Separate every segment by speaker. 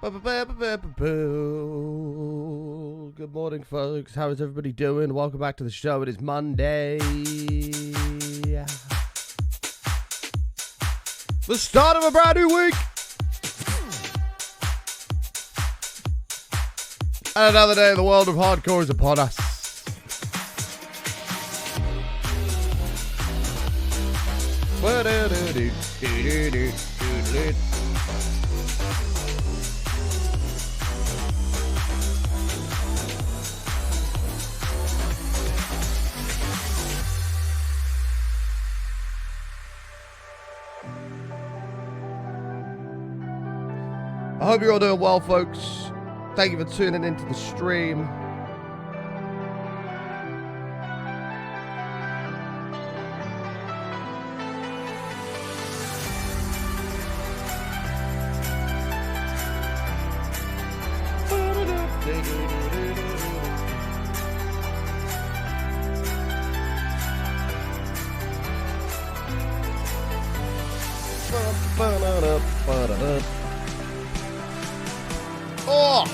Speaker 1: Good morning, folks. How is everybody doing? Welcome back to the show. It is Monday. The start of a brand new week. And another day in the world of hardcore is upon us. I hope you're all doing well, folks. Thank you for tuning into the stream. Oh!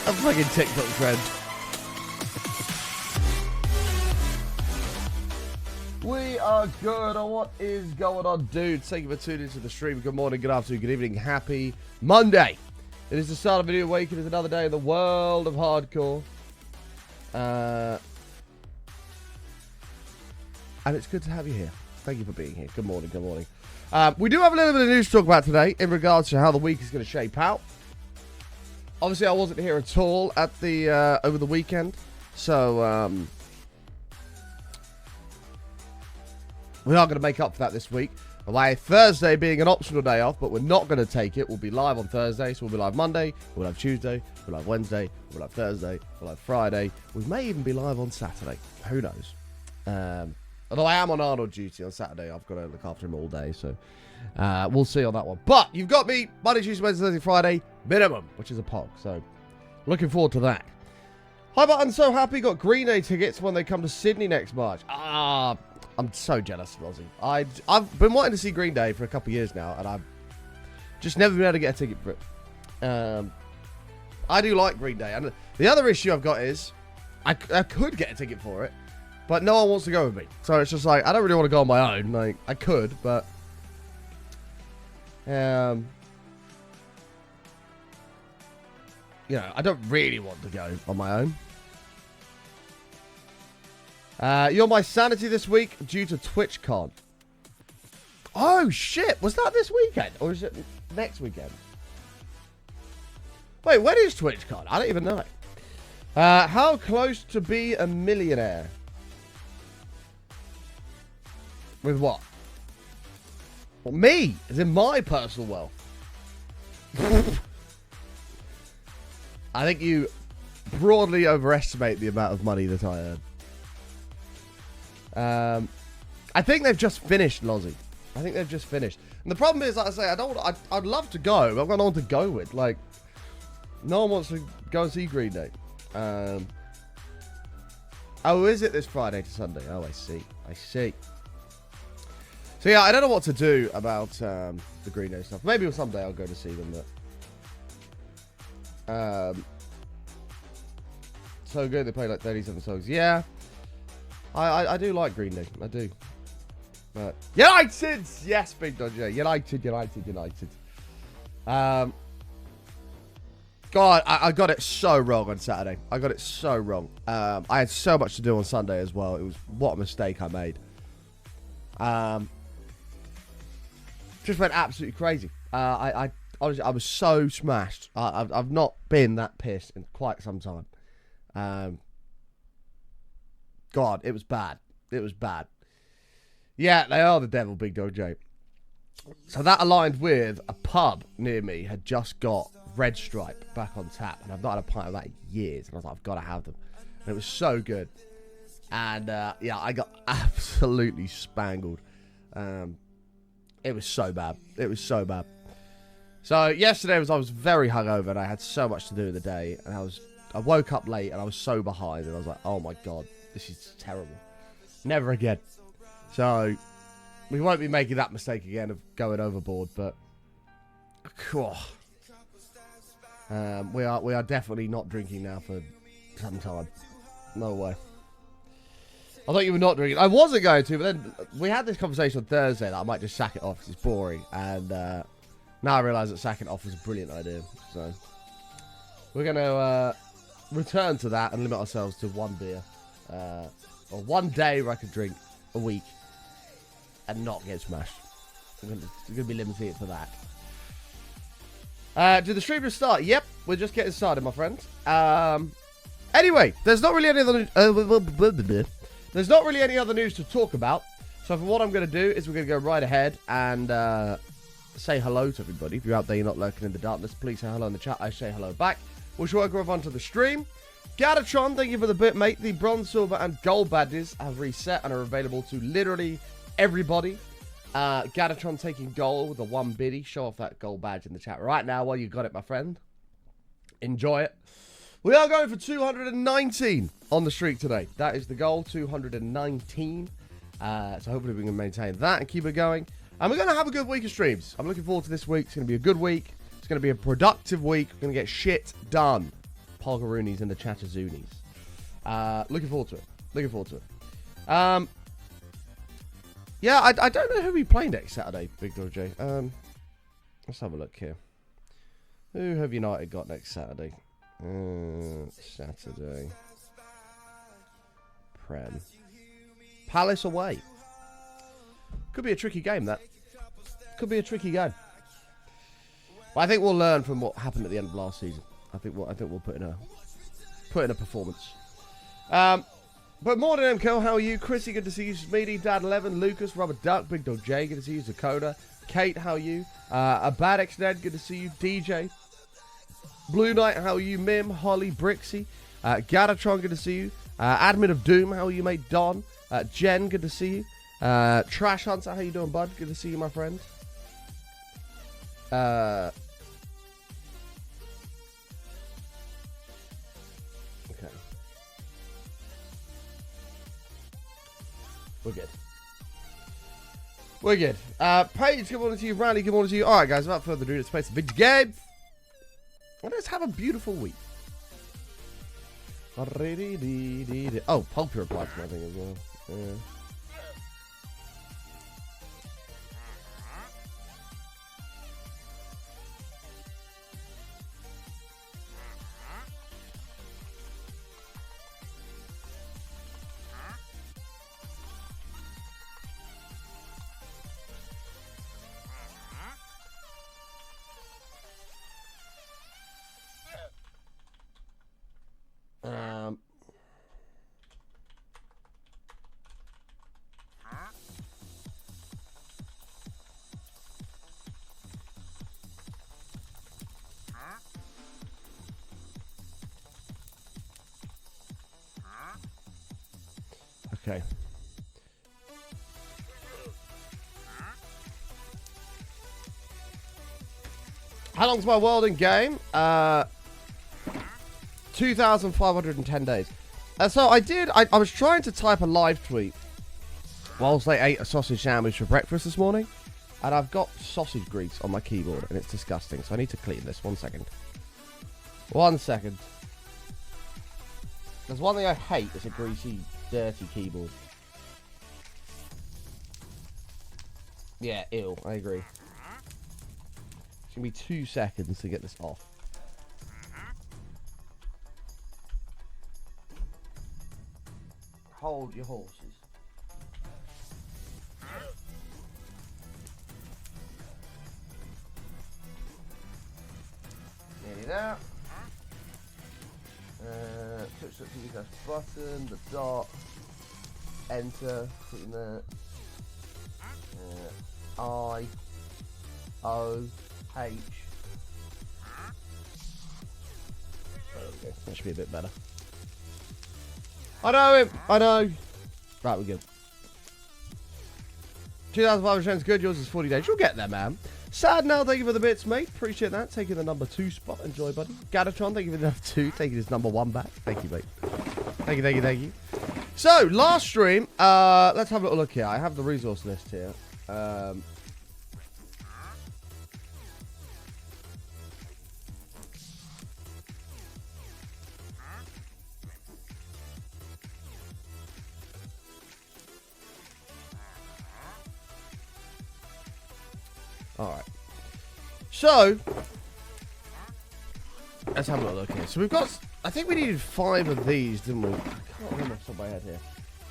Speaker 1: A fucking TikTok trend. We are good on what is going on, dudes. Thank you for tuning into the stream. Good morning, good afternoon, good evening. Happy Monday. It is the start of a new week. It is another day in the world of hardcore. And it's good to have you here. Thank you for being here. Good morning, good morning. We do have a little bit of news to talk about today in regards to how the week is going to shape out. Obviously, I wasn't here at all at the over the weekend, so we are going to make up for that this week. By Thursday being an optional day off, but we're not going to take it. We'll be live on Thursday, so we'll be live Monday, we'll have Tuesday, we'll have Wednesday, we'll have Thursday, we'll have Friday. We may even be live on Saturday. Who knows? Although I am on Arnold duty on Saturday, I've got to look after him all day, so we'll see on that one. But you've got me Monday, Tuesday, Wednesday, Thursday, Friday, minimum, which is a POG, so looking forward to that. Hi, but I'm so happy. Got Green Day tickets when they come to Sydney next March. I'm so jealous, Rosie. I've been wanting to see Green Day for a couple of years now, and I've just never been able to get a ticket for it. I do like Green Day, and the other issue I've got is I could get a ticket for it, but no one wants to go with me. So it's just like, I don't really want to go on my own. Like, I could, but you know, I don't really want to go on my own. You're my sanity this week due to TwitchCon. Oh, shit. Was that this weekend? Or is it next weekend? Wait, when is TwitchCon? I don't even know. How close to be a millionaire? With what? Well, me. As in my personal wealth. I think you broadly overestimate the amount of money that I earn. I think they've just finished, Lozzie. I think they've just finished. And the problem is, like I say, I'd love to go, but I've got no one to go with. Like, no one wants to go and see Green Day. Oh, is it this Friday to Sunday? Oh, I see. I see. So, yeah, I don't know what to do about the Green Day stuff. Maybe someday I'll go to see them, but so good, they play like 37 songs. Yeah. I do like Green Day. I do. But United! Yes, Big Dodger. United. God, I got it so wrong on Saturday. I got it so wrong. I had so much to do on Sunday as well. It was what a mistake I made. Just went absolutely crazy. I was so smashed. I've not been that pissed in quite some time. God, it was bad. It was bad. Yeah, they are the devil, Big Dog J. So that aligned with a pub near me had just got Red Stripe back on tap, and I've not had a pint of that in years, and I was like, I've got to have them. And it was so good. And yeah, I got absolutely spangled. It was so bad. It was so bad. So yesterday I was very hungover, and I had so much to do in the day, and I woke up late and I was so behind, and I was like, oh my god, this is terrible. Never again. So, we won't be making that mistake again of going overboard, but... we are definitely not drinking now for some time. No way. I thought you were not drinking. I wasn't going to, but then we had this conversation on Thursday that I might just sack it off because it's boring. And now I realise that sacking it off was a brilliant idea. So we're going to return to that and limit ourselves to one beer. Or one day where I could drink a week and not get smashed. We're going to be limiting it for that. Did the stream just start? Yep, we're just getting started, my friend. Anyway, there's not really any other news to talk about. So for what I'm going to do is we're going to go right ahead and say hello to everybody. If you're out there, you're not lurking in the darkness, please say hello in the chat. I say hello back. We'll welcome on to the stream. Gatatron, thank you for the bit, mate. The bronze, silver, and gold badges have reset and are available to literally everybody. Gatatron taking gold with a 1 biddy. Show off that gold badge in the chat right now while you got it, my friend. Enjoy it. We are going for 219 on the streak today. That is the goal, 219. So hopefully we can maintain that and keep it going. And we're going to have a good week of streams. I'm looking forward to this week. It's going to be a good week. It's going to be a productive week. We're going to get shit done. Polgaroonies and the Chatterzoonies. Looking forward to it. Looking forward to it. Yeah, I don't know who we play next Saturday, Big Dog J. Let's have a look here. Who have United got next Saturday? Saturday. Prem. Palace away. Could be a tricky game, that. Could be a tricky game. But I think we'll learn from what happened at the end of last season. I think we'll put in a performance. But more than MCO, how are you? Chrissy, good to see you. Smeedy, Dad 11, Lucas, Robert Duck, Big Dog J, good to see you. Dakota, Kate, how are you? Abadix Ned, good to see you. DJ, Blue Knight, how are you? Mim, Holly, Brixie, Gatatron, good to see you. Admin of Doom, how are you, mate? Don, Jen, good to see you. Trash Hunter, how you doing, bud? Good to see you, my friend. Okay. We're good. We're good. Paige, good morning to you. Randy, good morning to you. Alright, guys, without further ado, let's play some video games. And let's have a beautiful week. Oh, Pulpy replied to my thing as well. Yeah. Okay. How long's my world in game? 2,510 days. So I was trying to type a live tweet whilst I ate a sausage sandwich for breakfast this morning, and I've got sausage grease on my keyboard, and it's disgusting. So I need to clean this. 1 second. 1 second. There's one thing I hate. It's a greasy, dirty keyboard. Yeah, ew. I agree. It's gonna be 2 seconds to get this off. Hold your horses. Nearly there. Touch the dash button, the dot, enter, put in there. I O H. There we go. That should be a bit better. I know him. I know. Right, we're good. 2,500 is good. Yours is 40 days. You'll get there, man. Sad now, thank you for the bits, mate. Appreciate that. Taking the number 2 spot. Enjoy, buddy. Gatatron, thank you for the number 2. Taking his number 1 back. Thank you, mate. Thank you, thank you, thank you. So, last stream, let's have a little look here. I have the resource list here. Alright. So, let's have a little look here. So we've got, I think we needed 5 of these, didn't we? I can't remember off the top of my head here.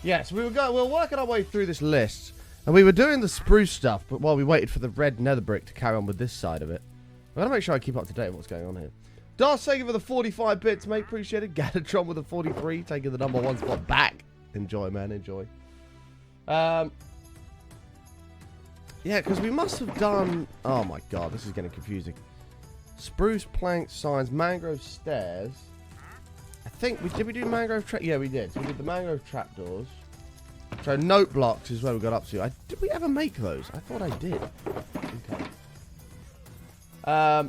Speaker 1: Yeah, so we were working our way through this list, and we were doing the spruce stuff, but while we waited for the red nether brick to carry on with this side of it, I gotta make sure I keep up to date with what's going on here. Darth, thank you for the 45 bits, mate. Appreciate it. Gatatron with the 43, taking the number 1 spot back. Enjoy, man. Enjoy. Yeah, because we must have done... Oh, my God. This is getting confusing. Spruce, plank, signs, mangrove stairs. I think... Did we do mangrove trap? Yeah, we did. So we did the mangrove trapdoors. So note blocks is where we got up to. Did we ever make those? I thought I did. Okay.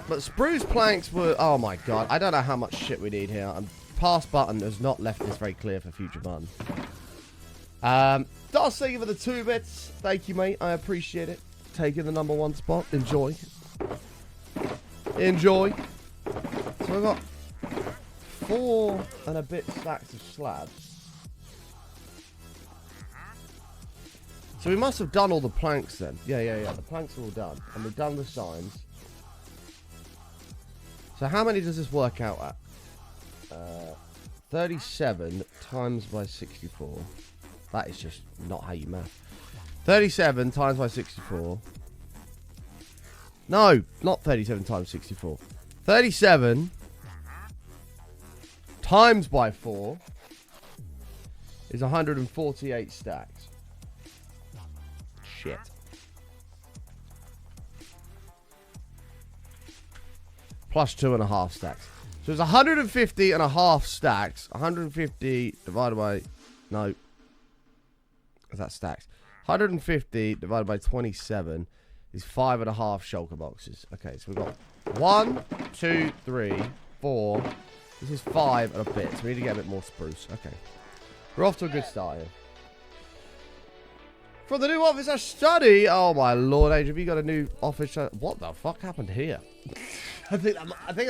Speaker 1: But spruce planks were... Oh, my God. I don't know how much shit we need here. Pass button has not left this very clear for future fun. Darth, thank you for the 2 bits. Thank you, mate. I appreciate it. Taking the number 1 spot. Enjoy. Enjoy. So we've got 4 and a bit stacks of slabs. So we must have done all the planks then. Yeah. The planks are all done. And we've done the signs. So how many does this work out at? 37 times by 64. That is just not how you math. 37 times by 64. No, not 37 times 64. 37 times by 4 is 148 stacks. Shit. Plus 2.5 stacks. So it's 150.5 stacks. 150 divided by... No. Is that stacks? 150 divided by 27 is 5.5 shulker boxes. Okay, so we've got 1, 2, 3, 4. This is 5 and a bit. So we need to get a bit more spruce. Okay. We're off to a good start here. For the new office I study. Oh my lord, Age, have you got a new office? What the fuck happened here? I think I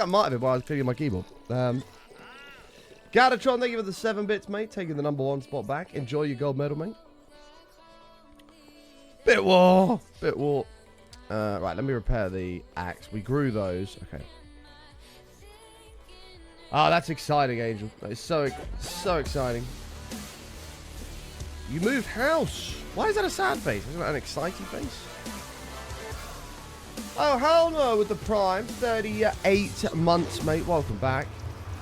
Speaker 1: might have been while I was cleaning my keyboard. Gatatron, thank you for the 7 bits, mate. Taking the number 1 spot back. Enjoy your gold medal, mate. Bit war. Right, let me repair the axe. We grew those. Okay. Oh, that's exciting, Angel. That is so exciting. You moved house. Why is that a sad face? Isn't that an exciting face? Oh, hell no with the prime. 38 months, mate. Welcome back.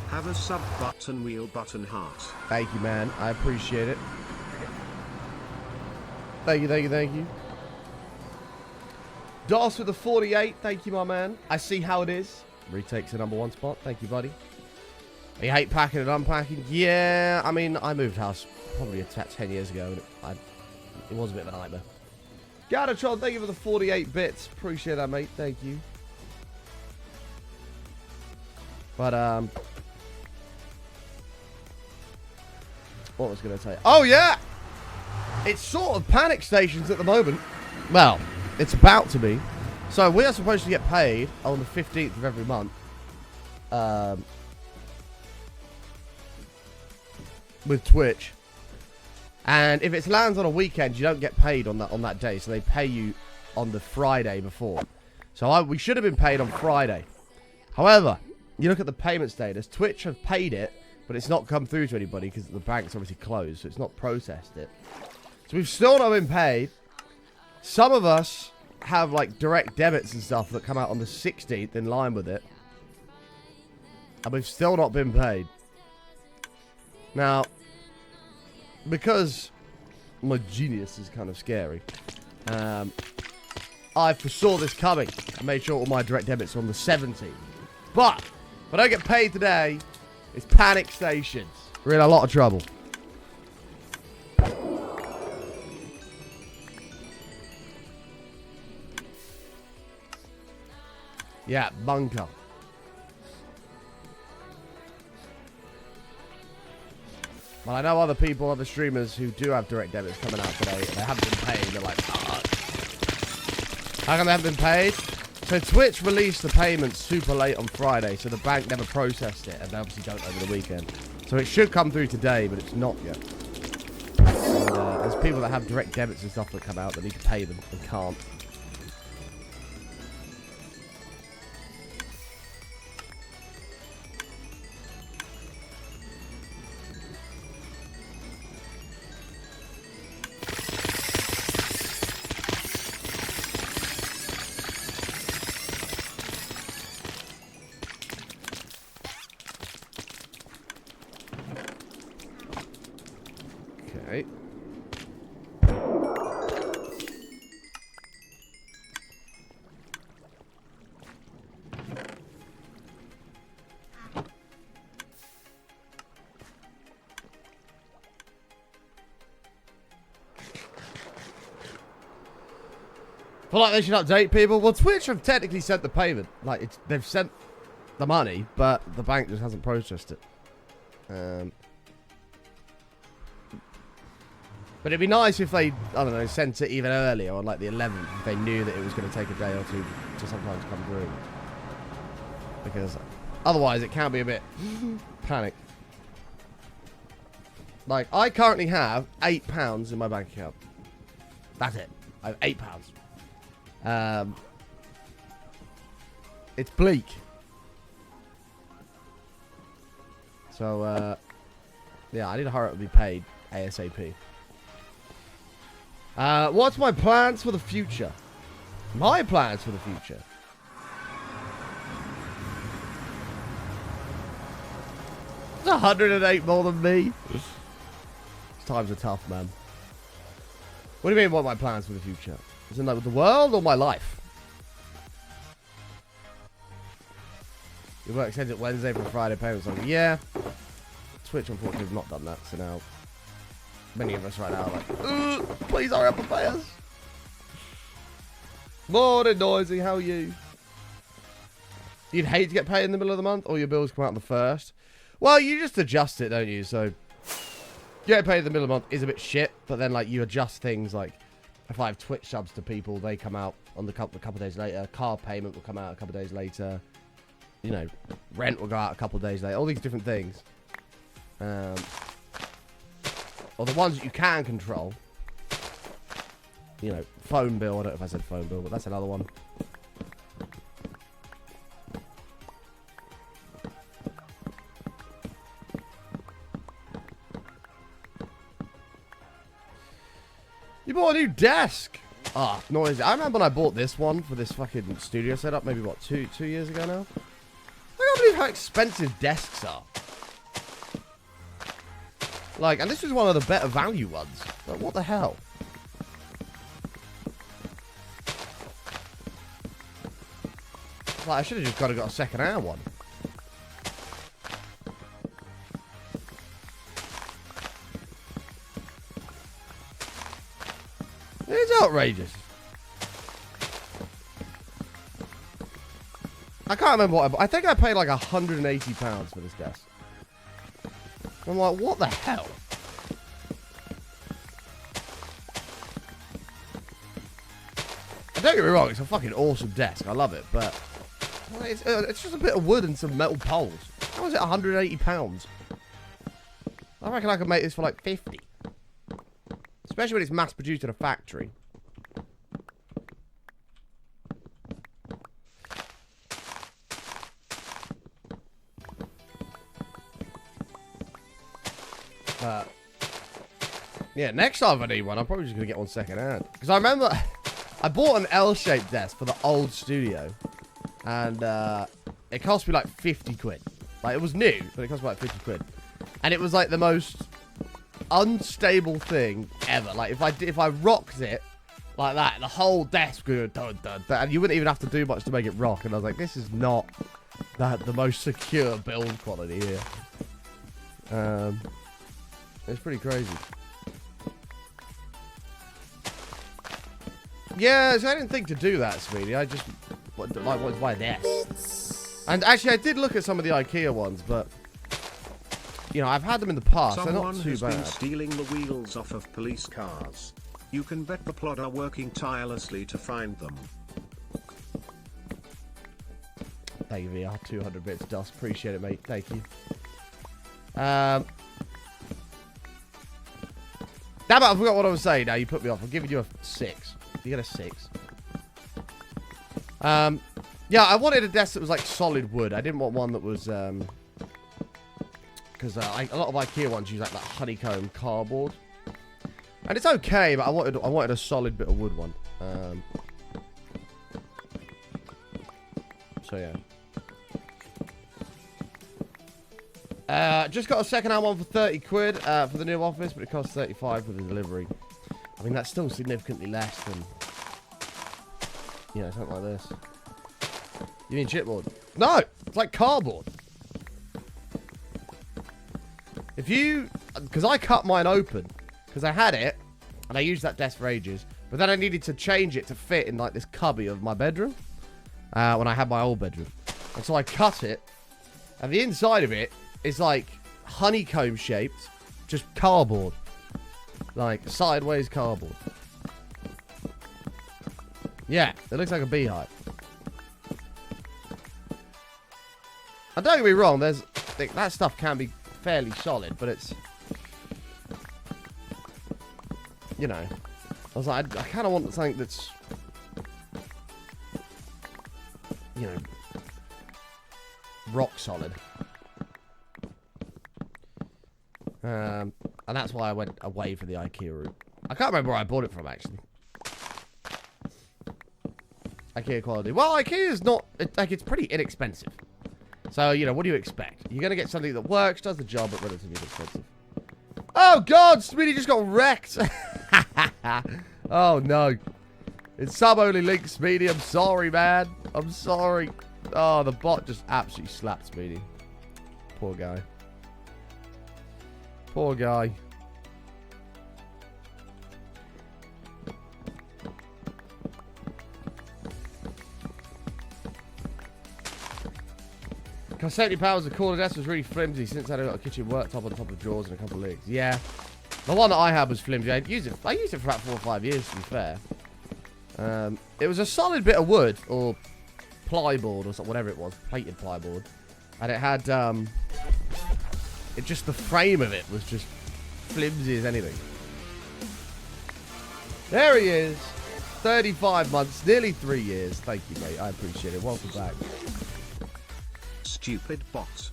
Speaker 2: Have a sub button, wheel button, heart.
Speaker 1: Thank you, man. I appreciate it. Thank you. Darth with the 48. Thank you, my man. I see how it is. Retakes the number 1 spot. Thank you, buddy. You hate packing and unpacking? Yeah, I mean, I moved house probably 10 years ago, and it was a bit of a nightmare. Gatatron, thank you for the 48 bits. Appreciate that, mate. Thank you. But, what was I going to say? Oh, yeah! It's sort of panic stations at the moment. Well, it's about to be. So, we are supposed to get paid on the 15th of every month. With Twitch. And if it lands on a weekend, you don't get paid on that day. So they pay you on the Friday before. So we should have been paid on Friday. However, you look at the payment status. Twitch have paid it, but it's not come through to anybody because the bank's obviously closed. So it's not processed it. So we've still not been paid. Some of us have like direct debits and stuff that come out on the 16th in line with it. And we've still not been paid. Now, because my genius is kind of scary, I foresaw this coming and made sure all my direct debits are on the 17th. But if I don't get paid today, it's panic stations. We're in a lot of trouble. Yeah, bunker. Well, I know other people, other streamers who do have direct debits coming out today, and they haven't been paid. They're like, fuck. How come they haven't been paid? So Twitch released the payment super late on Friday, so the bank never processed it, and they obviously don't over the weekend. So it should come through today, but it's not yet. And, there's people that have direct debits and stuff that come out that need to pay them and can't. Okay. Feel like they should update people. Well, Twitch have technically sent the payment. Like, they've sent the money, but the bank just hasn't processed it. But it'd be nice if they, I don't know, sent it even earlier on like the 11th if they knew that it was going to take a day or two to sometimes come through. Because otherwise it can be a bit panic. Like, I currently have £8 in my bank account. That's it. I have £8. It's bleak. So, yeah, I need to hurry up and be paid ASAP. What's my plans for the future? My plans for the future. It's 108 more than me. These times are tough, man. What do you mean, what are my plans for the future? Is it like with the world or my life? Your work sends it Wednesday for Friday payments. Like, yeah. Twitch, unfortunately, has not done that, so now many of us right now are like, please hurry up and pay us. Morning, Noisy, how are you? You'd hate to get paid in the middle of the month, or your bills come out on the 1st? Well, you just adjust it, don't you? So, getting paid in the middle of the month is a bit shit, but then, like, you adjust things, like, if I have Twitch subs to people, they come out on a couple of days later. Car payment will come out a couple of days later. You know, rent will go out a couple of days later. All these different things. Or the ones that you can control. You know, phone bill. I don't know if I said phone bill, but that's another one. You bought a new desk. Ah, noisy. I remember when I bought this one for this fucking studio setup, maybe what, two years ago now? I can't believe how expensive desks are. Like, and this is one of the better value ones. Like, what the hell? Like, I should have just got a second-hand one. It's outrageous. I can't remember what I think I paid like £180 for this desk. I'm like, what the hell? Don't get me wrong, it's a fucking awesome desk. I love it, but it's just a bit of wood and some metal poles. How is it £180? I reckon I could make this for like 50. Especially when it's mass produced in a factory. Yeah, next time I need one, I'm probably just going to get one second hand. Because I remember I bought an L-shaped desk for the old studio. And it cost me like 50 quid. Like, it was new, but it cost me like 50 quid. And it was like the most unstable thing ever. Like, if I rocked it like that, the whole desk would go dun, dun, dun, and you wouldn't even have to do much to make it rock. And I was like, this is not the most secure build quality here. It's pretty crazy. Yeah, so I didn't think to do that, Speedy. I just wanted to buy a desk. And actually, I did look at some of the IKEA ones, but you know, I've had them in the past. They're
Speaker 2: Someone
Speaker 1: not too
Speaker 2: has
Speaker 1: bad.
Speaker 2: been stealing the wheels off of police cars. You can bet the plot are working tirelessly to find them.
Speaker 1: Thank you, VR. 200 bits, Dust. Appreciate it, mate. Thank you. Damn it, I forgot what I was saying. Now you put me off. I'm giving you a 6. You get a 6. Yeah, I wanted a desk that was like solid wood. I didn't want one that was because a lot of IKEA ones use like that honeycomb cardboard, and it's okay, but I wanted a solid bit of wood one. So yeah. Just got a second-hand one for 30 quid for the new office, but it costs 35 for the delivery. I mean, that's still significantly less than, you know, something like this. You mean chipboard? No! It's like cardboard. If you... Because I cut mine open. Because I had it. And I used that desk for ages. But then I needed to change it to fit in like this cubby of my bedroom. When I had my old bedroom. And so I cut it. And the inside of it is like honeycomb shaped. Just cardboard. Like sideways cardboard. Yeah. It looks like a beehive. And don't get me wrong, that stuff can be fairly solid, but it's, you know, I was like, I kind of want something that's, you know, rock solid. And that's why I went away for the IKEA route. I can't remember where I bought it from, actually. IKEA quality. Well, IKEA is not, it's pretty inexpensive. So, you know, what do you expect? You're going to get something that works, does the job, but relatively inexpensive. Oh, God! Speedy just got wrecked! Oh, no. It's sub-only link, Speedy. I'm sorry, man. I'm sorry. Oh, the bot just absolutely slapped Speedy. Poor guy. Poor guy. Cost £70, the corner desk was really flimsy since I got a kitchen worktop on top of drawers and a couple of legs. Yeah. The one that I had was flimsy. I used it for about 4 or 5 years, to be fair. It was a solid bit of wood, or plyboard, or whatever it was. Plated plyboard. And it had, just the frame of it was just flimsy as anything. There he is. 35 months, nearly 3 years. Thank you, mate. I appreciate it. Welcome back.
Speaker 2: Stupid bot.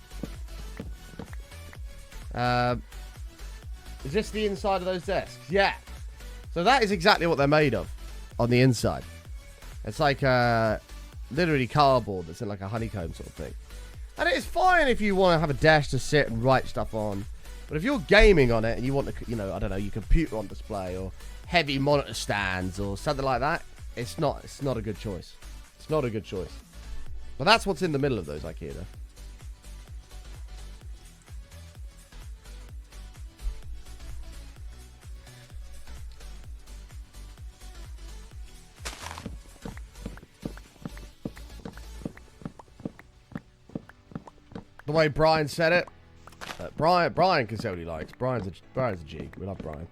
Speaker 1: Is this the inside of those desks? Yeah. So that is exactly what they're made of on the inside. It's like literally cardboard that's in like a honeycomb sort of thing. And it's fine if you want to have a desk to sit and write stuff on. But if you're gaming on it and you want to, you know, I don't know, your computer on display or heavy monitor stands or something like that, it's not a good choice. It's not a good choice. But that's what's in the middle of those IKEA though. The way Brian said it, Brian can say what he likes. Brian's a G. We love Brian.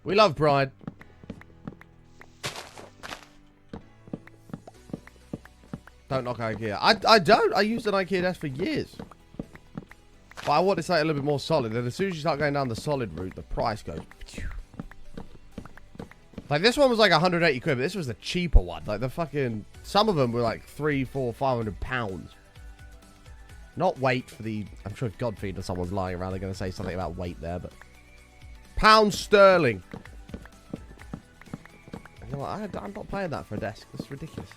Speaker 1: We love Brian. Don't knock IKEA. I don't. I used an IKEA desk for years. But I want to say a little bit more solid. And as soon as you start going down the solid route, the price goes. Like this one was like 180 quid, but this was the cheaper one. Like the fucking, some of them were like 300, 400, 500 pounds. Not weight for the, I'm sure if Godfeed or someone's lying around, they're going to say something about weight there, but pounds sterling. And you're like, I'm not paying that for a desk. This is ridiculous.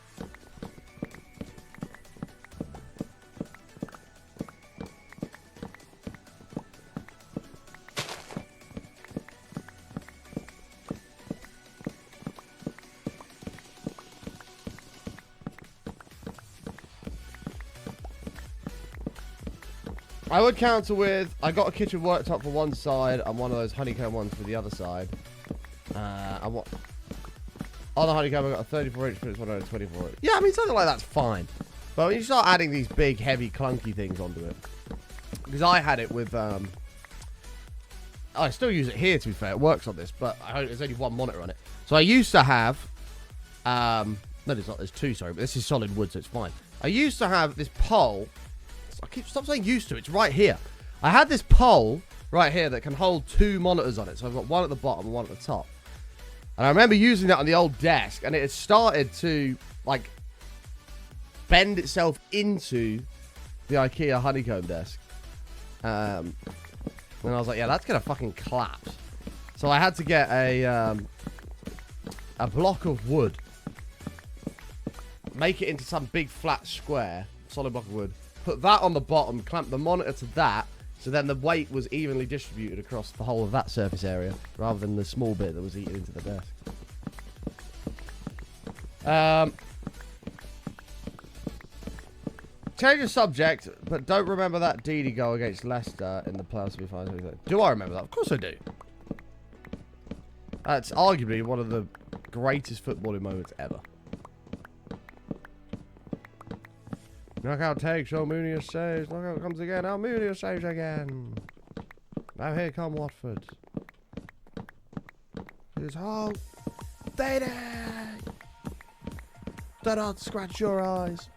Speaker 1: I would counter with, I got a kitchen worktop for one side and one of those honeycomb ones for the other side. And what? On the honeycomb, I got a 34-inch, but it's one of a 24-inch. Yeah, I mean, something like that's fine. But when you start adding these big, heavy, clunky things onto it, because I had it with, I still use it here, to be fair. It works on this, but there's only one monitor on it. So I used to have, no, there's not. There's two, sorry, but this is solid wood, so it's fine. I used to have this pole. Stop saying used to. It's right here. I had this pole right here that can hold 2 monitors on it. So I've got one at the bottom and one at the top. And I remember using that on the old desk, and it had started to, like, bend itself into the IKEA honeycomb desk. And I was like, yeah, that's going to fucking collapse. So I had to get a block of wood, make it into some big flat square, solid block of wood, put that on the bottom, clamp the monitor to that, so then the weight was evenly distributed across the whole of that surface area, rather than the small bit that was eaten into the desk. Change the subject, but don't remember that Didi goal against Leicester in the playoffs semi-finals. Do I remember that? Of course I do. That's arguably one of the greatest footballing moments ever. Knockout takes, Almunia saves. Knockout comes again. Almunia saves again. Now here come Watford. Here's Hull. Didi! Do not scratch your eyes.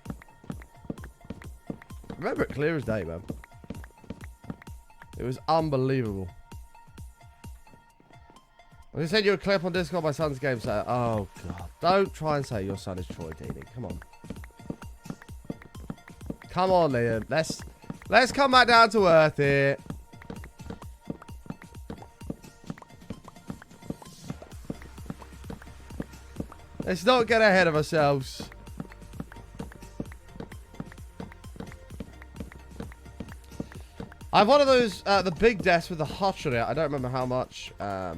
Speaker 1: Remember it clear as day, man. It was unbelievable. I'm going to send you a clip on Discord of my son's game set. Oh, God. Don't try and say your son is Troy Deeney. Come on. Come on, Liam. Let's come back down to earth here. Let's not get ahead of ourselves. I have one of those, the big desk with the hutch on it. I don't remember how much. But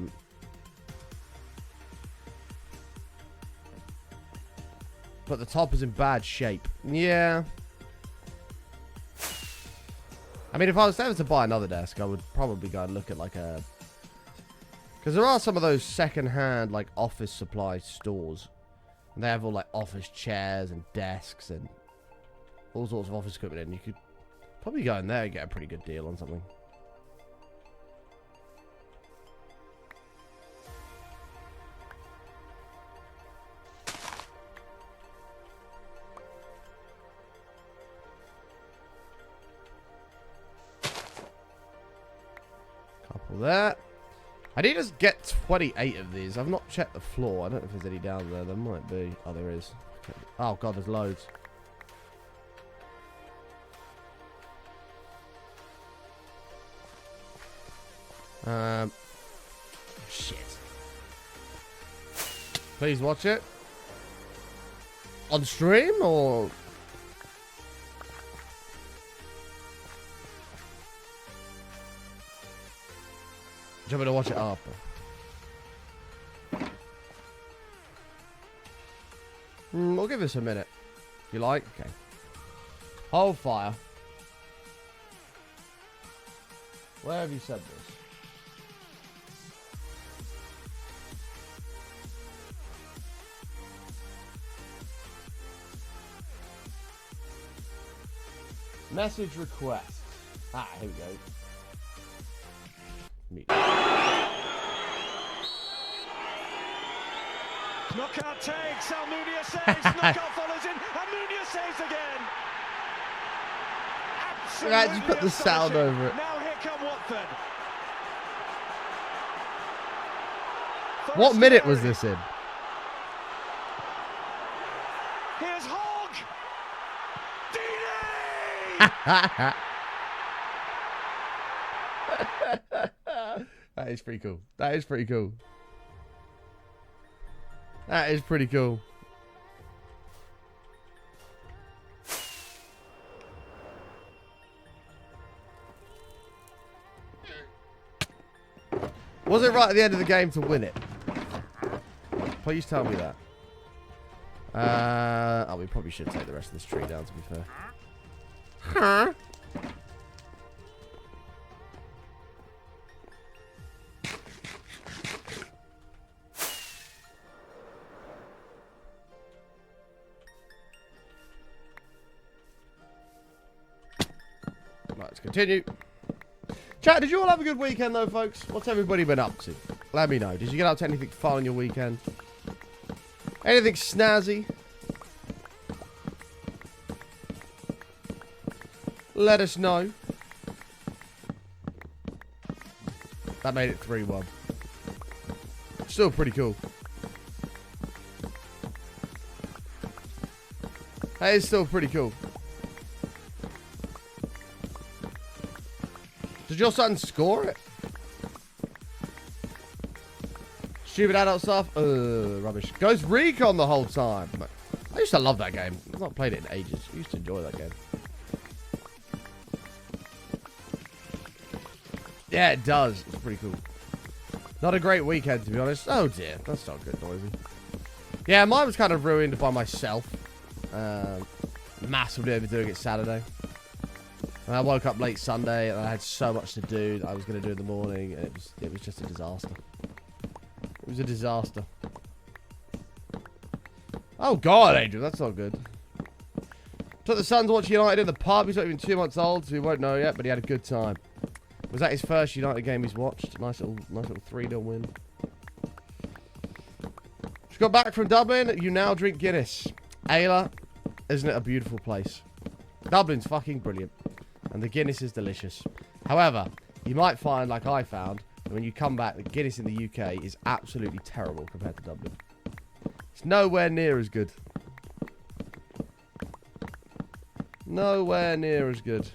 Speaker 1: the top is in bad shape. Yeah. I mean, if I was ever to buy another desk, I would probably go and look at like a... Because there are some of those second-hand, like, office supply stores. And they have all, like, office chairs and desks and all sorts of office equipment. And you could probably go in there and get a pretty good deal on something. Couple there. I need to get 28 of these. I've not checked the floor. I don't know if there's any down there. There might be. Oh, there is. Okay. Oh, God, there's loads. Shit. Please watch it. On stream, or... Do you want me to watch it after? We'll give this a minute. If you like? Okay. Hold fire. Where have you said this? Message request. Ah, here we go. Meet.
Speaker 3: Knockout takes, Almunia saves, knockout follows in, Almunia saves again.
Speaker 1: Right, just put the sound over it.
Speaker 3: Now here come Watford.
Speaker 1: What minute was this in?
Speaker 3: Here's Hogg. Deeney!
Speaker 1: That is pretty cool. That is pretty cool. That is pretty cool. Was it right at the end of the game to win it? Please tell me that. Oh, we probably should take the rest of this tree down, to be fair. Huh? Right, let's continue. Chat, did you all have a good weekend though, folks? What's everybody been up to? Let me know. Did you get up to anything fun on your weekend? Anything snazzy? Let us know. That made it 3-1. Still pretty cool. That is still pretty cool. Did your son score it? Stupid adult stuff? Rubbish. Ghost Recon the whole time. I used to love that game. I've not played it in ages. I used to enjoy that game. Yeah, it does. It's pretty cool. Not a great weekend, to be honest. Oh, dear. That's not good, noisy. Yeah, mine was kind of ruined by myself. Massively overdoing it Saturday. And I woke up late Sunday, and I had so much to do that I was going to do in the morning, and it was just a disaster. It was a disaster. Oh, God, Adrian. That's not good. Took the son to watch United in the pub. He's not even 2 months old, so he won't know yet, but he had a good time. Was that his first United game he's watched? Nice little 3-0 win. Just got back from Dublin. You now drink Guinness. Ayla, isn't it a beautiful place? Dublin's fucking brilliant. And the Guinness is delicious. However, you might find, like I found, that when you come back, the Guinness in the UK is absolutely terrible compared to Dublin. It's nowhere near as good. Nowhere near as good.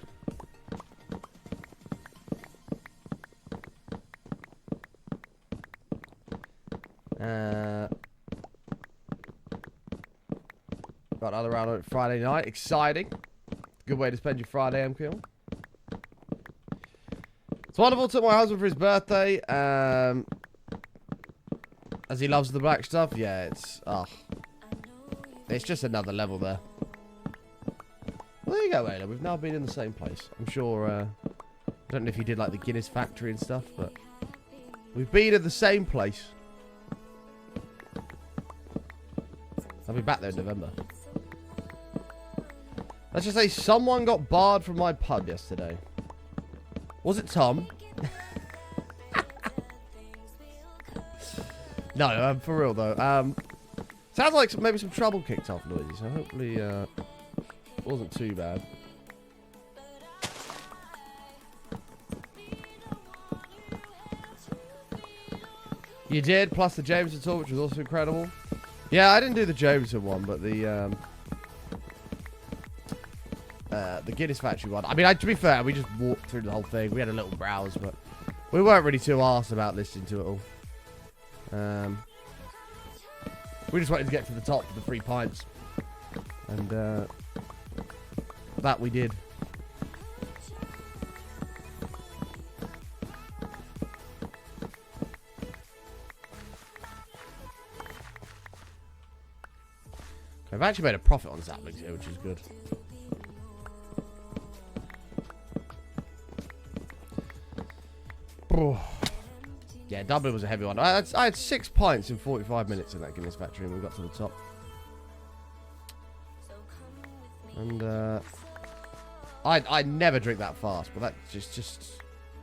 Speaker 1: Got another round on Friday night. Exciting. Good way to spend your Friday, MQ. It's wonderful. Took my husband for his birthday. As he loves the black stuff. Yeah, it's just another level there. Well, there you go, Ayla. We've now been in the same place. I'm sure, I don't know if you did like the Guinness factory and stuff, but we've been in the same place. I'll be back there in November. Let's just say someone got barred from my pub yesterday. Was it Tom? No, for real though. Sounds like maybe some trouble kicked off, noisy. So hopefully, it wasn't too bad. You did, plus the Jameson tour, which was also incredible. Yeah, I didn't do the Jameson one, but the Guinness Factory one. I mean, to be fair, we just walked through the whole thing. We had a little browse, but we weren't really too arsed about listening to it all. We just wanted to get to the top for the 3 pints. And that we did. I've actually made a profit on Zappings here, which is good. Yeah, Dublin was a heavy one. I had 6 pints in 45 minutes in that Guinness Factory, and we got to the top. And I never drink that fast, but that's just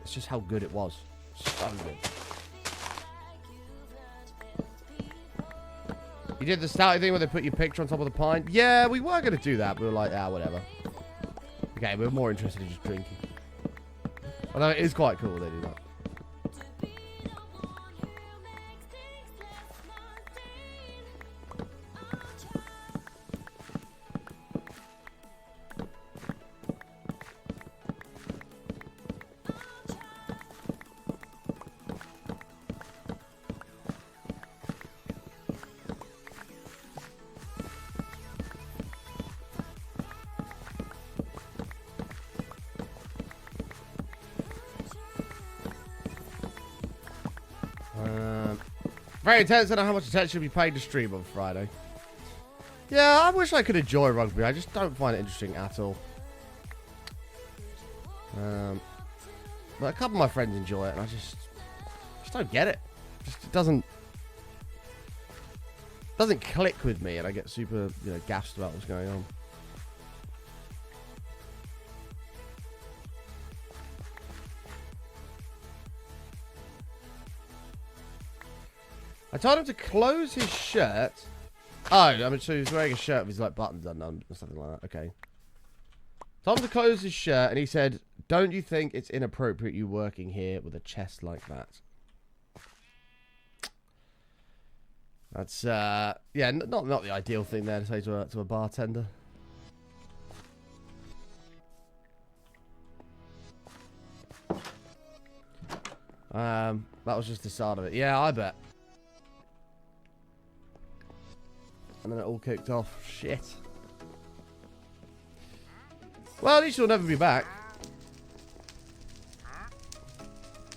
Speaker 1: it's just how good it was. So good. You did the stouty thing where they put your picture on top of the pint? Yeah, we were going to do that, but we were like, whatever. Okay, we were more interested in just drinking. Although it is quite cool they do that. Very intense. I don't know how much attention should be paid to stream on Friday. Yeah, I wish I could enjoy rugby. I just don't find it interesting at all. But a couple of my friends enjoy it, and I just don't get it. It doesn't click with me, and I get super, gassed about what's going on. I told him to close his shirt. Oh, I mean, so he's wearing a shirt with his like buttons undone or something like that. Okay. Told him to close his shirt, and he said, "Don't you think it's inappropriate you working here with a chest like that?" That's yeah, not the ideal thing there to say to a bartender. That was just the start of it. Yeah, I bet. And then it all kicked off. Shit. Well, at least you'll never be back.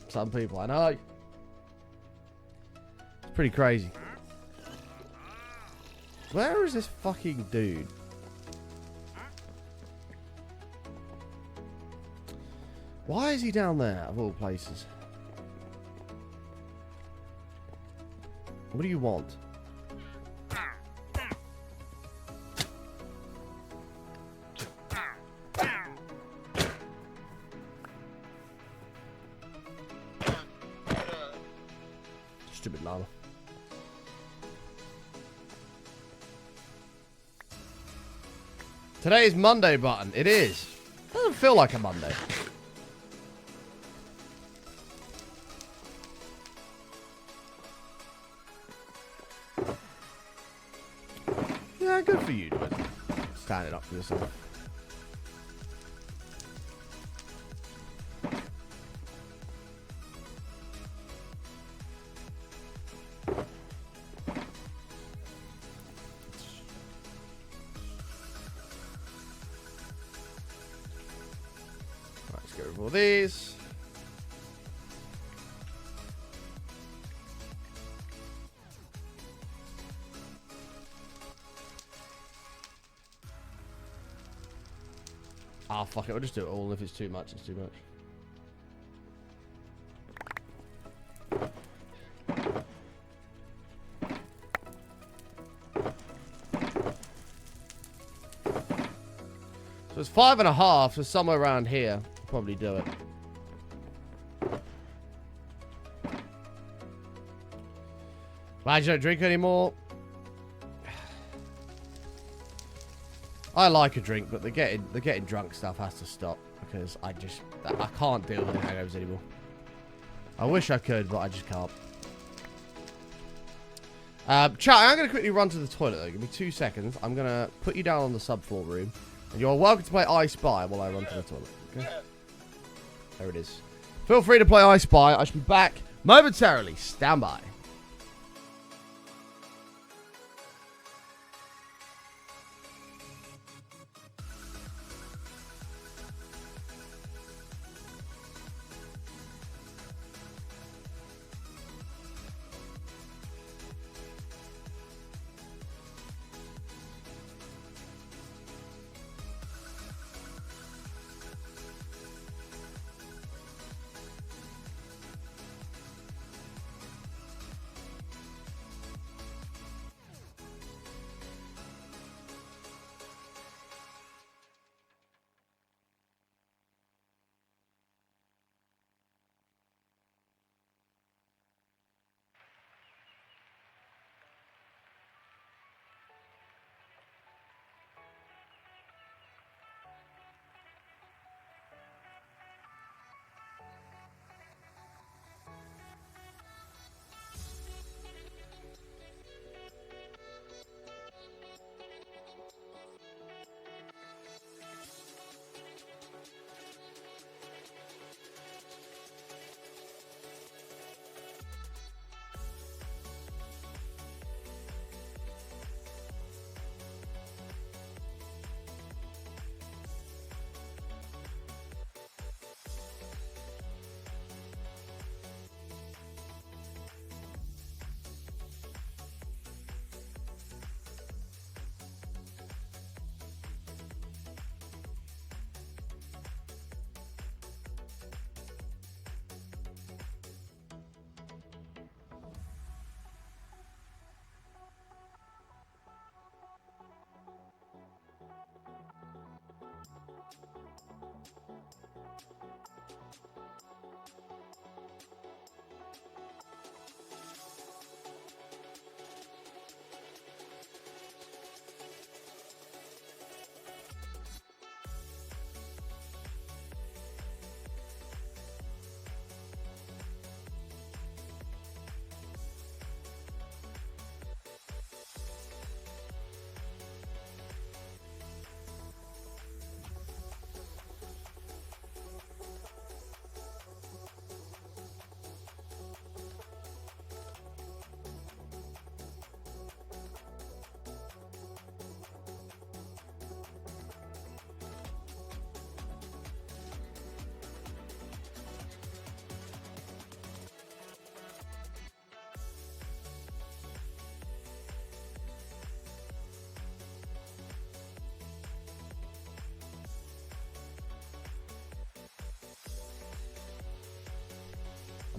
Speaker 1: Some people, I know. It's pretty crazy. Where is this fucking dude? Why is he down there, of all places? What do you want? Stupid llama. Today is Monday button. It is. Doesn't feel like a Monday. Yeah, good for you, dude. Standing up for yourself. Let's get rid of all these. Ah, fuck it. We'll just do it all. If it's too much, it's too much. So it's 5.5, so somewhere around here. I'll probably do it. Glad you don't drink anymore. I like a drink, but the getting drunk stuff has to stop because I can't deal with the hangovers anymore. I wish I could, but I just can't. Chat, I'm going to quickly run to the toilet though. Give me 2 seconds. I'm going to put you down on the subfloor room. And you're welcome to play I Spy while I run to the toilet. Okay? There it is. Feel free to play I Spy. I should be back momentarily. Stand by.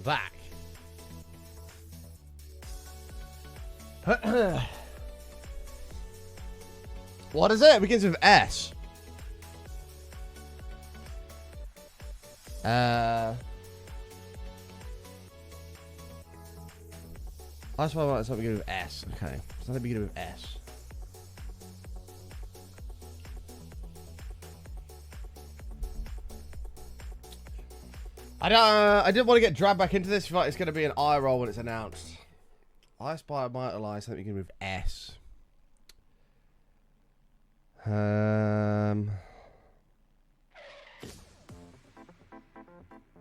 Speaker 1: back. What is it? It begins with S. I just want something beginning with S. Okay. Something beginning with S. I didn't want to get dragged back into this. But it's going to be an IRL when it's announced. I aspire to idolize something beginning with S.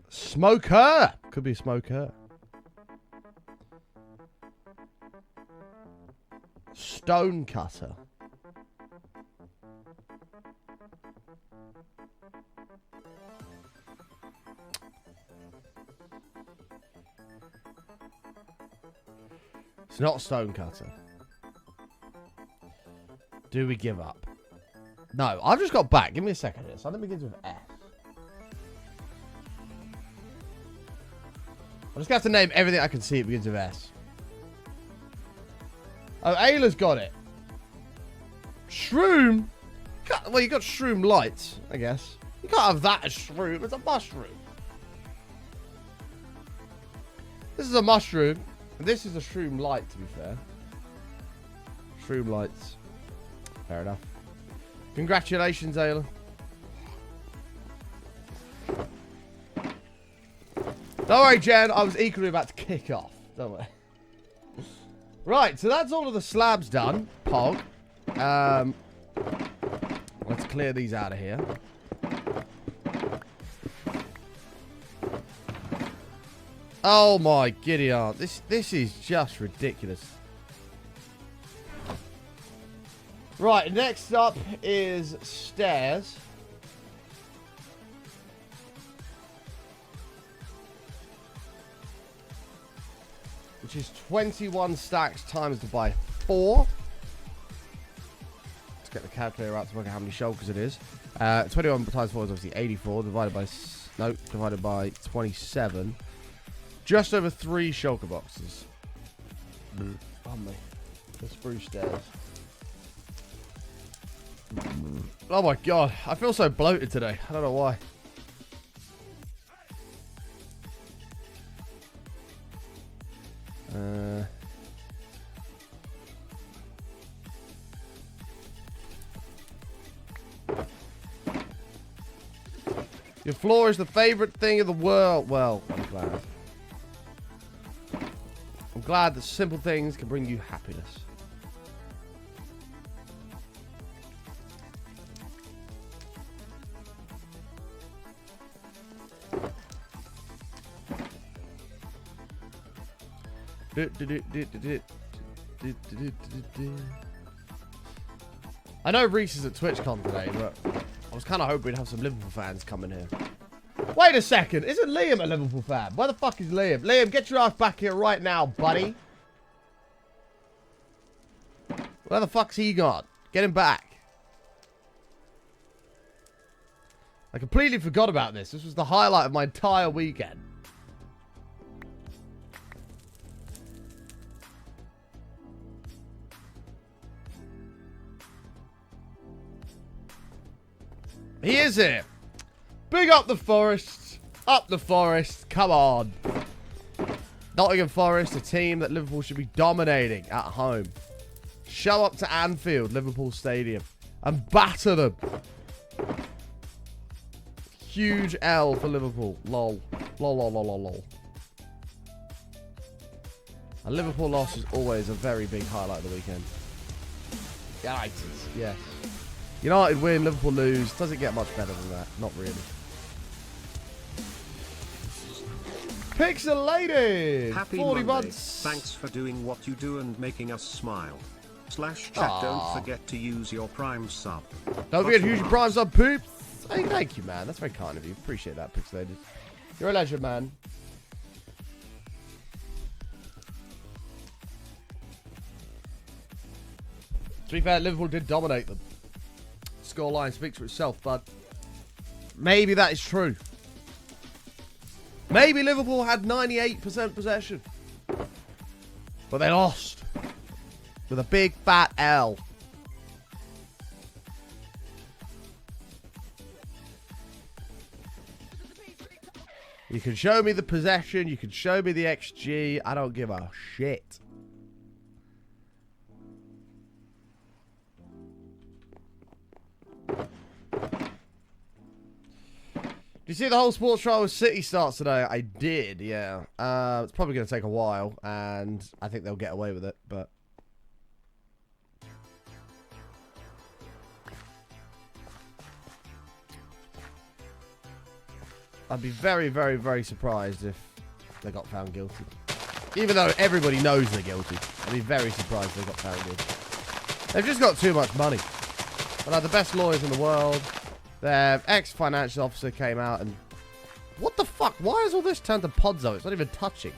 Speaker 1: Smoker. Could be a smoker. Stone cutter. It's not stone cutter. Do we give up? No, I've just got back. Give me a second here. Something begins with F. I'm just going to have to name everything I can see it begins with S. Oh, Ayla's got it. Shroom? Well, you got shroom lights, I guess. You can't have that as shroom. It's a mushroom. This is a mushroom. And this is a shroom light, to be fair. Shroom lights. Fair enough. Congratulations, Ayla. Don't worry, Jen. I was equally about to kick off. Don't worry. Right, so that's all of the slabs done. Pog. Let's clear these out of here. Oh my giddy aunt. This is just ridiculous. Right, next up is stairs. Which is 21 stacks times by 4. Let's get the calculator out to work out how many shulkers it is. 21 times 4 is obviously 84. Divided by 27. Just over 3 shulker boxes. On me. The spruce stairs. Oh my god. I feel so bloated today. I don't know why. Your floor is the favorite thing in the world. Well, I'm glad. I'm glad that simple things can bring you happiness. I know Reese is at TwitchCon today, but I was kind of hoping we'd have some Liverpool fans coming here. Wait a second. Isn't Liam a Liverpool fan? Where the fuck is Liam? Liam, get your ass back here right now, buddy. Where the fuck's he gone? Get him back. I completely forgot about this. This was the highlight of my entire weekend. He is here. Big up the Forest. Up the Forest. Come on. Nottingham Forest, a team that Liverpool should be dominating at home. Show up to Anfield, Liverpool Stadium, and batter them. Huge L for Liverpool. Lol. Lol, lol, lol, lol, lol. A Liverpool loss is always a very big highlight of the weekend. United, yes. United win, Liverpool lose. Doesn't get much better than that. Not really. Pixelated!
Speaker 2: Happy
Speaker 1: 40
Speaker 2: Monday.
Speaker 1: months.
Speaker 2: Thanks for doing what you do and making us smile. /chat, don't forget to use your Prime sub.
Speaker 1: Don't forget to use your Prime sub, poops. Hey, thank you, man. That's very kind of you. Appreciate that, Pixelated. You're a legend, man. To be fair, Liverpool did dominate them. Scoreline speaks for itself, but maybe that is true. Maybe Liverpool had 98% possession. But they lost. With a big fat L. You can show me the possession. You can show me the XG. I don't give a shit. Do you see the whole sports trial with City starts today? I did, yeah. It's probably going to take a while, and I think they'll get away with it, but... I'd be very, very, very surprised if they got found guilty. Even though everybody knows they're guilty. I'd be very surprised if they got found guilty. They've just got too much money. They're like the best lawyers in the world. Their ex-financial officer came out and... What the fuck? Why is all this turned to Podzo? It's not even touching.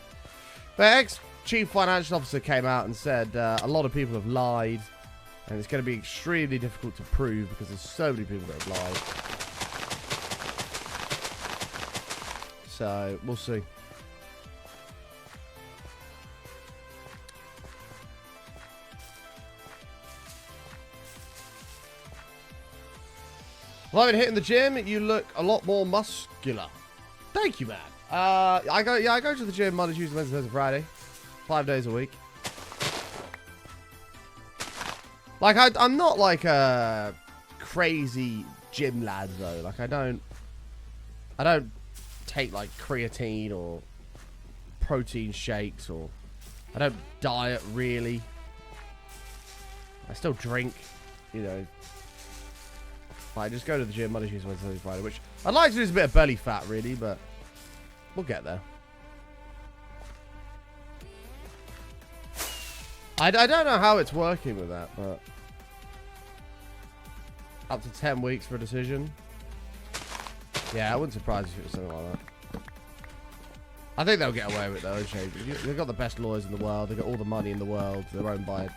Speaker 1: Their ex-chief financial officer came out and said a lot of people have lied. And it's going to be extremely difficult to prove because there's so many people that have lied. So, we'll see. Well, I've been hitting the gym. You look a lot more muscular. Thank you, man. I go to the gym Monday, Tuesday, Wednesday, Thursday, Friday. 5 days a week. Like, I'm not like a crazy gym lad, though. Like, I don't take like creatine or protein shakes, or I don't diet really. I still drink, you know. I just go to the gym Monday, Tuesday, Wednesday, Thursday, Friday, which I'd like to lose a bit of belly fat really, but we'll get there. I don't know how it's working with that, but up to 10 weeks for a decision. Yeah, I wouldn't surprise if it was something like that. I think they'll get away with it though. They've got the best lawyers in the world. They've got all the money in the world. They're owned by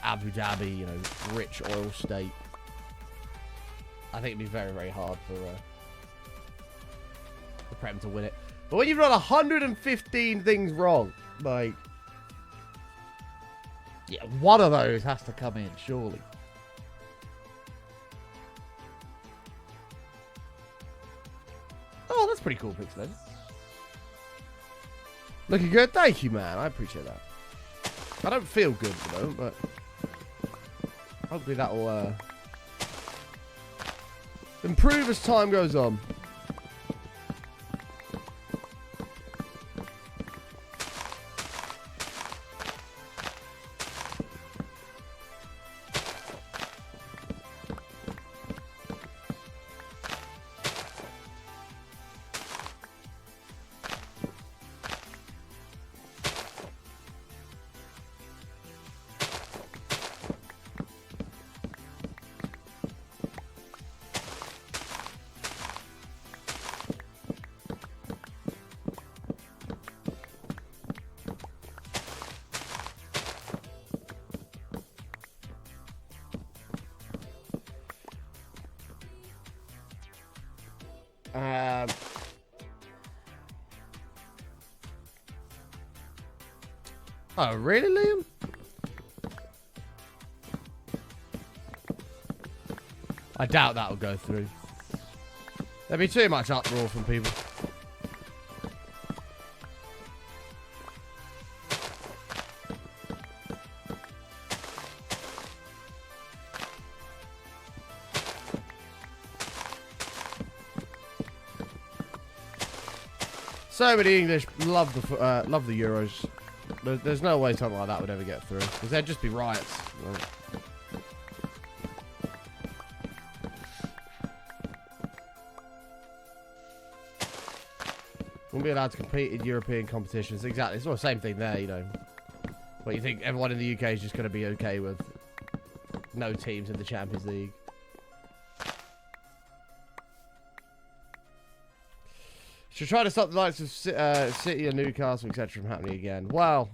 Speaker 1: Abu Dhabi, you know, rich oil state. I think it'd be very, very hard for Prem to win it. But when you've done 115 things wrong, like, yeah, one of those has to come in, surely. Oh, that's pretty cool, Pixel. Looking good? Thank you, man. I appreciate that. I don't feel good at the moment, but hopefully that will improve as time goes on. Oh, really, Liam? I doubt that'll go through. There'll be too much uproar from people. So many English love the Euros. There's no way something like that would ever get through, because there'd just be riots. Right? Wouldn't be allowed to compete in European competitions. Exactly, it's all the same thing there, you know. But you think everyone in the UK is just going to be okay with no teams in the Champions League? Should try to stop the likes of City and Newcastle, etc. from happening again. Well,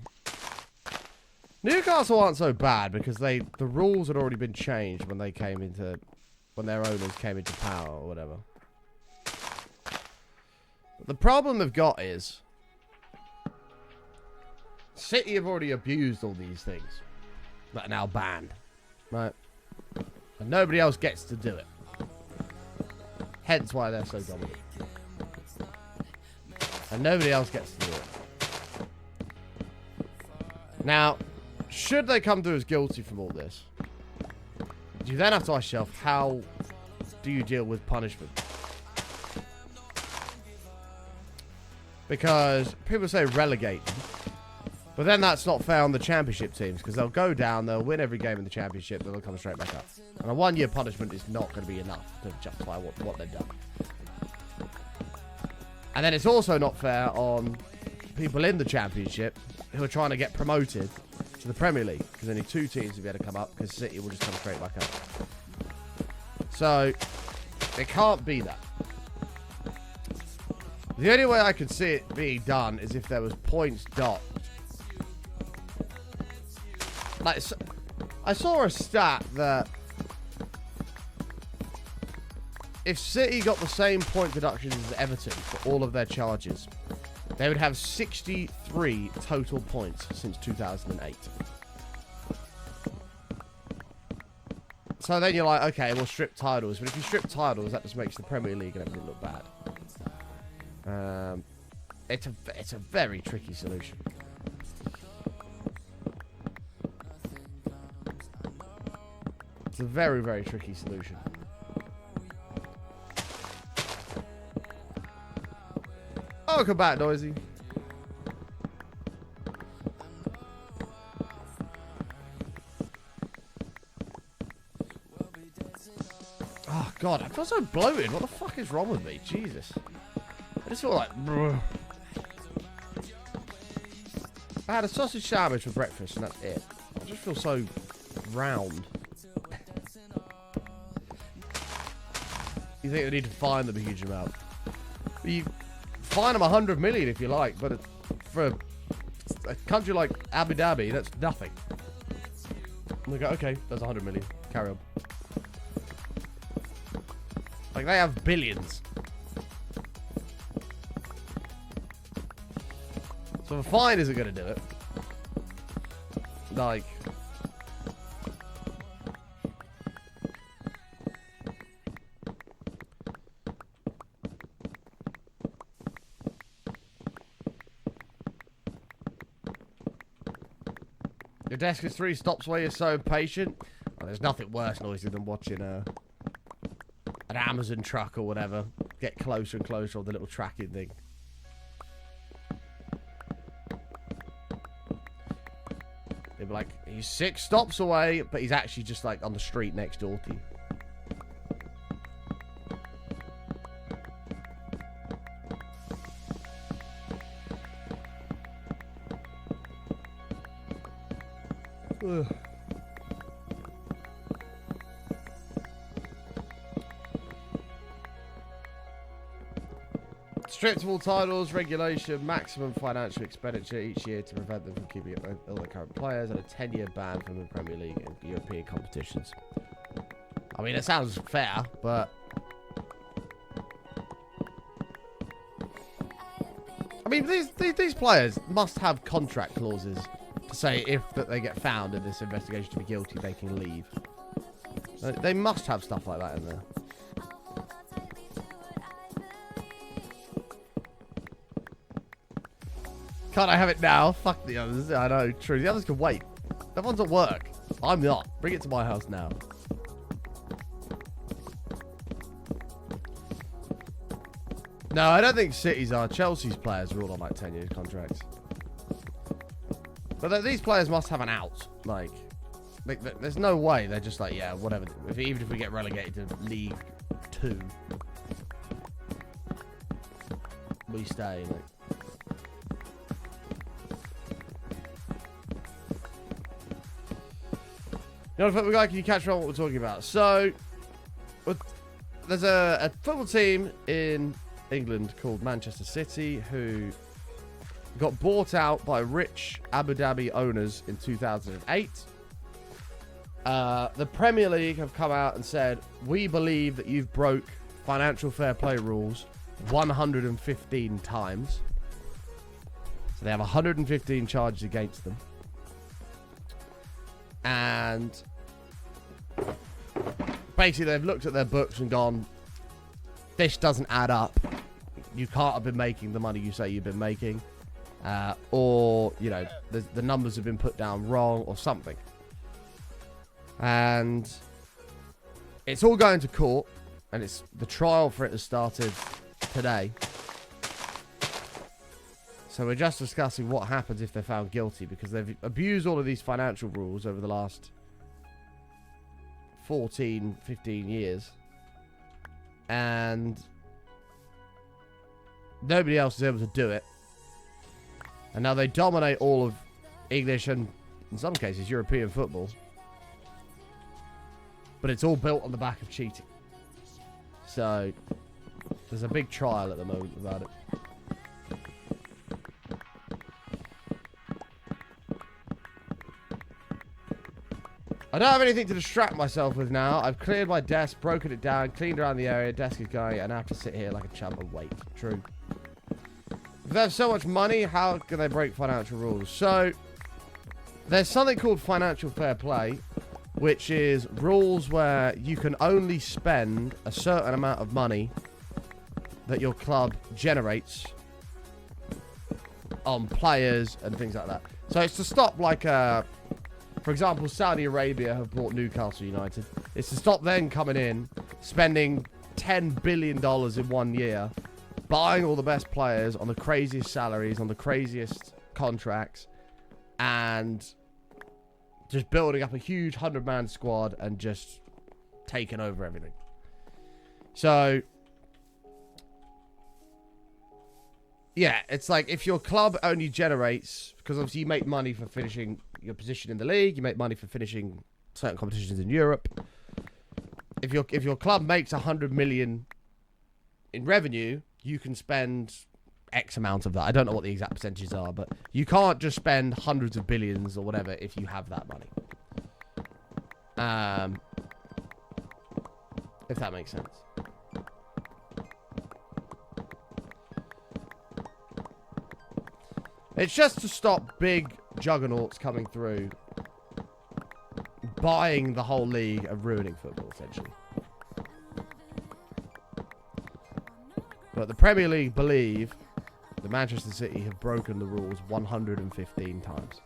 Speaker 1: Newcastle aren't so bad because the rules had already been changed when they came into, when their owners came into power or whatever. The problem they've got is City have already abused all these things that are now banned, right? And nobody else gets to do it. Hence why they're so dominant. And nobody else gets to do it. Now, should they come through as guilty from all this, you then have to ask yourself, how do you deal with punishment? Because people say relegate them, but then that's not fair on the championship teams, because they'll go down, they'll win every game in the championship, then they'll come straight back up. And a one-year punishment is not going to be enough to justify what they've done. And then it's also not fair on people in the championship who are trying to get promoted to the Premier League, because only 2 teams will be able to come up, because City will just come straight back up. So, it can't be that. The only way I could see it being done is if there was points docked. Like, I saw a stat that if City got the same point deductions as Everton for all of their charges, they would have 63 total points since 2008. So then you're like, okay, we'll strip titles. But if you strip titles, that just makes the Premier League and everything look bad. It's a very tricky solution. It's a very, very tricky solution. Oh, come back, Noisy. Oh, God, I feel so bloated. What the fuck is wrong with me? Jesus. I just feel like... Bruh. I had a sausage sandwich for breakfast, and that's it. I just feel so round. You think they need to fine them a huge amount? But you fine them 100 million if you like, but for a country like Abu Dhabi, that's nothing. And they go, okay, that's 100 million. Carry on. Like, they have billions. So a fine isn't going to do it. Like... Your desk is 3 stops away, you're so impatient. Well, there's nothing worse noisy than watching an Amazon truck or whatever get closer and closer on the little tracking thing. They'd be like, he's 6 stops away, but he's actually just like on the street next door to you. Ugh. Stripped of all titles, regulation, maximum financial expenditure each year to prevent them from keeping up all their current players, and a 10-year ban from the Premier League and European competitions. I mean, it sounds fair, but... I mean, these players must have contract clauses to say if that they get found in this investigation to be guilty, they can leave. They must have stuff like that in there. Can't I have it now? Fuck the others. I know, true. The others can wait. Everyone's at work. I'm not. Bring it to my house now. No, I don't think City's are. Chelsea's players are all on like 10-year contracts. But these players must have an out. Like, there's no way they're just like, yeah, whatever. Even if we get relegated to League 2, we stay. Like. You know, football guy, can you catch on what we're talking about? So, there's a football team in England called Manchester City who got bought out by rich Abu Dhabi owners in 2008. The Premier League have come out and said, we believe that you've broke financial fair play rules 115 times. So they have 115 charges against them. And basically they've looked at their books and gone, this doesn't add up. You can't have been making the money you say you've been making. Or, you know, the numbers have been put down wrong or something. And it's all going to court. And it's the trial for it has started today. So we're just discussing what happens if they're found guilty, because they've abused all of these financial rules over the last 14, 15 years. And nobody else is able to do it. And now they dominate all of English and, in some cases, European football. But it's all built on the back of cheating. So there's a big trial at the moment about it. I don't have anything to distract myself with now. I've cleared my desk, broken it down, cleaned around the area. Desk is going, and I have to sit here like a chump and wait. True. If they have so much money, how can they break financial rules? So there's something called financial fair play, which is rules where you can only spend a certain amount of money that your club generates on players and things like that. So it's to stop, like, for example, Saudi Arabia have bought Newcastle United. It's to stop them coming in, spending $10 billion in 1 year, buying all the best players on the craziest salaries, on the craziest contracts, and just building up a huge 100-man squad and just taking over everything. So yeah, it's like if your club only generates, because obviously you make money for finishing your position in the league, you make money for finishing certain competitions in Europe. If your club makes 100 million in revenue, you can spend X amount of that. I don't know what the exact percentages are, but you can't just spend hundreds of billions or whatever if you have that money. If that makes sense. It's just to stop big juggernauts coming through, buying the whole league and ruining football, essentially. But the Premier League believe that Manchester City have broken the rules 115 times.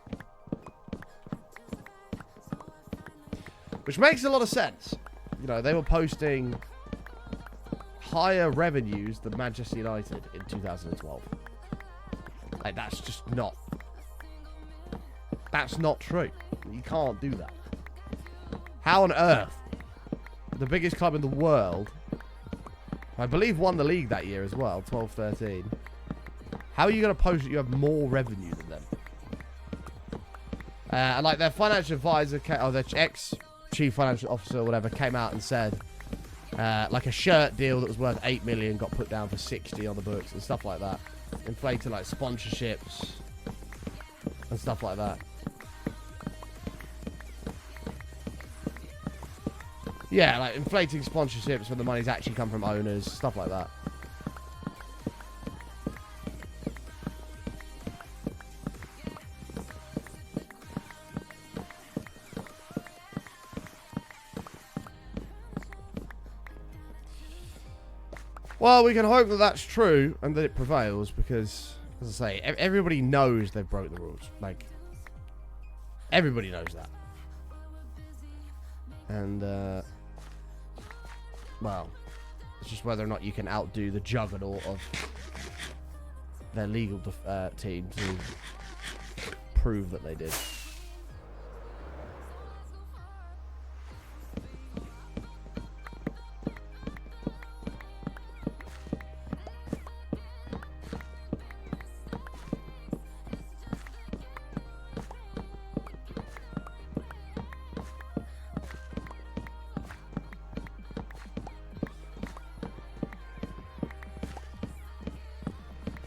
Speaker 1: Which makes a lot of sense. You know, they were posting higher revenues than Manchester United in 2012. Like, that's just not... That's not true. You can't do that. How on earth, the biggest club in the world, I believe won the league that year as well, 12-13. How are you going to post that you have more revenue than them? And like their financial advisor, or their ex-chief financial officer or whatever, came out and said, like a shirt deal that was worth 8 million got put down for 60 on the books and stuff like that. Inflated like sponsorships and stuff like that. Yeah, like inflating sponsorships when the money's actually come from owners, stuff like that. Well, we can hope that that's true and that it prevails because, as I say, everybody knows they've broke the rules. Like, everybody knows that. And, well, it's just whether or not you can outdo the juggernaut of their legal team to prove that they did.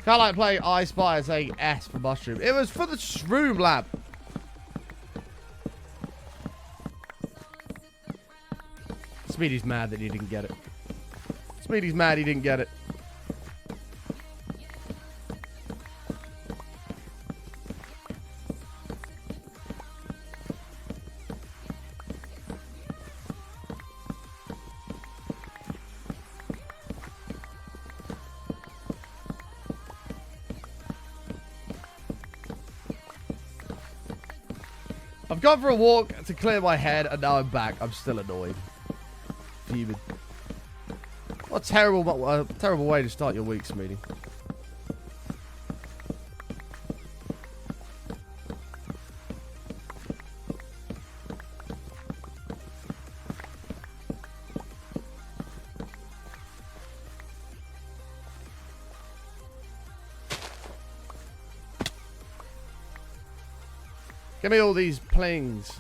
Speaker 1: Can't like playing I Spy and saying S for mushroom. It was for the shroom lab. Speedy's mad that he didn't get it. Speedy's mad he didn't get it. I've gone for a walk to clear my head, and now I'm back. I'm still annoyed. Fuming. What a terrible way to start your week, Smeedy. Give me all these plings.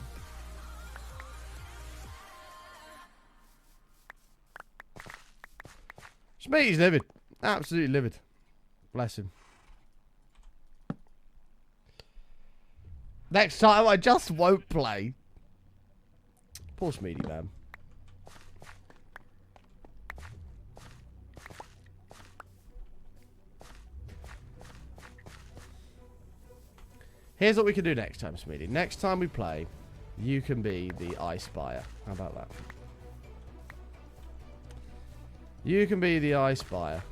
Speaker 1: Smeety's livid. Absolutely livid. Bless him. Next time I just won't play. Poor Smeety, man. Here's what we can do next time, Smeedy. Next time we play, you can be the I Spire. How about that? You can be the I Spire.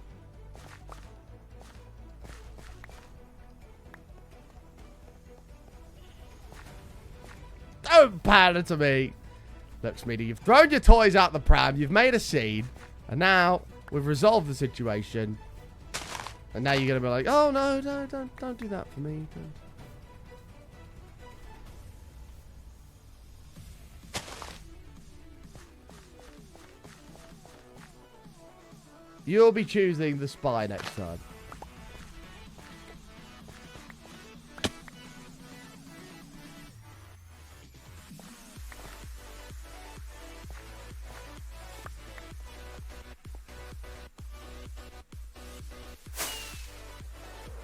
Speaker 1: Don't pander to me. Look, Smeedy, you've thrown your toys out the pram. You've made a scene. And now we've resolved the situation. And now you're going to be like, oh, no, don't do that for me. Don't. You'll be choosing the spy next time.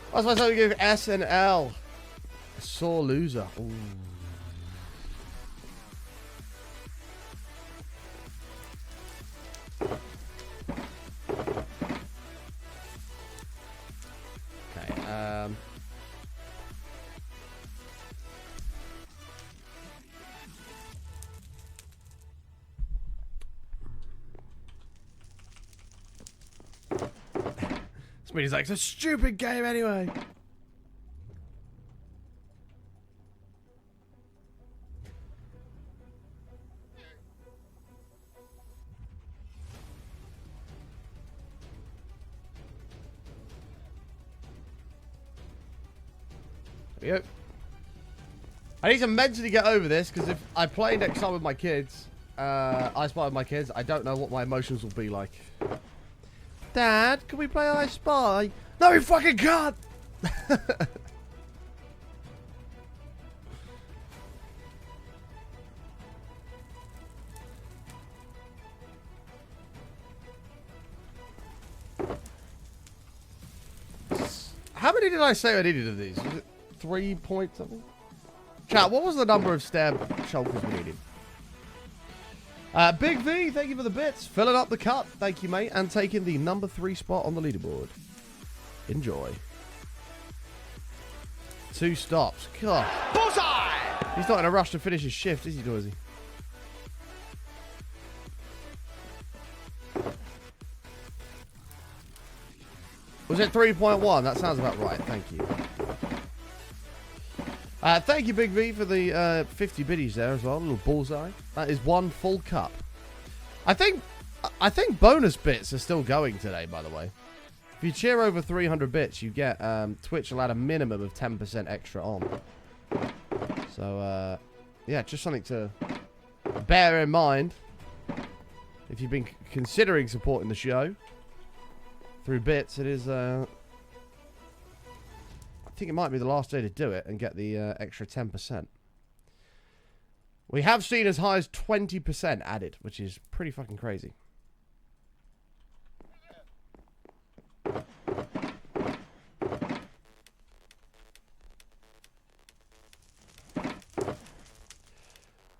Speaker 1: What's my something to give S and L? Sore loser. Ooh. Smeedy's like, it's a stupid game anyway. There we go. I need to mentally get over this, because if I play next time with my kids, I Spy with my kids, I don't know what my emotions will be like. Dad, can we play I Spy? No, we fucking can't! How many did I say I needed of these? Was it 3 point something? Chat, what was the number of stab shulkers we needed? Big V, thank you for the bits. Filling up the cup, thank you, mate. And taking the number 3 spot on the leaderboard. Enjoy. 2 stops. God.
Speaker 3: Bullseye!
Speaker 1: He's not in a rush to finish his shift, is he, Dorsey? Was it 3.1? That sounds about right. Thank you. Thank you, Big V, for the 50 biddies there as well. A little bullseye. That is 1 full cup. I think bonus bits are still going today, by the way. If you cheer over 300 bits, you get Twitch will add a minimum of 10% extra on. So, yeah, just something to bear in mind if you've been considering supporting the show through bits. It is I think it might be the last day to do it and get the extra 10%. We have seen as high as 20% added, which is pretty fucking crazy.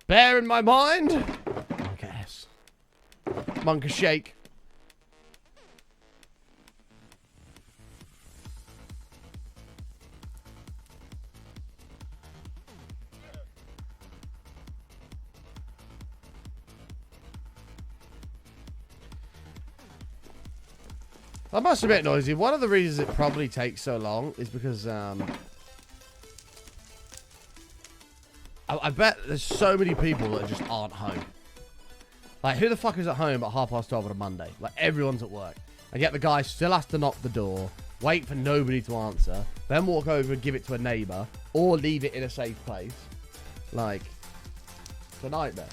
Speaker 1: Bear in my mind. Monk ass. Monk shake. I must admit, Noisy, one of the reasons it probably takes so long is because I bet there's so many people that just aren't home. Like, who the fuck is at home at 12:30 on a Monday? Like, everyone's at work. And yet the guy still has to knock the door, wait for nobody to answer, then walk over and give it to a neighbour, or leave it in a safe place. Like, it's a nightmare.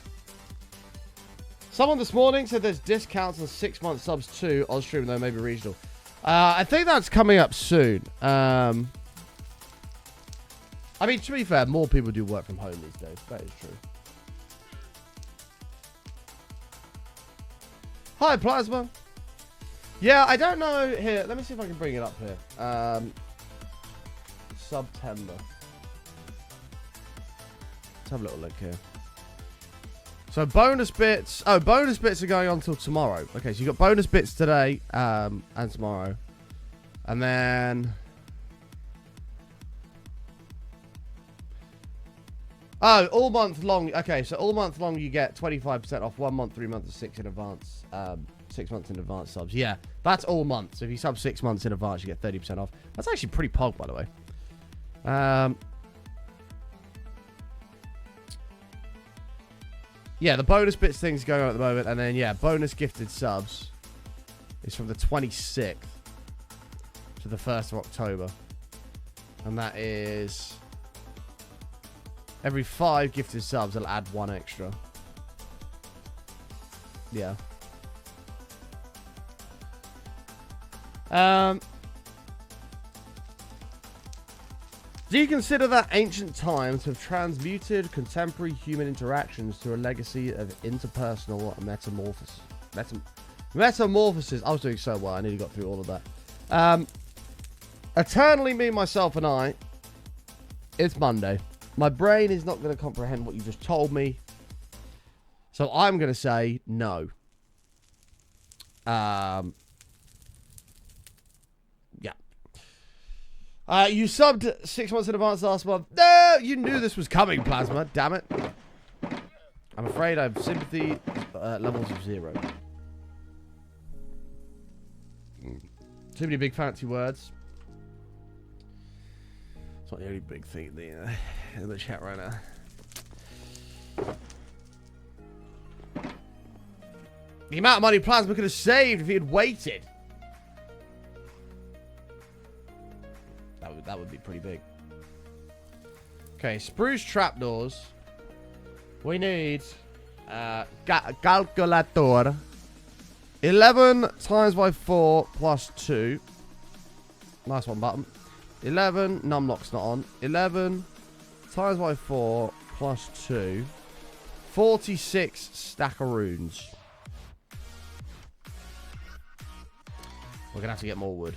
Speaker 1: Someone this morning said there's discounts on 6-month subs too, on stream though, maybe regional. I think that's coming up soon. I mean, to be fair, more people do work from home these days. That is true. Hi, Plasma. Yeah, I don't know here. Let me see if I can bring it up here. September. Let's have a little look here. So bonus bits. Oh, bonus bits are going on till tomorrow. Okay, so you got bonus bits today and tomorrow. And then... Oh, all month long. Okay, so all month long you get 25% off 1 month, 3 months, and 6 in advance. 6 months in advance subs. Yeah, that's all month. So if you sub 6 months in advance, you get 30% off. That's actually pretty pog, by the way. Yeah, the bonus bits thing's going on at the moment. And then, yeah, bonus gifted subs is from the 26th to the 1st of October. And that is... Every 5 gifted subs, it'll add 1 extra. Yeah. Do you consider that ancient times have transmuted contemporary human interactions to a legacy of interpersonal metamorphosis? Metamorphosis. I was doing so well. I nearly got through all of that. Eternally me, myself, and I. It's Monday. My brain is not going to comprehend what you just told me. So I'm going to say no. Yeah. You subbed 6 months in advance last month. No, you knew this was coming, Plasma. Damn it. I'm afraid I have sympathy levels of 0. Too many big fancy words. It's not the only big thing in the chat right now. The amount of money Plasma could have saved if he had waited. That would be pretty big. Okay, spruce trapdoors. We need calculator. 11 times by 4 plus 2. Nice one, button. 11, numlock's not on. 11 times by 4 plus 2. 46 stackaroons. We're gonna have to get more wood.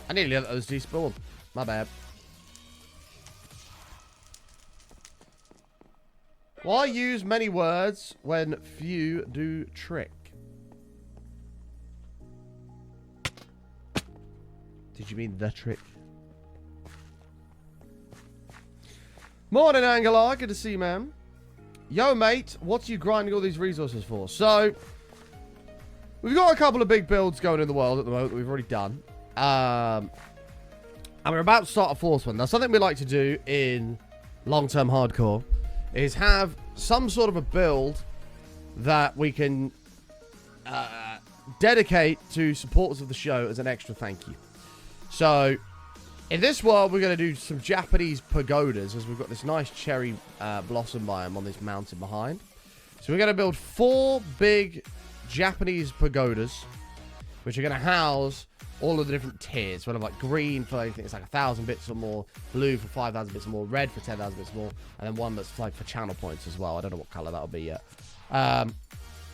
Speaker 1: I nearly let those despawn. My bad. Why use many words when few do trick? Did you mean the trick? Morning, Angular. Good to see you, man. Yo, mate. What are you grinding all these resources for? So, we've got a couple of big builds going in the world at the moment that we've already done. And we're about to start a 4th one. Now, something we like to do in long-term hardcore is have some sort of a build that we can dedicate to supporters of the show as an extra thank you. So, in this world, we're going to do some Japanese pagodas, as we've got this nice cherry blossom biome on this mountain behind. So we're going to build 4 big Japanese pagodas, which are going to house all of the different tiers. One of like green for, I think it's like 1,000 bits or more, blue for 5,000 bits or more, red for 10,000 bits or more, and then one that's like for channel points as well. I don't know what color that'll be yet. And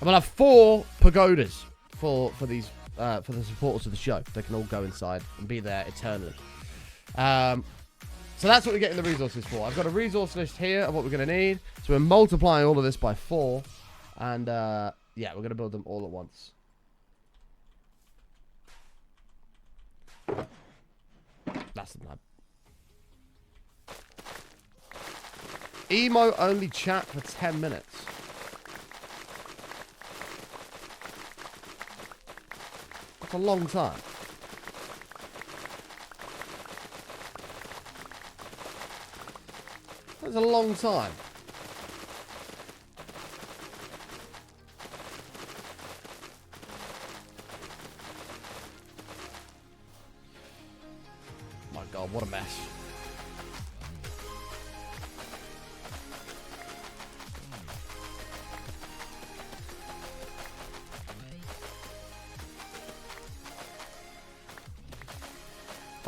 Speaker 1: we'll have 4 pagodas for these for the supporters of the show. They can all go inside and be there eternally. So that's what we're getting the resources for. I've got a resource list here of what we're going to need. So we're multiplying all of this by 4, and yeah, we're going to build them all at once. That's the nub. Emo only chat for 10 minutes. That's a long time. That's a long time. My God, what a mess.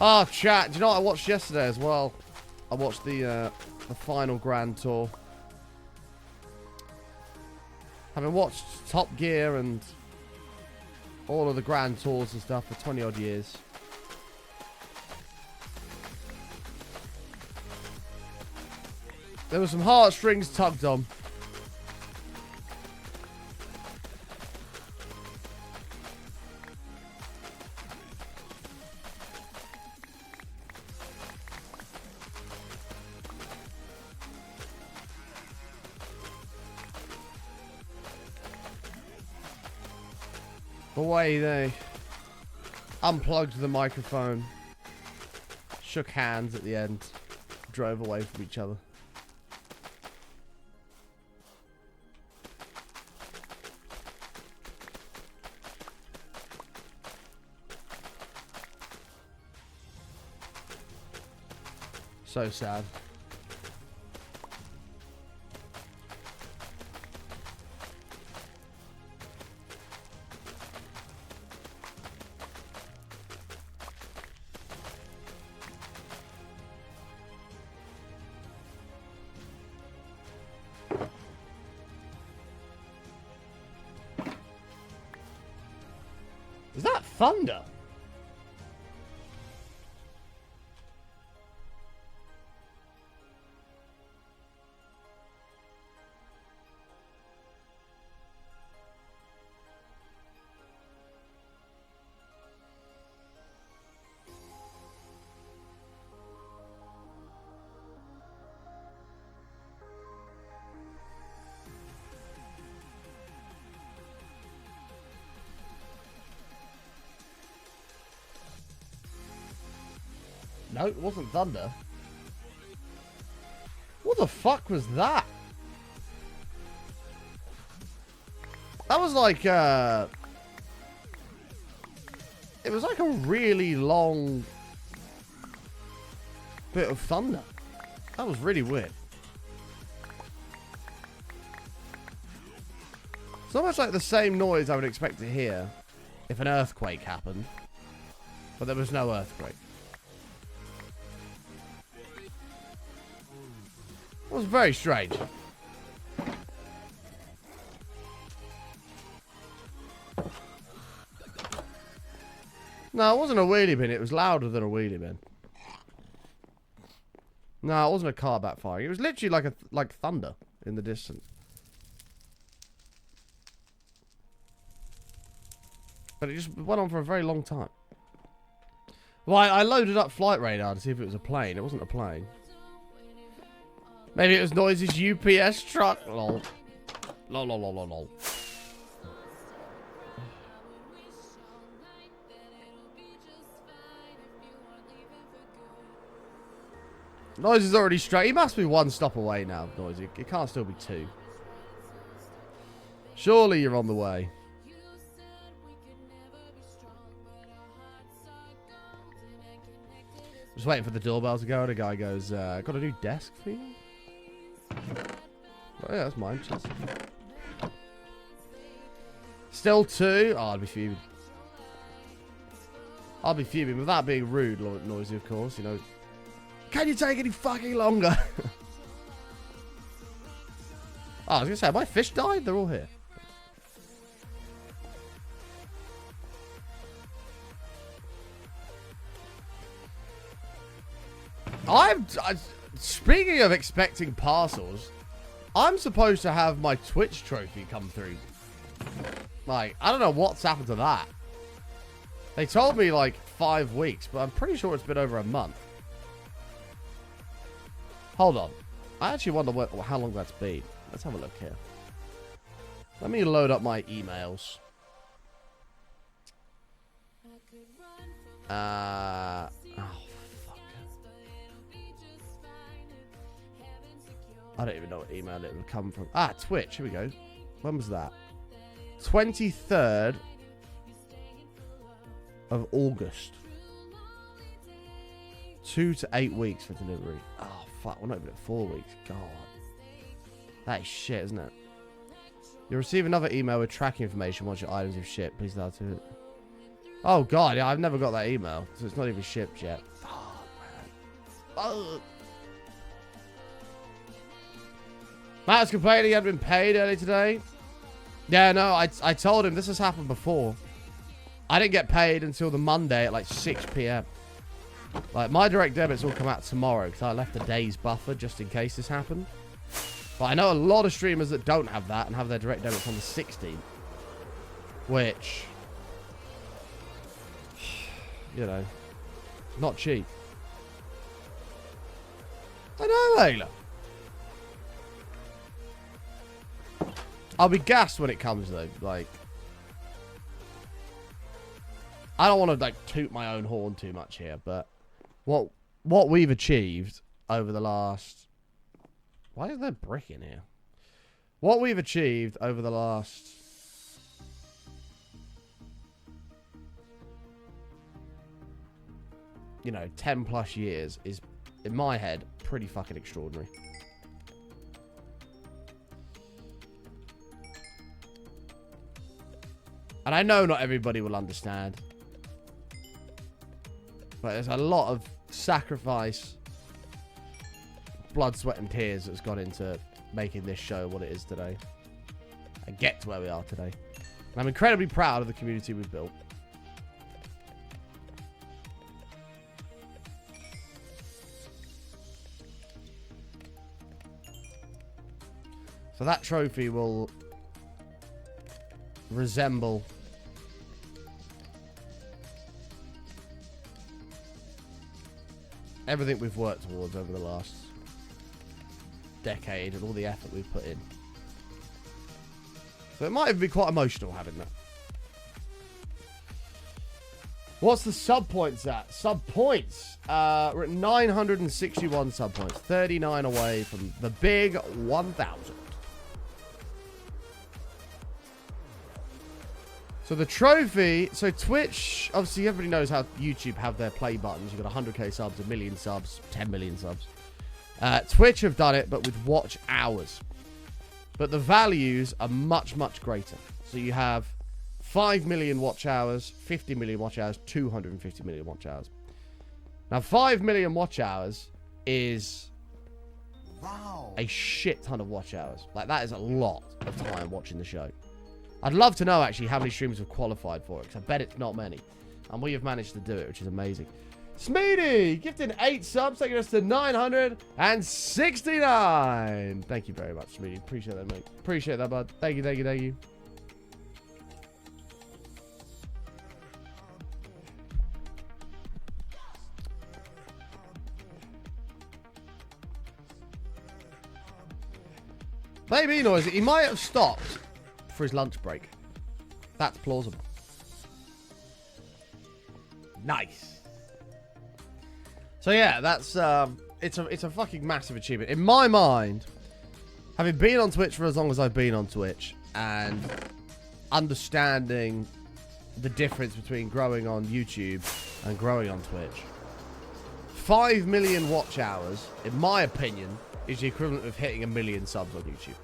Speaker 1: Oh, chat. Do you know what I watched yesterday as well? I watched the final Grand Tour. Having watched Top Gear and all of the Grand Tours and stuff for 20 odd years. There were some heartstrings tugged on. The way they unplugged the microphone, shook hands at the end, drove away from each other. So sad. Is that thunder? No, it wasn't thunder. What the fuck was that? That was like, it was like a really long bit of thunder. That was really weird. It's almost like the same noise I would expect to hear if an earthquake happened. But there was no earthquake. It was very strange. No, it wasn't a wheelie bin. It was louder than a wheelie bin. No, it wasn't a car backfiring. It was literally like thunder in the distance. But it just went on for a very long time. Well, I loaded up flight radar to see if it was a plane. It wasn't a plane. Maybe it was Noise's UPS truck. Lol. Lol, lol, lol, lol, lol. Noise is already straight. He must be one stop away now, Noisy. It can't still be two. Surely you're on the way. Just waiting for the doorbell to go, and a guy goes, got a new desk for you? Oh yeah, that's mine. Cheers. Still two? Oh, I'd be fuming. I'll be fuming without being rude, Noisy, of course. You know, can you take any fucking longer? Oh, I was gonna say, have my fish died? They're all here. Speaking of expecting parcels, I'm supposed to have my Twitch trophy come through. Like, I don't know what's happened to that. They told me like 5 weeks, but I'm pretty sure it's been over a month. Hold on. I actually wonder how long that's been. Let's have a look here. Let me load up my emails. Oh, fuck. I don't even know what email it would come from. Ah, Twitch. Here we go. When was that? 23rd of August. 2 to 8 weeks for delivery. Oh, fuck. We're not even at 4 weeks. God. That is shit, isn't it? You'll receive another email with tracking information once your items have shipped. Please allow to it. Oh, God. Yeah, I've never got that email. So it's not even shipped yet. Oh, man. Oh. Matt was complaining he hadn't been paid early today. Yeah, no, I told him this has happened before. I didn't get paid until the Monday at like 6 p.m. Like, my direct debits will come out tomorrow because I left a day's buffer just in case this happened. But I know a lot of streamers that don't have that and have their direct debits on the 16th. Which, you know, not cheap. I know, Ayla. I'll be gassed when it comes, though. Like, I don't want to, like, toot my own horn too much here, but what we've achieved over the last... Why is there brick in here? What we've achieved over the last... you know, 10 plus years is, in my head, pretty fucking extraordinary. And I know not everybody will understand. But there's a lot of sacrifice, blood, sweat, and tears that's gone into making this show what it is today. And get to where we are today. And I'm incredibly proud of the community we've built. So that trophy will resemble everything we've worked towards over the last decade and all the effort we've put in. So it might even be quite emotional having that. What's the sub points at? Sub points. We're at 961 sub points. 39 away from the big 1,000. So the trophy, so Twitch, obviously everybody knows how YouTube have their play buttons. You've got 100k subs, 1 million subs, 10 million subs. Twitch have done it, but with watch hours. But the values are much, much greater. So you have 5 million watch hours, 50 million watch hours, 250 million watch hours. Now 5 million watch hours is a shit ton of watch hours. Like, that is a lot of time watching the show. I'd love to know, actually, how many streamers have qualified for it, because I bet it's not many. And we have managed to do it, which is amazing. Smeedy, gifting 8 subs, taking us to 969. Thank you very much, Smeedy. Appreciate that, mate. Appreciate that, bud. Thank you, thank you, thank you. Baby noisy. He might have stopped for his lunch break. That's plausible. Nice. So yeah, that's it's a fucking massive achievement in my mind. Having been on Twitch for as long as I've been on Twitch and understanding the difference between growing on YouTube and growing on Twitch, 5 million watch hours, in my opinion, is the equivalent of hitting 1 million subs on YouTube.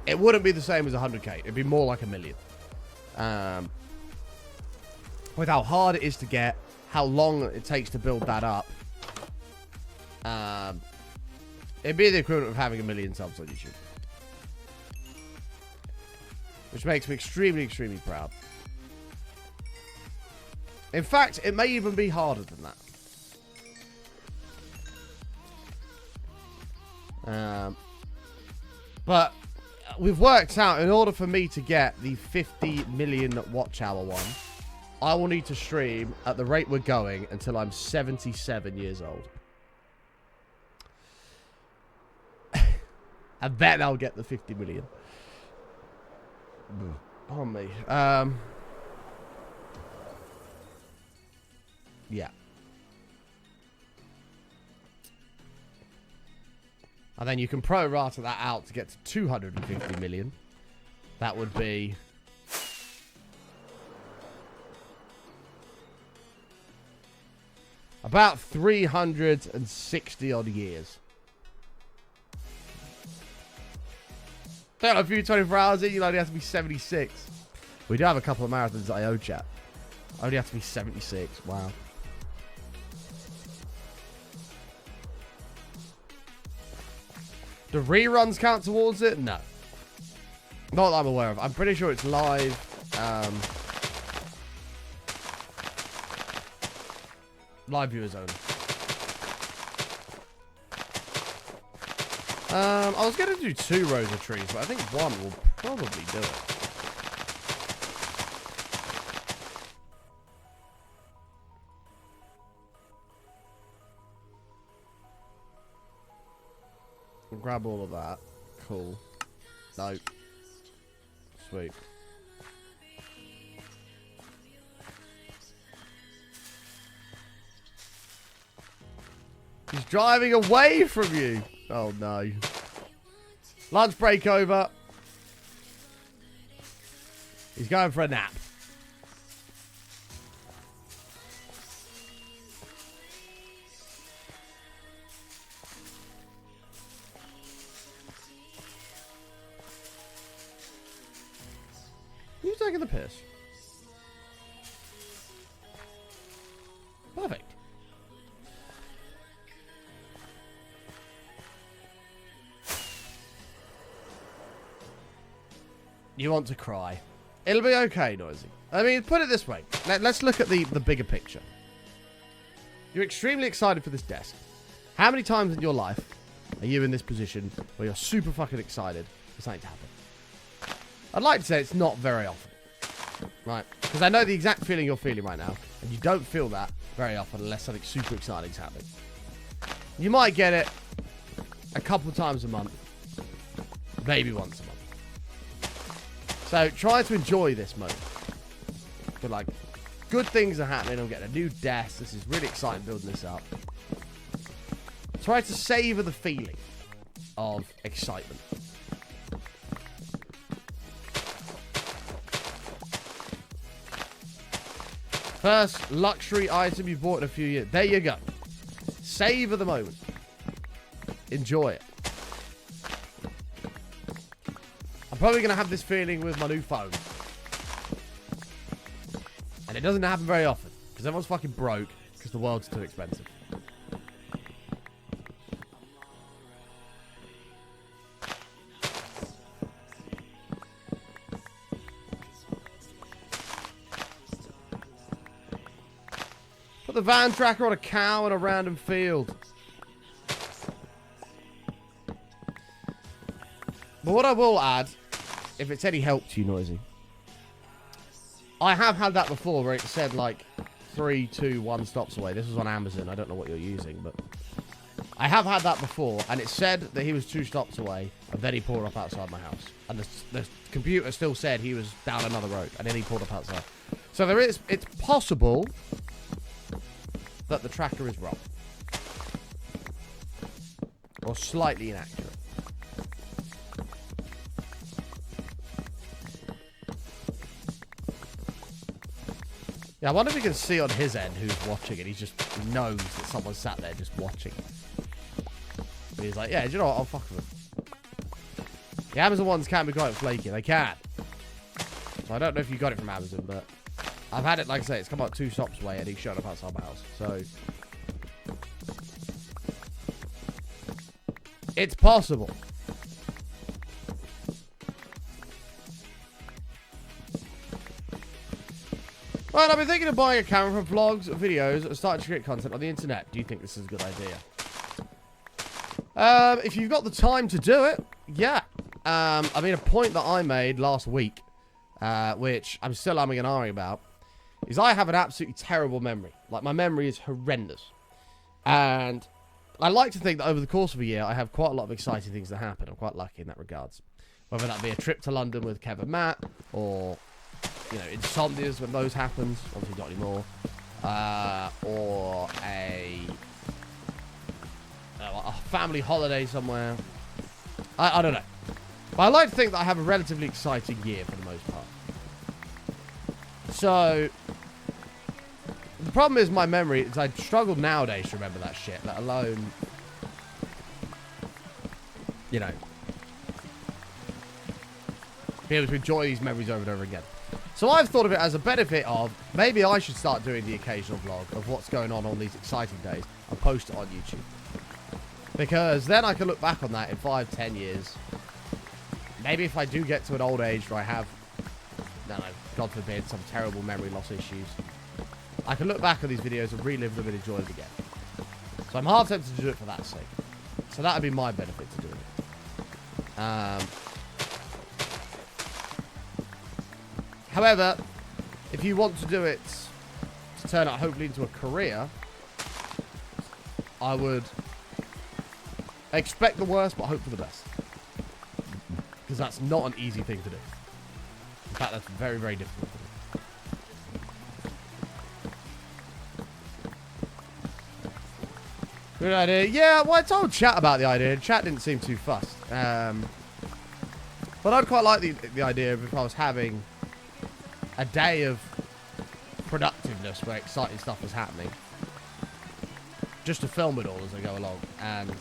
Speaker 1: It wouldn't be the same as 100k. It'd be more like 1 million. With how hard it is to get, how long it takes to build that up, it'd be the equivalent of having 1 million subs on YouTube. Which makes me extremely, extremely proud. In fact, it may even be harder than that. But we've worked out in order for me to get the 50 million watch hour one, I will need to stream at the rate we're going until I'm 77 years old. I bet I'll get the 50 million. On me. Yeah. And then you can pro-rata that out to get to 250 million. That would be... about 360 odd years. A few 24 hours in, you only have to be 76. We do have a couple of marathons that I owe, chat. I only have to be 76. Wow. Do reruns count towards it? No. Not that I'm aware of. I'm pretty sure it's live. Live viewers only. I was going to do 2 rows of trees, but I think 1 will probably do it. We'll grab all of that. Cool. No. Sweet. He's driving away from you. Oh, no. Lunch break over. He's going for a nap. You taking the piss? Perfect. You want to cry. It'll be okay, Noisy. I mean, put it this way. Let's look at the bigger picture. You're extremely excited for this desk. How many times in your life are you in this position where you're super fucking excited for something to happen? I'd like to say it's not very often. Right? Because I know the exact feeling you're feeling right now. And you don't feel that very often unless something super exciting's happening. You might get it a couple times a month. Maybe once a month. So try to enjoy this moment. But like, good things are happening. I'm getting a new desk. This is really exciting building this up. Try to savor the feeling of excitement. First luxury item you bought in a few years. There you go. Savor the moment. Enjoy it. I'm probably going to have this feeling with my new phone. And it doesn't happen very often. Because everyone's fucking broke. Because the world's too expensive. Put the van tracker on a cow in a random field. But what I will add, if it's any help to you, Noisy, I have had that before where it said like 3, 2, 1 stops away. This was on Amazon. I don't know what you're using, but I have had that before, and it said that he was 2 stops away, and then he pulled up outside my house. And the computer still said he was down another road, and then he pulled up outside. So it's possible that the tracker is wrong. Or slightly inaccurate. Yeah, I wonder if you can see on his end who's watching and he just knows that someone sat there just watching. And he's like, yeah, do you know what? I'll fuck with them. The Amazon ones can be quite flaky. They can. So I don't know if you got it from Amazon, but I've had it, like I say, it's come out 2 stops away and he showed up outside my house. So it's possible. Right, I've been thinking of buying a camera for vlogs, videos, and starting to create content on the internet. Do you think this is a good idea? If you've got the time to do it, yeah. I mean, a point that I made last week, which I'm still umming and ahhing about, is I have an absolutely terrible memory. Like, my memory is horrendous. And I like to think that over the course of a year, I have quite a lot of exciting things that happen. I'm quite lucky in that regards. Whether that be a trip to London with Kev and Matt, or, you know, insomnias when those happens. Obviously not anymore. Or a family holiday somewhere. I don't know. But I like to think that I have a relatively exciting year for the most part. So, the problem is my memory is I struggle nowadays to remember that shit, let alone, you know, be able to enjoy these memories over and over again. So I've thought of it as a benefit of, maybe I should start doing the occasional vlog of what's going on these exciting days and post it on YouTube. Because then I can look back on that in 5-10 years. Maybe if I do get to an old age where I have, I don't know, God forbid, some terrible memory loss issues, I can look back on these videos and relive them and enjoy them again. So I'm half tempted to do it for that sake. So that would be my benefit to doing it. However, if you want to do it to turn it hopefully into a career, I would expect the worst but hope for the best. Because that's not an easy thing to do. In fact, that's very, very difficult to do. Good idea. Yeah, well, I told Chat about the idea. Chat didn't seem too fussed. But I'd quite like the idea of if I was having a day of productiveness where exciting stuff was happening, just to film it all as I go along and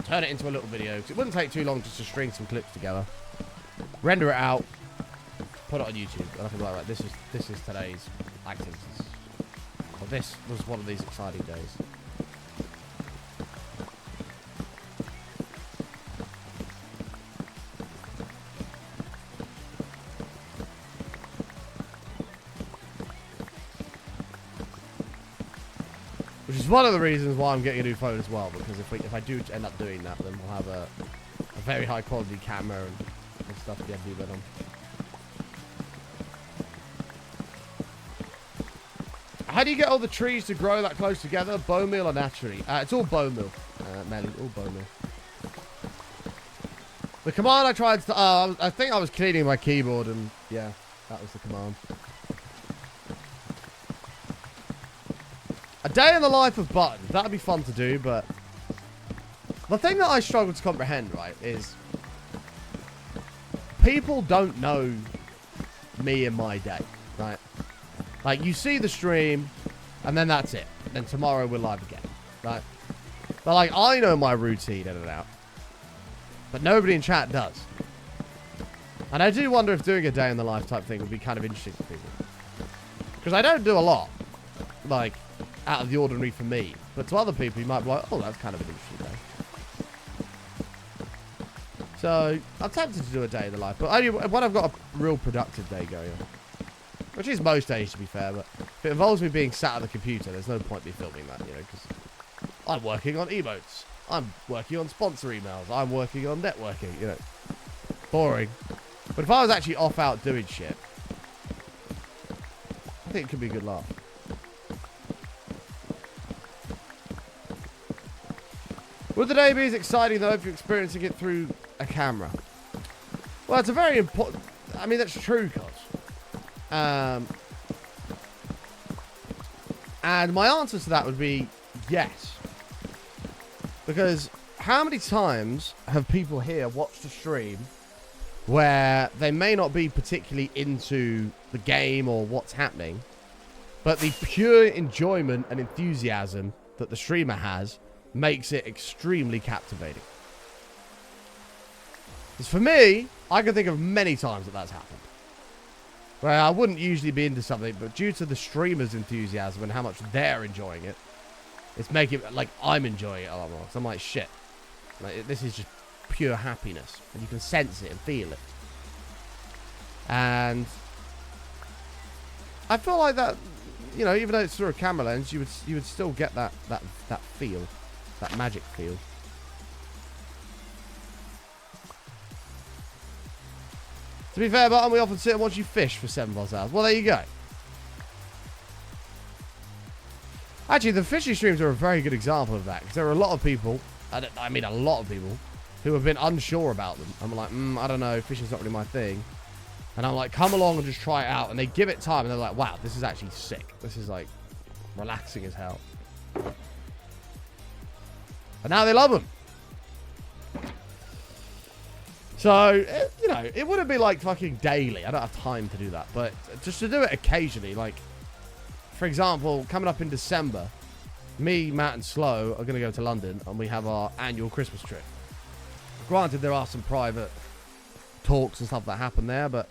Speaker 1: turn it into a little video, because it wouldn't take too long just to string some clips together, render it out, put it on YouTube, and I can be like, right, this is today's activities. Well, this was one of these exciting days. Which is one of the reasons why I'm getting a new phone as well, because if I do end up doing that, then we'll have a very high quality camera and stuff to be able to do that on. How do you get all the trees to grow that close together? Bone meal or naturally? It's all bone meal, Melly, all bone meal. The command I tried to... I think I was cleaning my keyboard and... yeah, that was the command. A day in the life of Buttons. That'd be fun to do, but... the thing that I struggle to comprehend, right, is... people don't know me and my day, right? Like, you see the stream, and then that's it. Then tomorrow we're live again, right? But, like, I know my routine in and out. But nobody in chat does. And I do wonder if doing a day in the life type thing would be kind of interesting for people. Because I don't do a lot. Like... out of the ordinary for me. But to other people, you might be like, oh, that's kind of an interesting day. So, I'm tempted to do a day in the life. But only when I've got a real productive day going on. Which is most days, to be fair. But if it involves me being sat at the computer, there's no point me filming that, you know. Because I'm working on emotes. I'm working on sponsor emails. I'm working on networking, you know. Boring. But if I was actually off out doing shit, I think it could be a good laugh. Would the day be as exciting, though, if you're experiencing it through a camera? Well, it's a very important... I mean, that's true, cuz. And my answer to that would be yes. Because how many times have people here watched a stream where they may not be particularly into the game or what's happening, but the pure enjoyment and enthusiasm that the streamer has makes it extremely captivating. Because for me, I can think of many times that that's happened. Where I wouldn't usually be into something, but due to the streamer's enthusiasm and how much they're enjoying it, it's making it like I'm enjoying it a lot more. So I'm like, shit. Like, this is just pure happiness. And you can sense it and feel it. And I feel like that, you know, even though it's through a camera lens, you would still get that feel. That magic feel. To be fair, Button, we often sit and watch you fish for 7+ hours. Well, there you go. Actually, the fishing streams are a very good example of that. Because there are a lot of people, I mean a lot of people, who have been unsure about them. I'm like, I don't know, fishing's not really my thing. And I'm like, come along and just try it out. And they give it time and they're like, wow, this is actually sick. This is like relaxing as hell. And now they love them. So, you know, it wouldn't be like fucking daily. I don't have time to do that. But just to do it occasionally, like, for example, coming up in December, me, Matt, and Slow are going to go to London and we have our annual Christmas trip. Granted, there are some private talks and stuff that happen there, but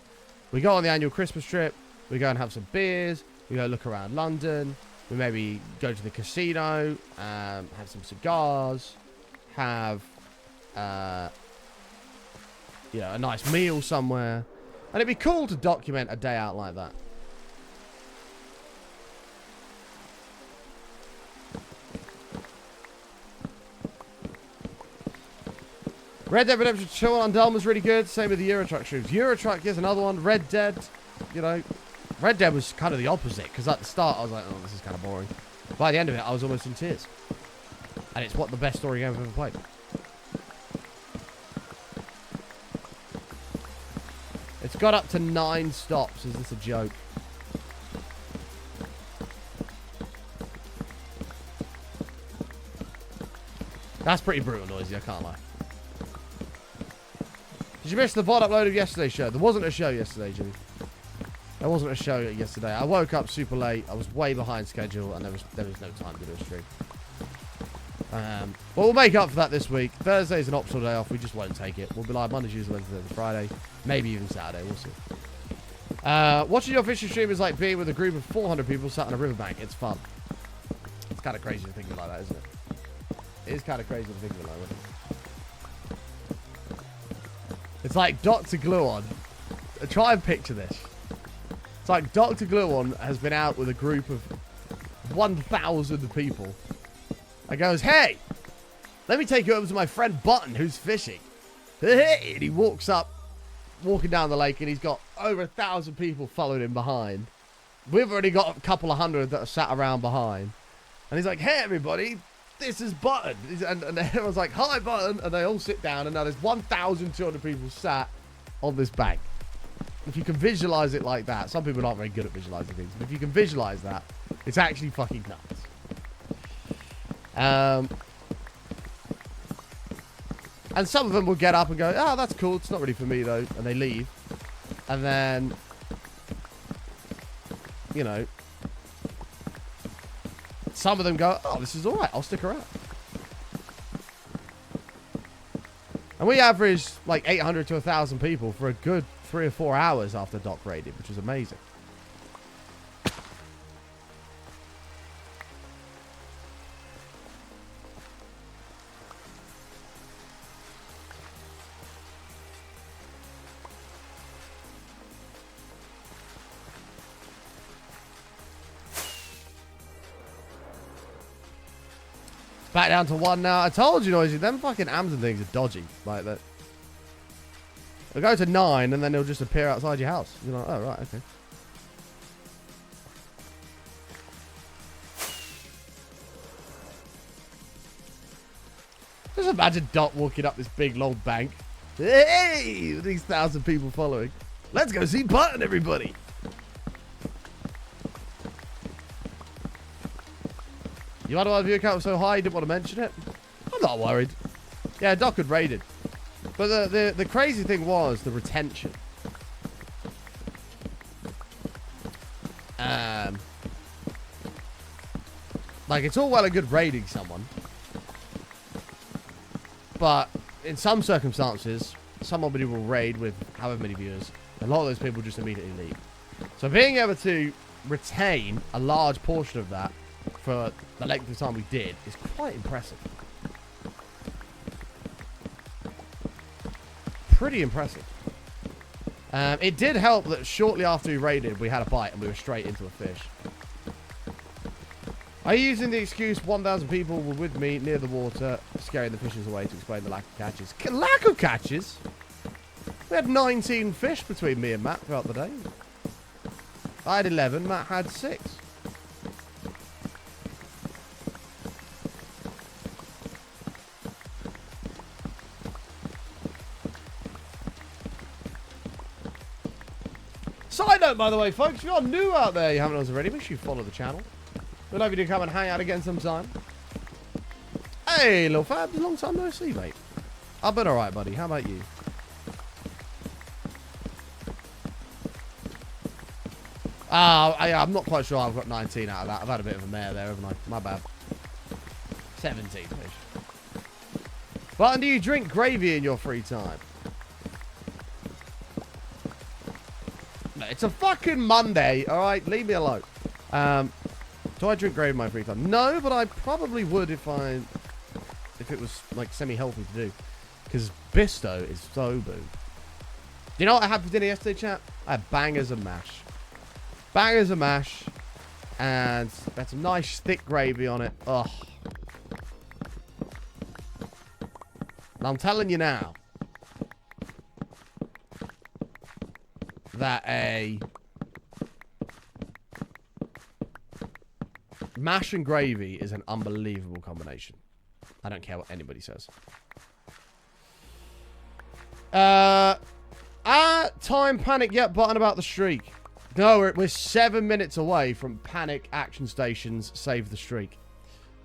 Speaker 1: we go on the annual Christmas trip. We go and have some beers. We go look around London. We maybe go to the casino, have some cigars, have, you know, a nice meal somewhere. And it'd be cool to document a day out like that. Red Dead Redemption 2 on Undone was really good. Same with the Euro Truck streams. Euro Truck is another one. Red Dead, you know. Red Dead was kind of the opposite. Because at the start, I was like, oh, this is kind of boring. By the end of it, I was almost in tears. And it's what the best story game I've ever played. It's got up to 9 stops. Is this a joke? That's pretty brutal noisy, I can't lie. Did you miss the VOD upload of yesterday's show? There wasn't a show yesterday, Jimmy. There wasn't a show yesterday. I woke up super late. I was way behind schedule, and there was no time to do a stream. But we'll make up for that this week. Thursday's an optional day off. We just won't take it. We'll be live Monday, Tuesday, Wednesday, Thursday, Friday. Maybe even Saturday. We'll see. Watching your fishing stream is like being with a group of 400 people sat on a riverbank. It's fun. It's kind of crazy to think of it like that, isn't it? It is kind of crazy to think of it like that. It's like Dr. Gluon. Try and picture this. It's like Dr. Gluon has been out with a group of 1,000 people. And goes, hey, let me take you over to my friend Button, who's fishing. Hey, and he walking down the lake, and he's got over 1,000 people following him behind. We've already got a couple of hundred that are sat around behind. And he's like, hey, everybody, this is Button. And everyone's like, hi, Button. And they all sit down, and now there's 1,200 people sat on this bank. If you can visualize it like that, some people aren't very good at visualizing things, but if you can visualize that, it's actually fucking nuts. And some of them will get up and go, oh, that's cool. It's not really for me, though. And they leave. And then, you know, some of them go, oh, this is all right. I'll stick around. And we averaged like 800 to 1,000 people for a good 3 or 4 hours after Doc raided, which was amazing. Back down to 1 now. I told you, Noisy, them fucking Amazon things are dodgy. Like that. They'll go to 9 and then they'll just appear outside your house. You're like, oh, right, okay. Just imagine Dot walking up this big long bank. Hey! With these 1,000 people following. Let's go see Button, everybody! You wonder why the view count was so high you didn't want to mention it? I'm not worried. Yeah, Doc had raided. But the crazy thing was the retention. Like, it's all well and good raiding someone. But in some circumstances, somebody will raid with however many viewers. A lot of those people just immediately leave. So being able to retain a large portion of that for the length of time we did is quite impressive. Pretty impressive. It did help that shortly after we raided, we had a bite and we were straight into a fish. Are you using the excuse 1,000 people were with me near the water, scaring the fishes away to explain the lack of catches? Lack of catches? We had 19 fish between me and Matt throughout the day. I had 11, Matt had 6. Side note, by the way, folks, if you're new out there, you haven't already, make sure you follow the channel. We'd love you to come and hang out again sometime. Hey, little Fab, long time no see, mate. I've been alright, buddy. How about you? I'm not quite sure I've got 19 out of that. I've had a bit of a mare there, haven't I? My bad. 17-ish. But do you drink gravy in your free time? It's a fucking Monday, alright? Leave me alone. Do I drink gravy in my free time? No, but I probably would if it was, like, semi-healthy to do. Because Bisto is so boom. You know what I had for dinner yesterday, chat? I had bangers and mash. Bangers and mash. And had some nice thick gravy on it. Ugh. And I'm telling you now that a mash and gravy is an unbelievable combination. I don't care what anybody says. Time panic yet button about the streak. No, we're 7 minutes away from panic action stations save the streak.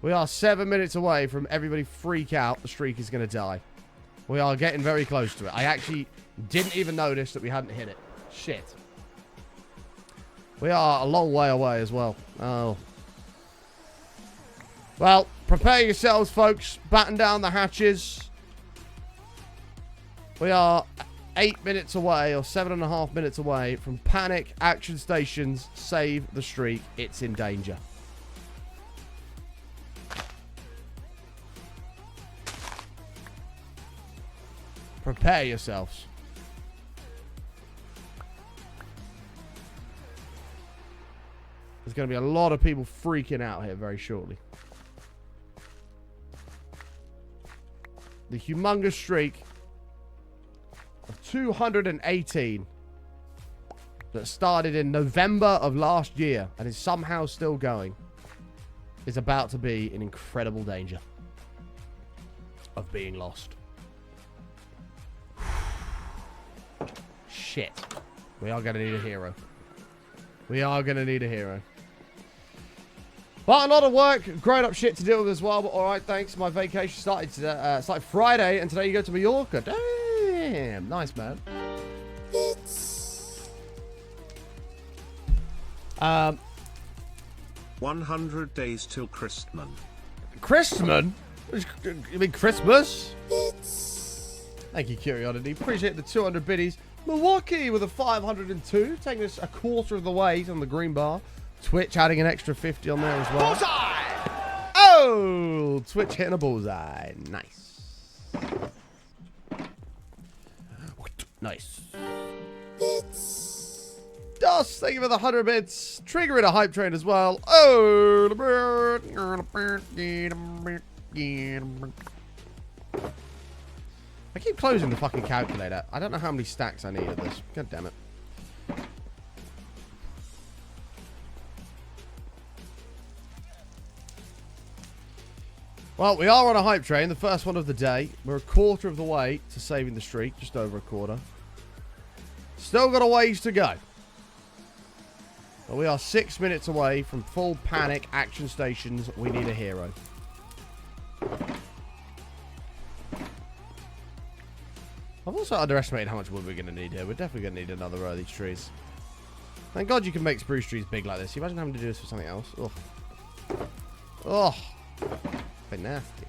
Speaker 1: We are 7 minutes away from everybody freak out. The streak is going to die. We are getting very close to it. I actually didn't even notice that we hadn't hit it. Shit. We are a long way away as well. Oh. Well, prepare yourselves, folks. Batten down the hatches. We are 8 minutes away, or 7.5 minutes away from panic action stations save the streak. It's in danger. Prepare yourselves. There's going to be a lot of people freaking out here very shortly. The humongous streak of 218 that started in November of last year and is somehow still going is about to be in incredible danger of being lost. Shit. We are going to need a hero. We are going to need a hero. But a lot of work, grown-up shit to deal with as well. But all right, thanks. My vacation started today, started Friday, and today you go to Mallorca. Damn, nice, man.
Speaker 2: 100 days till Christmas.
Speaker 1: Christmas? You mean Christmas? Thank you, Curiosity. Appreciate the 200 biddies. Milwaukee with a 502, taking us a quarter of the way on the green bar. Twitch adding an extra 50 on there as well.
Speaker 3: Bullseye!
Speaker 1: Oh! Twitch hitting a bullseye. Nice. Nice. Dust, thank you for the 100 bits. Triggering a hype train as well. Oh! I keep closing the fucking calculator. I don't know how many stacks I need of this. God damn it. Well, we are on a hype train, the first one of the day. We're a quarter of the way to saving the streak, just over a quarter. Still got a ways to go. But we are 6 minutes away from full panic action stations. We need a hero. I've also underestimated how much wood we're going to need here. We're definitely going to need another row of these trees. Thank God you can make spruce trees big like this. You imagine having to do this for something else. Ugh. Ugh. Be nasty.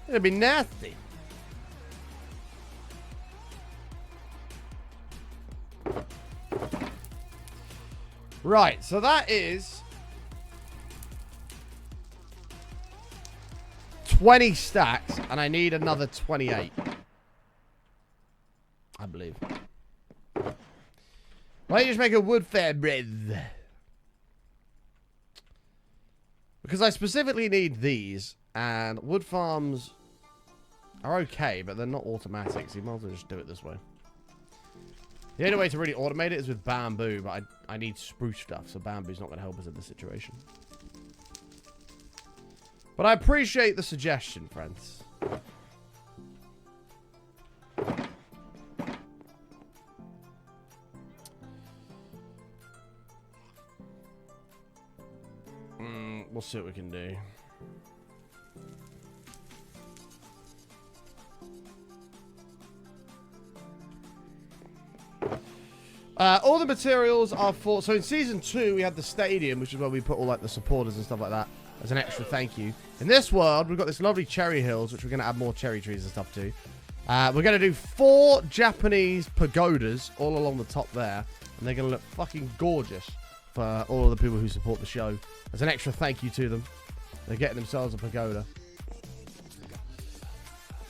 Speaker 1: It'd be nasty. Right, so that is 20 stacks, and I need another 28. I believe. Why don't you just make a wood fabric? Because I specifically need these, and wood farms are okay, but they're not automatic, so you might as well just do it this way. The only way to really automate it is with bamboo, but I need spruce stuff, so bamboo's not going to help us in this situation. But I appreciate the suggestion, friends. We'll see what we can do. All the materials are for... So in Season 2, we had the stadium, which is where we put all like the supporters and stuff like that as an extra thank you. In this world, we've got this lovely cherry hills, which we're going to add more cherry trees and stuff to. We're going to do 4 Japanese pagodas all along the top there. And they're going to look fucking gorgeous for all of the people who support the show. As an extra thank you to them. They're getting themselves a pagoda.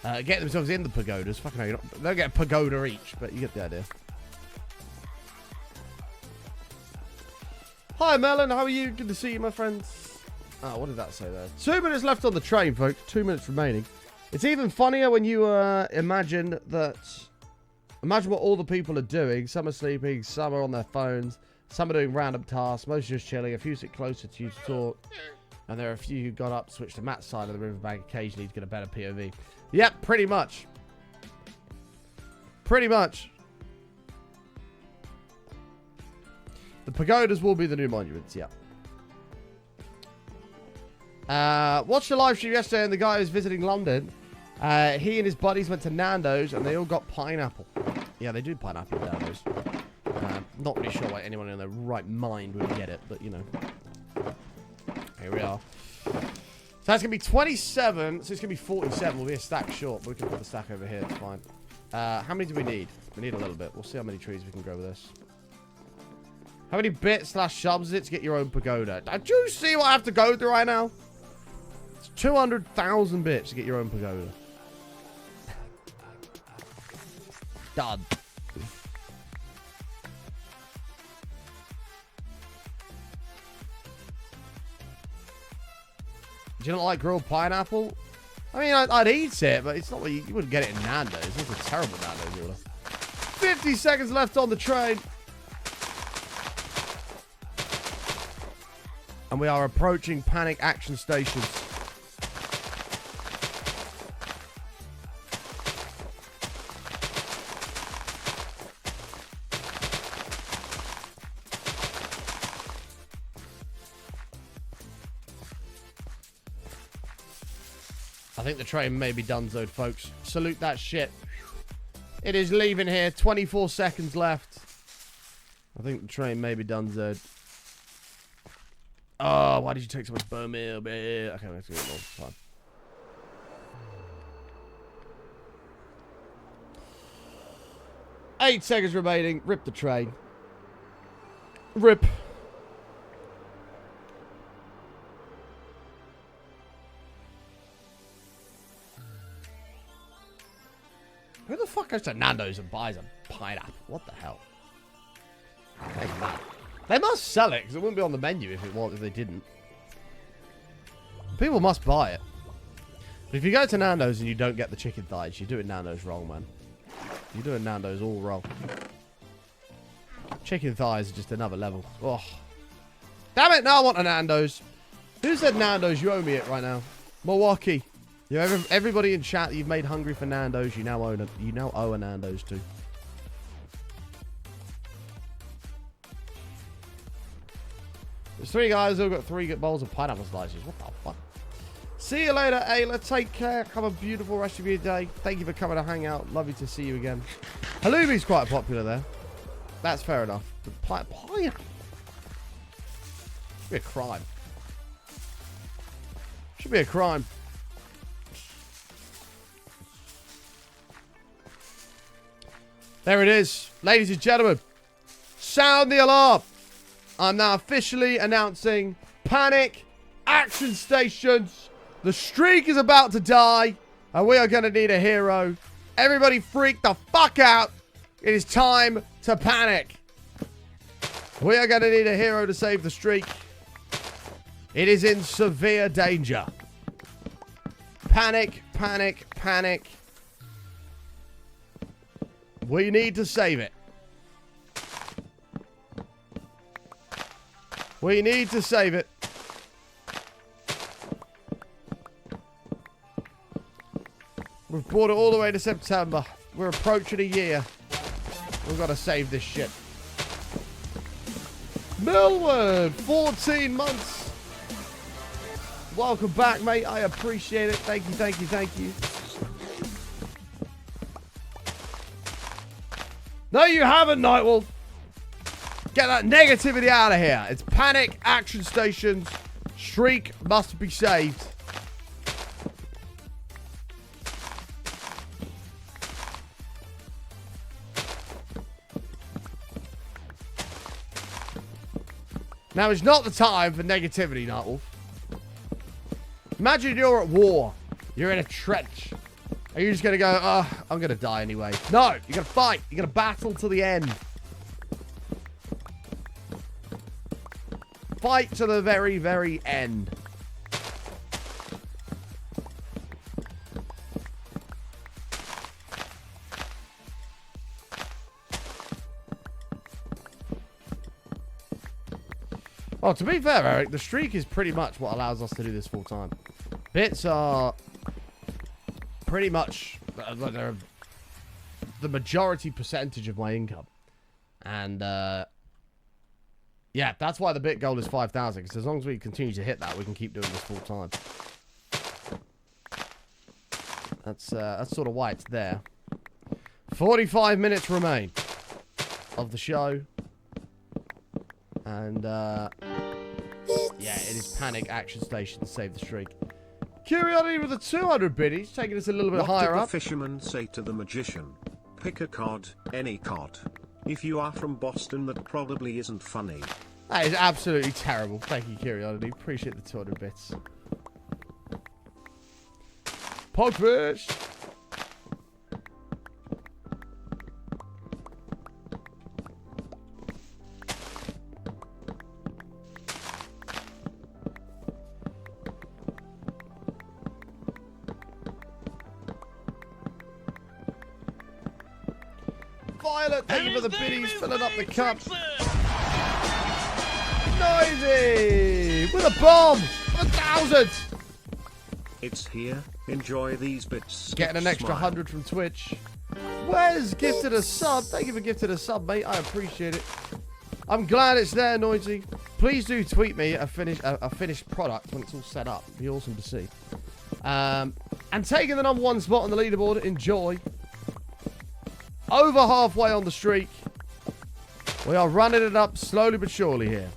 Speaker 1: Getting themselves in the pagodas. Fucking hell, they'll get a pagoda each, but you get the idea. Hi, Melon. How are you? Good to see you, my friends. Oh, what did that say there? 2 minutes left on the train, folks. 2 minutes remaining. It's even funnier when you imagine that... Imagine what all the people are doing. Some are sleeping, some are on their phones, some are doing random tasks, most just chilling, a few sit closer to you to talk, and there are a few who got up, switched to Matt's side of the riverbank occasionally to get a better POV. Yep, pretty much. Pretty much. The pagodas will be the new monuments, yeah. Watched the live stream yesterday and the guy who's visiting London. He and his buddies went to Nando's and they all got pineapple. Yeah, they do pineapple at Nando's. Not really sure why anyone in their right mind would get it, but you know. Here we are. So that's going to be 27, so it's going to be 47. We'll be a stack short, but we can put the stack over here, it's fine. How many do we need? We need a little bit. We'll see how many trees we can grow with this. How many bits / subs is it to get your own pagoda? Do you see what I have to go through right now? It's 200,000 bits to get your own pagoda. Done. Do you not like grilled pineapple? I mean, I'd eat it, but it's not what you wouldn't get it in Nando's. It's a terrible Nando's order. 50 seconds left on the train. And we are approaching panic action stations. I think the train may be donezoed, folks. Salute that shit. It is leaving here. 24 seconds left. I think the train may be donezoed. Oh, why did you take so much bone meal? Okay, let's get it all. Fine. Eight seconds remaining. Rip the train. Rip. Who the fuck goes to Nando's and buys a pineapple? What the hell? They must sell it, because it wouldn't be on the menu if they didn't. People must buy it. But if you go to Nando's and you don't get the chicken thighs, you're doing Nando's wrong, man. You're doing Nando's all wrong. Chicken thighs are just another level. Oh. Damn it, now I want a Nando's. Who said Nando's? You owe me it right now. Milwaukee. You know, everybody in chat that you've made hungry for Nando's, you now owe a Nando's too. There's 3 guys who've got 3 bowls of pineapple slices. What the fuck? See you later, Ayla. Take care. Have a beautiful rest of your day. Thank you for coming to hang out. Lovely to see you again. Halloumi's quite popular there. That's fair enough. But pineapple. Should be a crime. Should be a crime. There it is. Ladies and gentlemen. Sound the alarm. I'm now officially announcing panic action stations. The streak is about to die, and we are going to need a hero. Everybody freak the fuck out. It is time to panic. We are going to need a hero to save the streak. It is in severe danger. Panic, panic, panic. We need to save it. We need to save it. We've brought it all the way to September. We're approaching a year. We've got to save this shit. Millward, 14 months. Welcome back, mate. I appreciate it. Thank you, thank you, thank you. No, you haven't, Nightwolf. Get that negativity out of here. It's panic, action stations. Streak must be saved. Now is not the time for negativity, Nightwolf. Imagine you're at war. You're in a trench. Are you just going to go, I'm going to die anyway? No, you're going to fight. You're going to battle to the end. Fight to the very, very end. Oh, to be fair, Eric, the streak is pretty much what allows us to do this full time. Bits are pretty much they're the majority percentage of my income. And, yeah, that's why the bit goal is 5,000. Because as long as we continue to hit that, we can keep doing this full time. That's sort of why it's there. 45 minutes remain of the show. And, yeah, it is panic action station to save the streak. Curiosity with the 200 biddies, taking us a little bit higher up.
Speaker 2: What did the fisherman say to the magician? Pick a cod, any cod. If you are from Boston, that probably isn't funny.
Speaker 1: That is absolutely terrible. Thank you, Curiosity. Appreciate the 200 bits. Pogfish! Violet, thank you for the biddies, filling up the cup. Noisy! With a bomb! 1,000!
Speaker 2: It's here. Enjoy these bits.
Speaker 1: Getting an extra 100 from Twitch. Wes gifted a sub. Thank you for gifting a sub, mate. I appreciate it. I'm glad it's there, Noisy. Please do tweet me a finished product when it's all set up. It'd be awesome to see. And taking the #1 spot on the leaderboard. Enjoy. Over halfway on the streak. We are running it up slowly but surely here.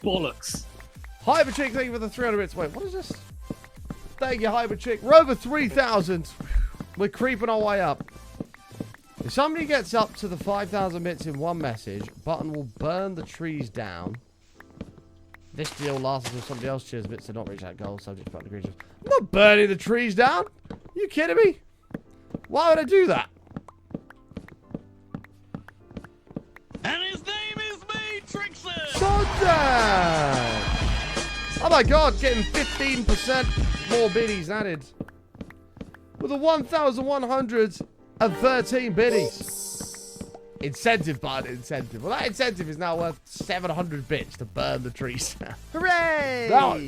Speaker 4: Bollocks.
Speaker 1: Hyperchick, thank you for the 300 bits. Wait, what is this? Thank you, Hyperchick. We're over 3,000. We're creeping our way up. If somebody gets up to the 5,000 bits in one message, Button will burn the trees down. This deal lasts until somebody else cheers bits to not reach that goal. Subject to Button agrees. I'm not burning the trees down. Are you kidding me? Why would I do that?
Speaker 4: And his name is Matrixer!
Speaker 1: Sunday! Oh my god, getting 15% more biddies added. With a 1,113 biddies. Incentive, bud, incentive. Well, that incentive is now worth 700 bits to burn the trees. Hooray! No.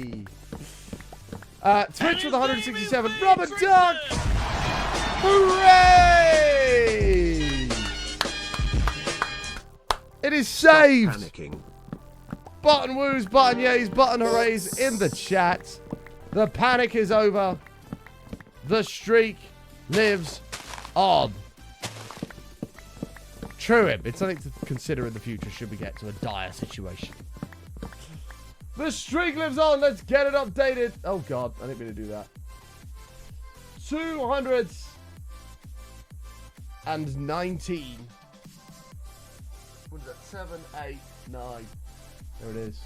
Speaker 1: Twitch with 167. Robert Duck! Hooray! It is saved.
Speaker 2: Stop panicking.
Speaker 1: Button woos, button yays, button hoorays in the chat. The panic is over. The streak lives on. True him. It's something to consider in the future should we get to a dire situation. The streak lives on. Let's get it updated. Oh, God. I didn't mean to do that. 219. What is that? 7, 8, 9. There it is.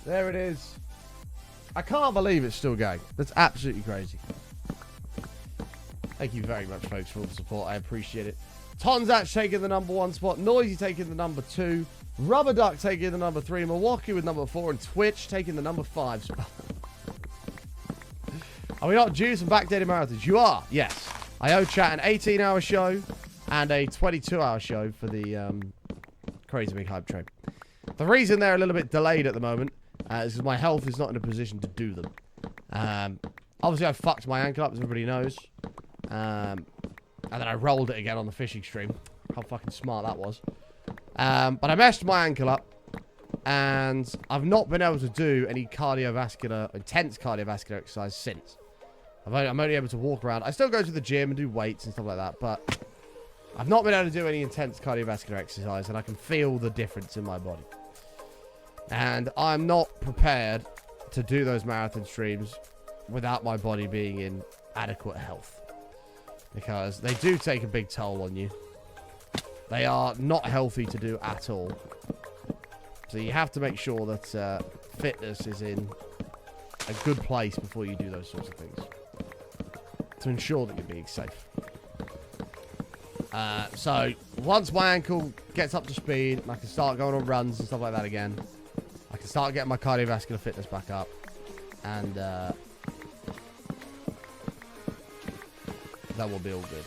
Speaker 1: There it is. I can't believe it's still going. That's absolutely crazy. Thank you very much, folks, for all the support. I appreciate it. Tonzach taking the number 1 spot. Noisy taking the number 2. Rubber Duck taking the number 3. Milwaukee with number 4. And Twitch taking the number 5 spot. Are we not due some backdated marathons? You are, yes. I owe chat an 18-hour show and a 22-hour show for the Crazy Big Hype Train. The reason they're a little bit delayed at the moment is because my health is not in a position to do them. Obviously, I fucked my ankle up, as everybody knows. And then I rolled it again on the fishing stream. How fucking smart that was. But I messed my ankle up. And I've not been able to do any intense cardiovascular exercise since. I'm only able to walk around. I still go to the gym and do weights and stuff like that. But I've not been able to do any intense cardiovascular exercise. And I can feel the difference in my body. And I'm not prepared to do those marathon streams without my body being in adequate health. Because they do take a big toll on you. They are not healthy to do at all. So you have to make sure that fitness is in a good place before you do those sorts of things. To ensure that you're being safe. So once my ankle gets up to speed, and I can start going on runs and stuff like that again. I can start getting my cardiovascular fitness back up. And that will be all good.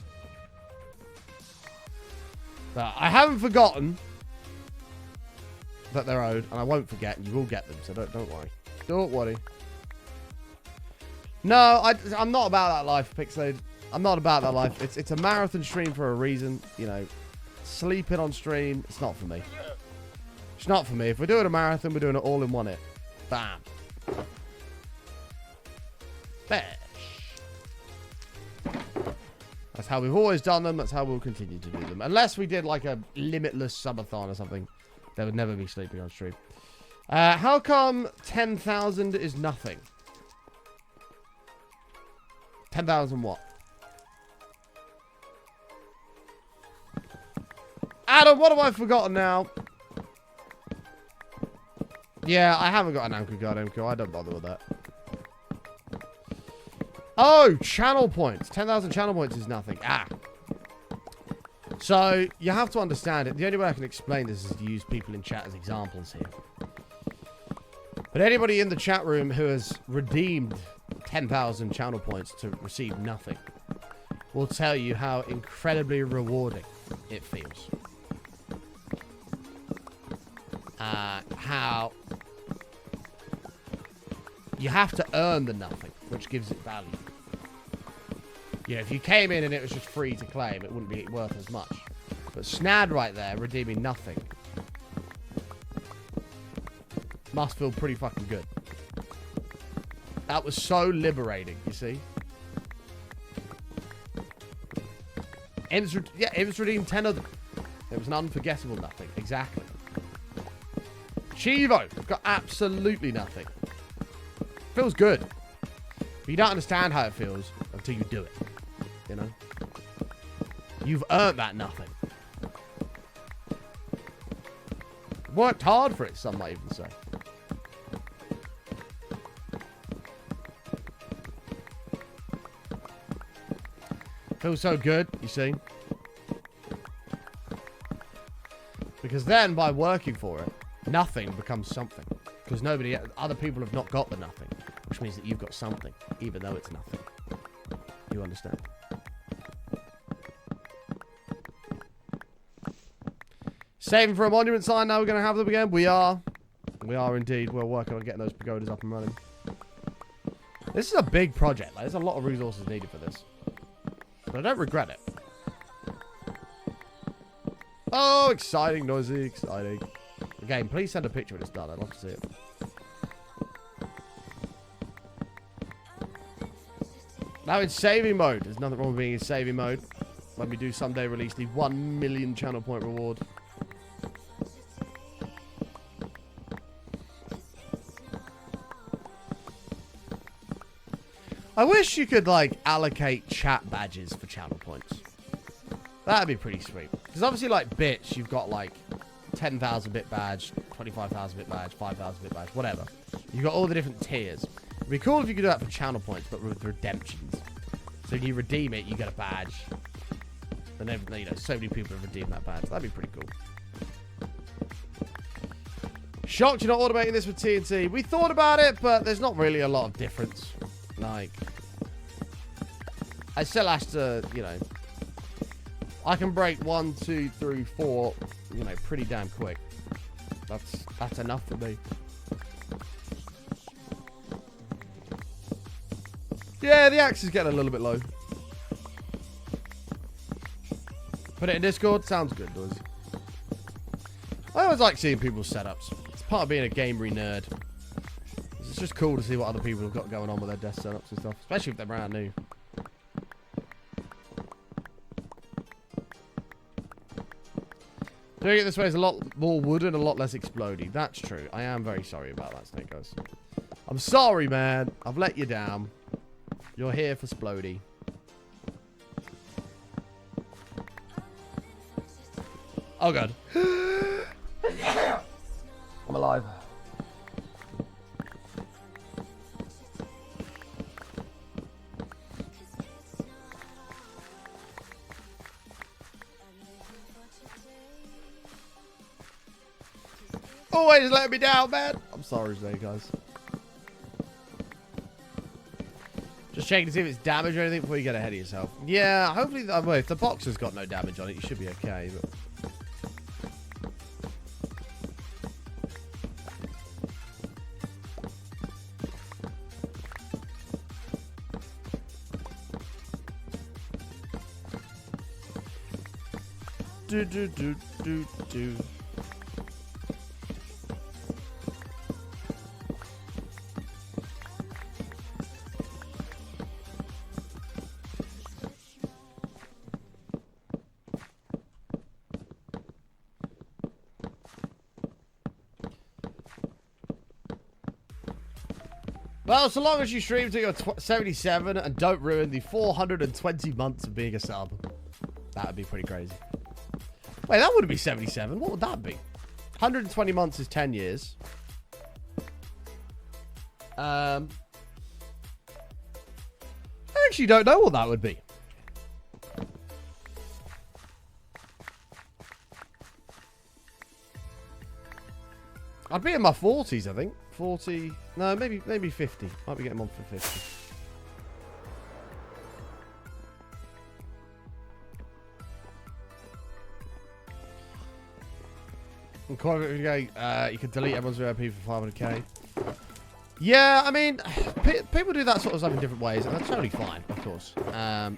Speaker 1: But I haven't forgotten that they're owed, and I won't forget, and you will get them, so don't worry. Don't worry. No, I'm not about that life, Pixelated. I'm not about that life. It's a marathon stream for a reason. You know, sleeping on stream, it's not for me. It's not for me. If we're doing a marathon, we're doing it all in one hit. Bam. Bash. That's how we've always done them. That's how we'll continue to do them. Unless we did like a limitless subathon or something. There would never be sleeping on stream. How come 10,000 is nothing? 10,000 what? Adam, what have I forgotten now? Yeah, I haven't got an anchor guard, MQ. I don't bother with that. Oh, channel points. 10,000 channel points is nothing. Ah. So, you have to understand it. The only way I can explain this is to use people in chat as examples here. But anybody in the chat room who has redeemed 10,000 channel points to receive nothing will tell you how incredibly rewarding it feels. How you have to earn the nothing, which gives it value. You know, if you came in and it was just free to claim, it wouldn't be worth as much. But Snad right there, redeeming nothing, must feel pretty fucking good. That was so liberating, you see? Imps redeemed 10 of them. It was an unforgettable nothing. Exactly. Chivo got absolutely nothing. Feels good. But you don't understand how it feels until you do it. You know? You've earned that nothing. Worked hard for it, some might even say. Feels so good, you see? Because then, by working for it, nothing becomes something. Because other people have not got the nothing. Which means that you've got something, even though it's nothing. You understand? Saving for a monument sign, now we're going to have them again. We are. We are indeed. We're working on getting those pagodas up and running. This is a big project. Like, there's a lot of resources needed for this. But I don't regret it. Oh, exciting, noisy, exciting. Again, please send a picture when it's done. I'd love to see it. Now in saving mode. There's nothing wrong with being in saving mode. When we do someday release the 1 million channel point reward. I wish you could, like, allocate chat badges for channel points. That'd be pretty sweet. Because obviously, like, bits, you've got, like, 10,000 bit badge, 25,000 bit badge, 5,000 bit badge, whatever. You've got all the different tiers. It'd be cool if you could do that for channel points, but with redemptions. So when you redeem it, you get a badge. And you know, so many people have redeemed that badge. That'd be pretty cool. Shocked you're not automating this with TNT. We thought about it, but there's not really a lot of difference. Like, I still have to, you know, I can break 1, 2 through 4, you know, pretty damn quick. That's enough for me. Yeah, the axe is getting a little bit low. Put it in Discord. Sounds good, does. I always like seeing people's setups. It's part of being a gamery nerd. It's just cool to see what other people have got going on with their desk setups and stuff, especially if they're brand new. Doing it this way is a lot more wood and a lot less exploding. That's true. I am very sorry about that, Snake Eyes. I'm sorry, man. I've let you down. You're here for Splody. Oh, God. I'm alive. Always let me down, man. I'm sorry, Snake Eyes. Just checking to see if it's damaged or anything before you get ahead of yourself. Yeah, hopefully, well, if the box has got no damage on it, you should be okay. But do. Well, so long as you stream to your 77 and don't ruin the 420 months of being a sub. That would be pretty crazy. Wait, that wouldn't be 77. What would that be? 120 months is 10 years. I actually don't know what that would be. I'd be in my 40s, I think. 40. No, maybe 50. Might be getting on for 50. You can delete everyone's VIP for 500k. Yeah, I mean, people do that sort of stuff in different ways, and that's totally fine, of course. I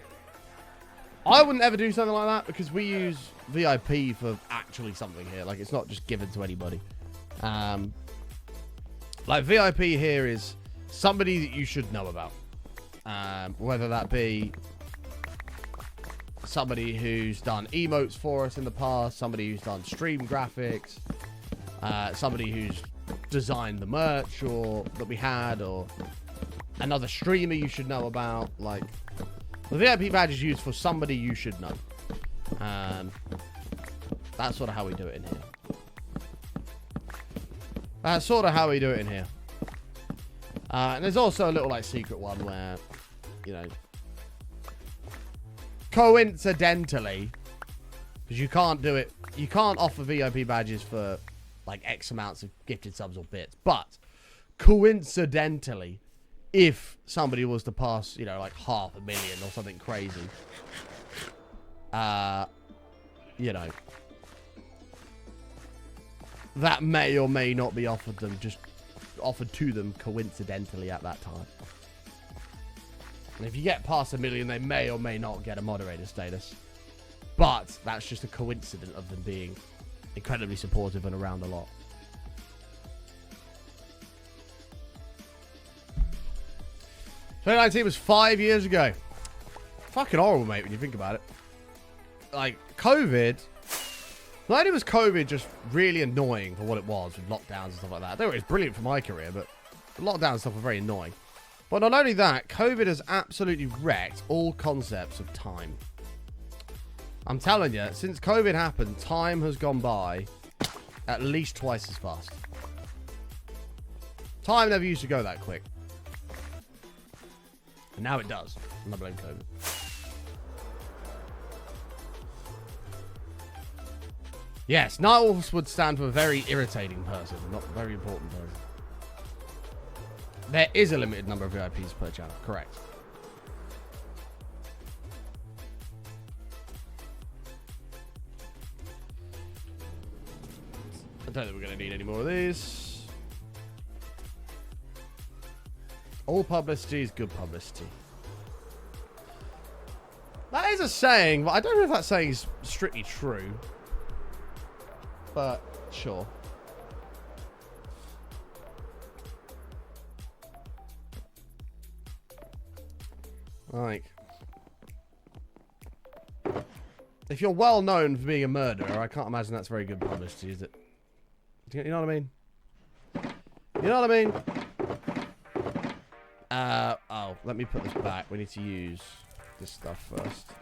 Speaker 1: wouldn't ever do something like that because we use VIP for actually something here. Like, it's not just given to anybody. Like, VIP here is somebody that you should know about. Whether that be somebody who's done emotes for us in the past, somebody who's done stream graphics, somebody who's designed the merch or that we had, or another streamer you should know about. Like, the VIP badge is used for somebody you should know. That's sort of how we do it in here. That's sort of how we do it in here. And there's also a little, like, secret one where, you know, coincidentally, because you can't do it, you can't offer VIP badges for, like, X amounts of gifted subs or bits, but coincidentally, if somebody was to pass, you know, like 500,000 or something crazy, you know, that may or may not be offered them, just offered to them coincidentally at that time. And if you get past 1 million, they may or may not get a moderator status. But that's just a coincidence of them being incredibly supportive and around a lot. "2019 was 5 years ago." Fucking horrible, mate, when you think about it. Like, COVID... Not only was COVID just really annoying for what it was with lockdowns and stuff like that. Though it was brilliant for my career, but the lockdown stuff was very annoying. But not only that, COVID has absolutely wrecked all concepts of time. I'm telling you, since COVID happened, time has gone by at least twice as fast. Time never used to go that quick. And now it does. And I blame COVID. Yes, Nightwolves would stand for a very irritating person, not a very important person. There is a limited number of VIPs per channel, correct. I don't think we're going to need any more of these. All publicity is good publicity. That is a saying, but I don't know if that saying is strictly true. But, sure. Like, if you're well known for being a murderer, I can't imagine that's very good publicity, is it? You know what I mean? You know what I mean? Oh, let me put this back. We need to use this stuff first.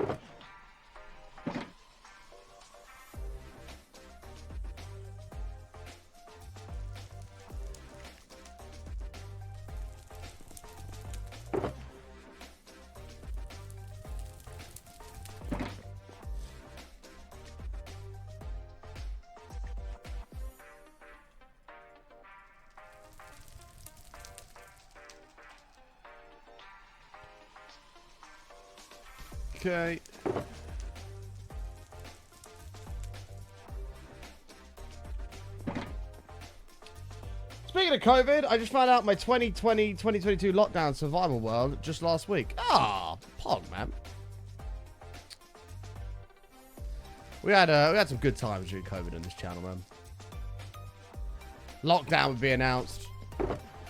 Speaker 1: Okay. Speaking of COVID, I just found out my 2020-2022 lockdown survival world just last week. Ah, pog, man. We had some good times during COVID on this channel, man. Lockdown would be announced.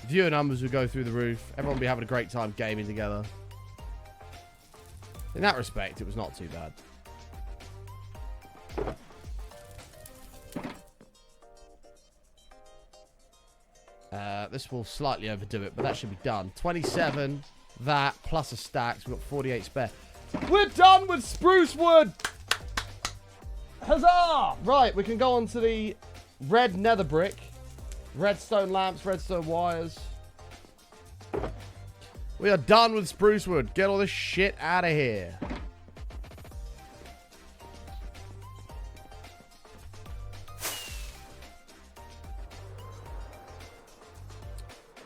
Speaker 1: Viewer numbers would go through the roof. Everyone would be having a great time gaming together. In that respect, it was not too bad. This will slightly overdo it, but that should be done. 27, that, plus a stack. So we've got 48 spare. We're done with spruce wood! Huzzah! Right, we can go on to the red nether brick. Redstone lamps, redstone wires. We are done with spruce wood. Get all this shit out of here.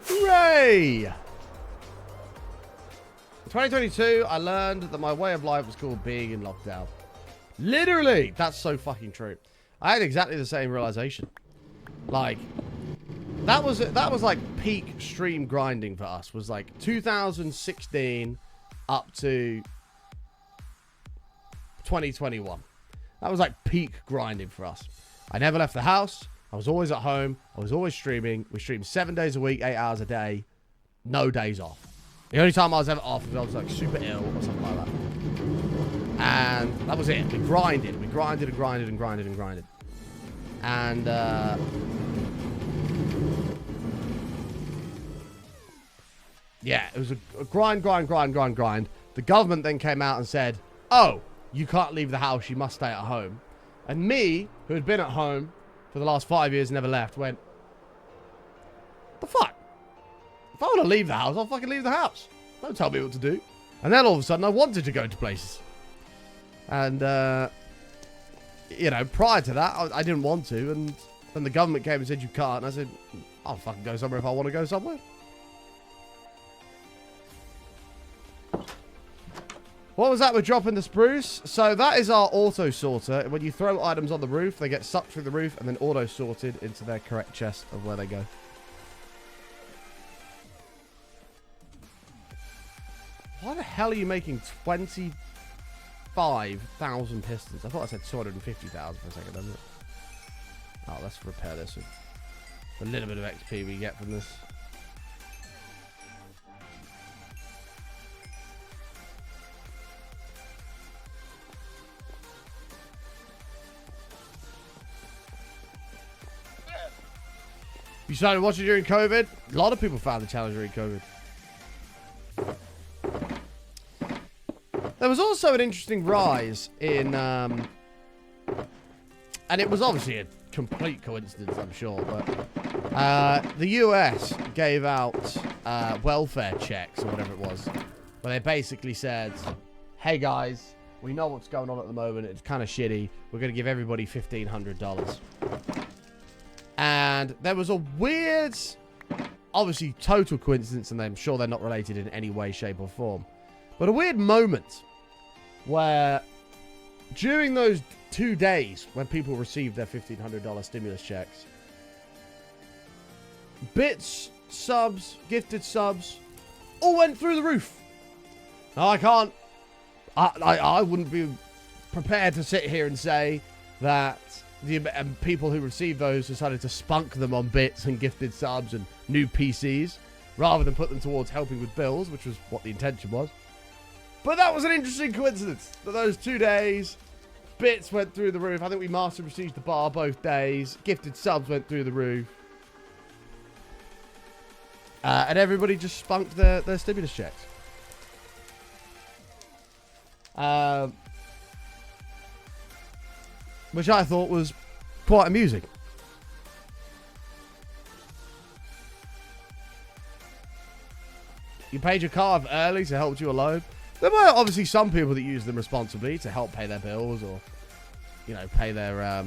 Speaker 1: Hooray! In 2022, I learned that my way of life was called being in lockdown. Literally! That's so fucking true. I had exactly the same realization. Like... That was like peak stream grinding for us. Was like 2016 up to 2021. That was like peak grinding for us. I never left the house. I was always at home. I was always streaming. We streamed 7 days a week, 8 hours a day. No days off. The only time I was ever off was I was like super ill or something like that. And that was it. We grinded. We grinded and grinded and grinded and grinded. And yeah, it was a grind. The government then came out and said, oh, you can't leave the house, you must stay at home. And me, who had been at home for the last 5 years and never left, went, what the fuck? If I want to leave the house, I'll fucking leave the house. Don't tell me what to do. And then all of a sudden, I wanted to go to places. And, you know, prior to that, I didn't want to. And then the government came and said, you can't. And I said, I'll fucking go somewhere if I want to go somewhere. What was that with dropping the spruce? So that is our auto sorter. When you throw items on the roof, they get sucked through the roof and then auto sorted into their correct chest of where they go. Why the hell are you making 25,000 pistons? I thought I said 250,000 for a second, didn't it? Oh, let's repair this with a little bit of XP we get from this. You started watching during COVID? A lot of people found the challenge during COVID. There was also an interesting rise in, and it was obviously a complete coincidence, I'm sure, but the US gave out welfare checks or whatever it was, where they basically said, hey guys, We know what's going on at the moment. It's kind of shitty. We're going to give everybody $1,500. And there was a weird, obviously total coincidence, and I'm sure they're not related in any way, shape, or form. But a weird moment where during those 2 days when people received their $1,500 stimulus checks, bits, subs, gifted subs, all went through the roof. Now, I wouldn't be prepared to sit here and say that the people who received those decided to spunk them on bits and gifted subs and new PCs rather than put them towards helping with bills, which was what the intention was. But that was an interesting coincidence that those 2 days, bits went through the roof. I think we master received the bar both days. Gifted subs went through the roof. And everybody just spunked their stimulus checks. Which I thought was quite amusing. You paid your card early to help you alone. There were obviously some people that used them responsibly to help pay their bills or, you know, pay their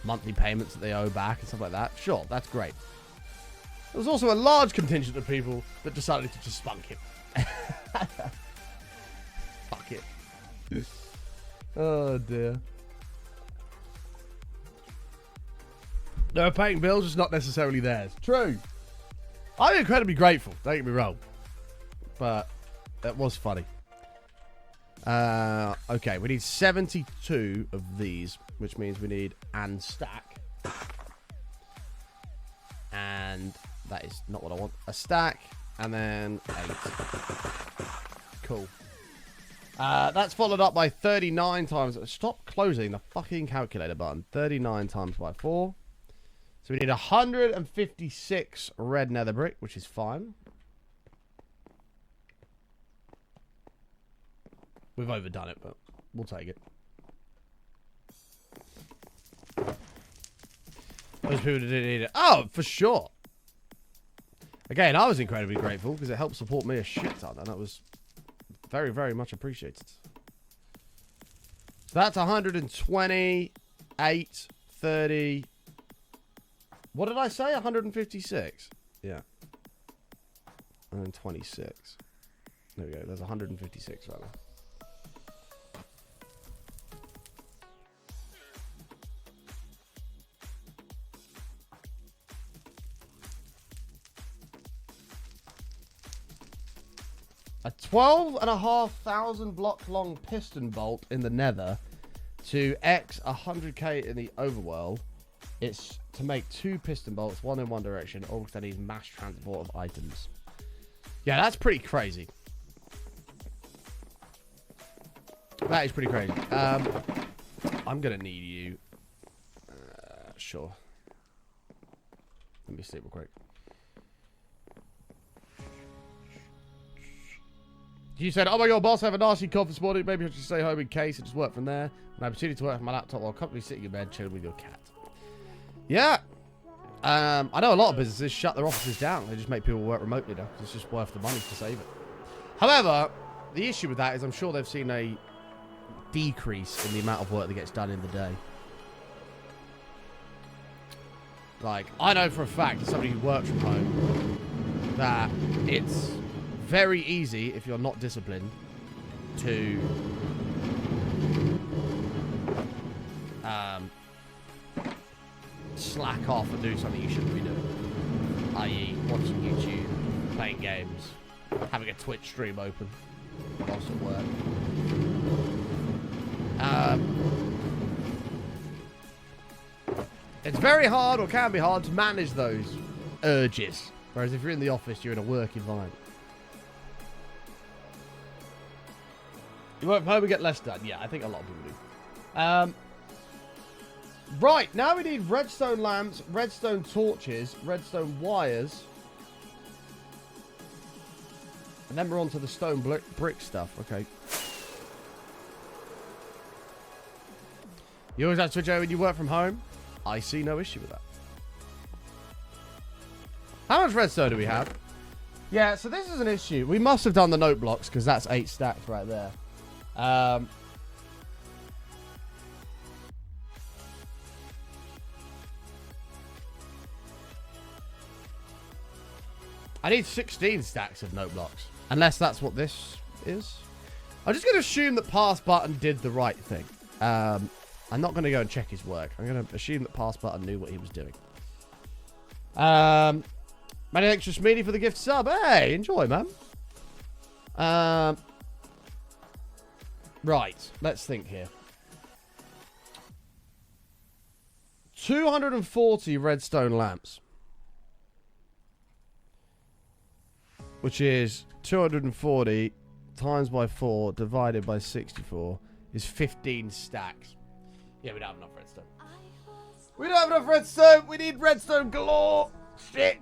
Speaker 1: monthly payments that they owe back and stuff like that. Sure, that's great. There was also a large contingent of people that decided to just spunk it. Fuck it. Oh, dear. They're paying bills, it's not necessarily theirs. True. I'm incredibly grateful, don't get me wrong. But that was funny. Okay, we need 72 of these, which means we need and stack. And that is not what I want. A stack, and then 8. Cool. That's followed up by 39 times. Stop closing the fucking calculator button. 39 times by 4. So we need 156 red nether brick, which is fine. We've overdone it, but we'll take it. Those people that didn't need it. Oh, for sure. Again, I was incredibly grateful because it helped support me a shit ton, and that was very, very much appreciated. So that's 128, 30. What did I say? 156? Yeah. And then 26. There we go. There's 156 right now. A 12,500 block long piston bolt in the nether to X 100k in the overworld. It's to make 2 piston bolts, one in one direction, all because I need mass transport of items. Yeah, that's pretty crazy. That is pretty crazy. I'm going to need you. Sure. Let me see real quick. You said, oh my god, boss, I have a nasty cough this morning. Maybe I should stay home in case and just work from there. And I proceeded to work from my laptop while comfortably sitting in bed, chilling with your cat. Yeah. I know a lot of businesses shut their offices down. They just make people work remotely now. It's just worth the money to save it. However, the issue with that is I'm sure they've seen a decrease in the amount of work that gets done in the day. Like, I know for a fact, as somebody who works from home, that it's very easy, if you're not disciplined, to slack off and do something you shouldn't be doing. I.e. watching YouTube, playing games, having a Twitch stream open whilst at work. It's very hard, or can be hard, to manage those urges. Whereas if you're in the office, you're in a work environment. You work from home and get less done. Yeah, I think a lot of people do. Right, now we need redstone lamps, redstone torches, redstone wires. And then we're on to the stone brick stuff. Okay. You always have to switch over when you work from home? I see no issue with that. How much redstone do we have? Yeah, so this is an issue. We must have done the note blocks because that's 8 stacks right there. I need 16 stacks of note blocks. Unless that's what this is. I'm just going to assume that pass button did the right thing. I'm not going to go and check his work. I'm going to assume that pass button knew what he was doing. Many thanks to Smeedy for the gift sub. Hey, enjoy, man. Right, let's think here. 240 redstone lamps. Which is 240 times by 4 divided by 64 is 15 stacks. Yeah, we don't have enough redstone. We don't have enough redstone. We need redstone galore. Shit.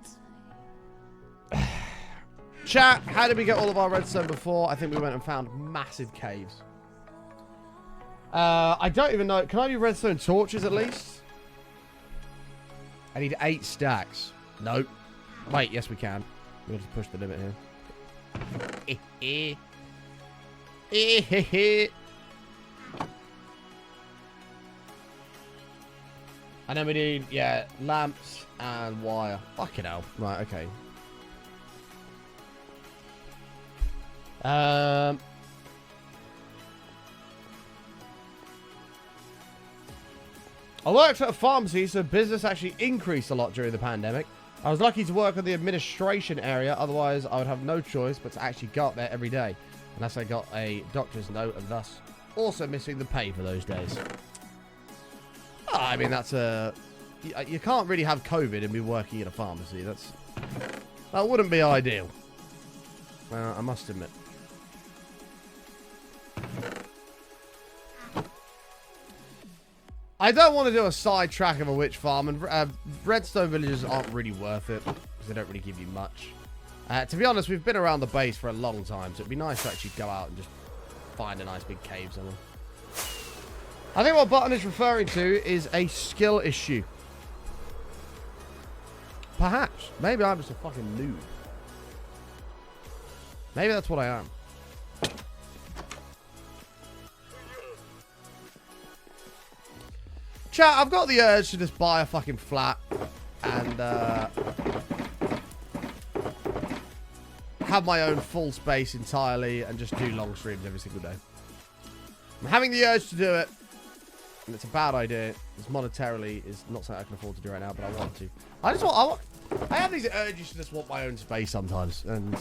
Speaker 1: Chat, how did we get all of our redstone before? I think we went and found massive caves. I don't even know. Can I do redstone torches at least? I need 8 stacks. Nope. Wait, yes we can. We'll just push the limit here. And then we need, yeah, lamps and wire. Fucking hell. Right, okay. I worked at a pharmacy, so business actually increased a lot during the pandemic. I was lucky to work on the administration area, otherwise I would have no choice but to actually go up there every day. Unless I got a doctor's note and thus also missing the pay for those days. Oh, I mean, that's a... You can't really have COVID and be working in a pharmacy. That wouldn't be ideal. I must admit. I don't want to do a side track of a witch farm, and redstone villages aren't really worth it because they don't really give you much. To be honest, we've been around the base for a long time, so it'd be nice to actually go out and just find a nice big cave somewhere. I think what Button is referring to is a skill issue. Perhaps. Maybe I'm just a fucking noob. Maybe that's what I am. Chat, I've got the urge to just buy a fucking flat and have my own full space entirely and just do long streams every single day. I'm having the urge to do it, and it's a bad idea. It's monetarily is not something I can afford to do right now, but I want to. I have these urges to just want my own space sometimes, and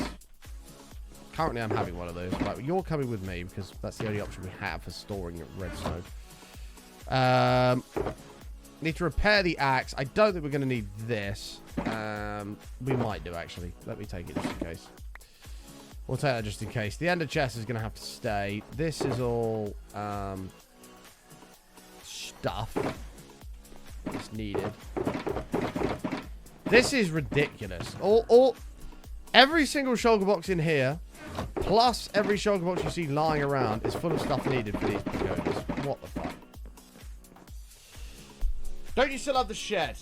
Speaker 1: currently I'm having one of those. Right, you're coming with me because that's the only option we have for storing redstone. Need to repair the axe. I don't think we're going to need this. We might do, actually. Let me take it just in case. We'll take that just in case. The ender chest is going to have to stay. This is all stuff that's needed. This is ridiculous. Every single shulker box in here, plus every shulker box you see lying around, is full of stuff needed for these pagodas. What the fuck? Don't you still have the shed?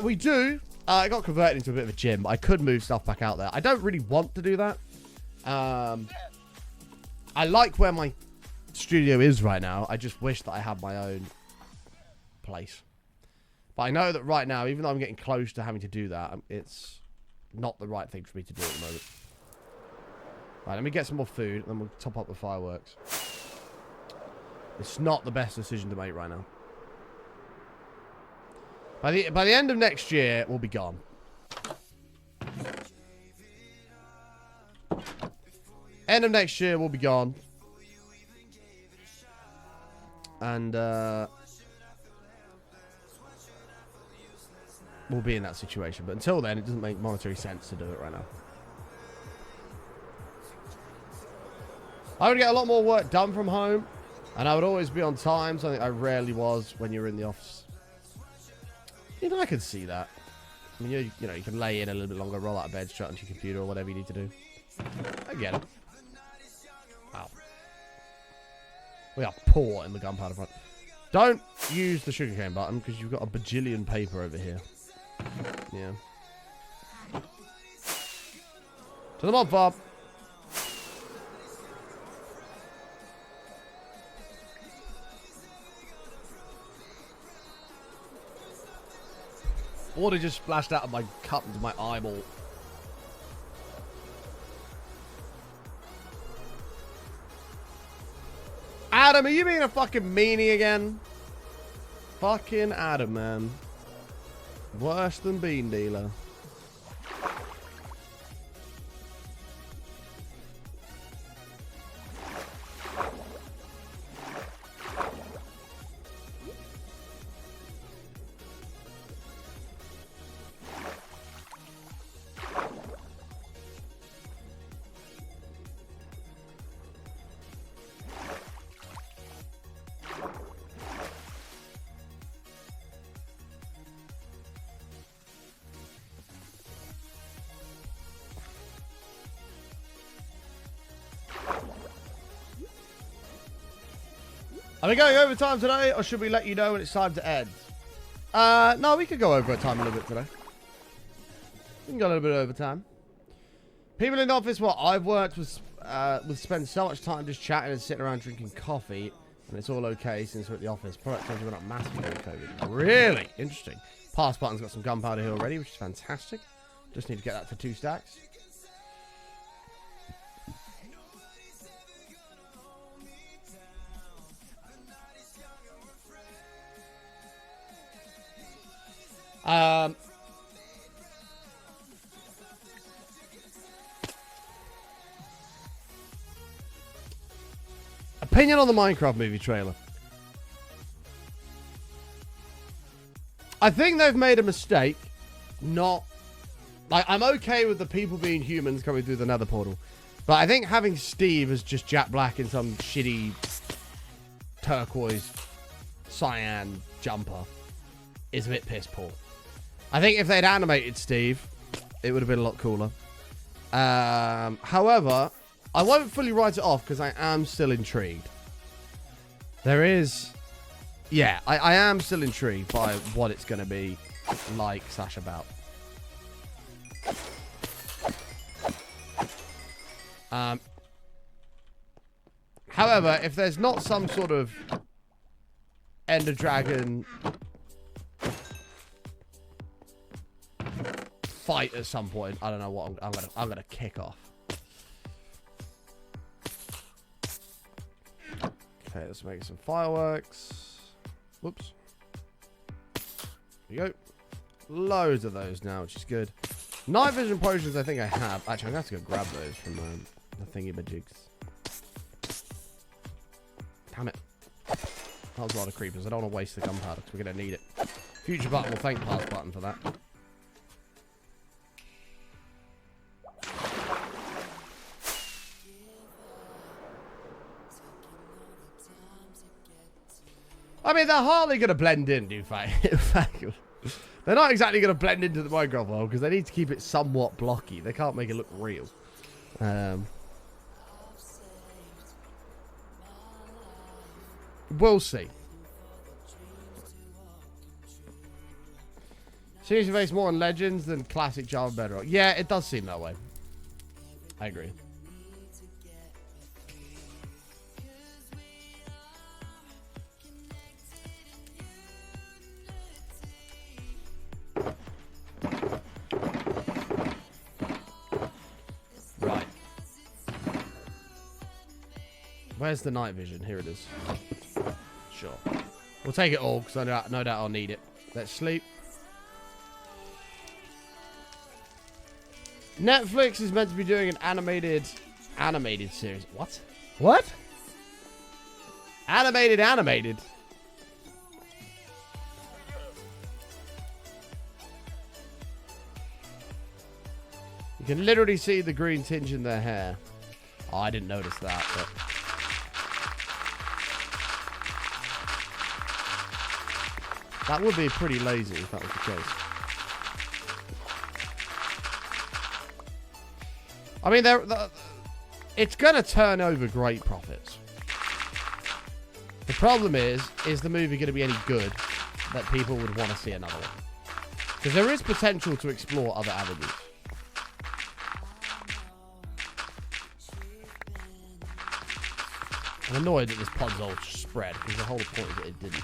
Speaker 1: We do. I got converted into a bit of a gym, but I could move stuff back out there. I don't really want to do that. I like where my studio is right now. I just wish that I had my own place. But I know that right now, even though I'm getting close to having to do that, it's not the right thing for me to do at the moment. Right, let me get some more food, and then we'll top up the fireworks. It's not the best decision to make right now. By the end of next year, we'll be gone. End of next year, we'll be gone. And we'll be in that situation. But until then, it doesn't make monetary sense to do it right now. I would get a lot more work done from home. And I would always be on time. Something I rarely was when you were in the office. You know, I can see that. I mean, you know, you can lay in a little bit longer, roll out of bed, shut onto your computer or whatever you need to do. I get it. Wow. We are poor in the gunpowder front. Don't use the sugarcane button because you've got a bajillion paper over here. Yeah. To the mob farm. Water just splashed out of my cup into my eyeball. Adam, are you being a fucking meanie again? Fucking Adam, man. Worse than Bean Dealer. Are we going overtime today, or should we let you know when it's time to end? No, we could go overtime a little bit today. We can go a little bit of overtime. People in the office, what I've worked with spend so much time just chatting and sitting around drinking coffee, and it's all okay since we're at the office. Productivity went up massively during COVID. Really interesting. Pass button's got some gunpowder here already, which is fantastic. Just need to get that to 2 stacks. Opinion on the Minecraft movie trailer. I think they've made a mistake. Not like I'm okay with the people being humans coming through the nether portal, but I think having Steve as just Jack Black in some shitty turquoise cyan jumper is a bit piss poor. I think if they'd animated Steve, it would have been a lot cooler. However, I won't fully write it off because I am still intrigued. There is... Yeah, I am still intrigued by what it's going to be like / about. However, if there's not some sort of Ender Dragon fight at some point, I don't know what I'm gonna kick off. Okay, let's make some fireworks. Whoops. There you go. Loads of those now, which is good. Night vision potions, I think I have. Actually, I'm gonna have to go grab those from the thingy-majigs. Damn it. That was a lot of creepers. I don't want to waste the gunpowder because we're gonna need it. Future button will thank pass button for that. I mean, they're hardly going to blend in, in fact. They're not exactly going to blend into the Minecraft world because they need to keep it somewhat blocky. They can't make it look real. We'll see. Seems to face more on Legends than classic Java Bedrock. Yeah, it does seem that way. I agree. Right. Where's the night vision? Here it is. Sure. We'll take it all because no doubt I'll need it. Let's sleep. Netflix is meant to be doing an animated series. What? What? Animated. You can literally see the green tinge in their hair. Oh, I didn't notice that, but... That would be pretty lazy if that was the case. I mean, it's going to turn over great profits. The problem is the movie going to be any good that people would want to see another one? Because there is potential to explore other avenues. I'm annoyed that this pod's all spread, because the whole point is that it didn't.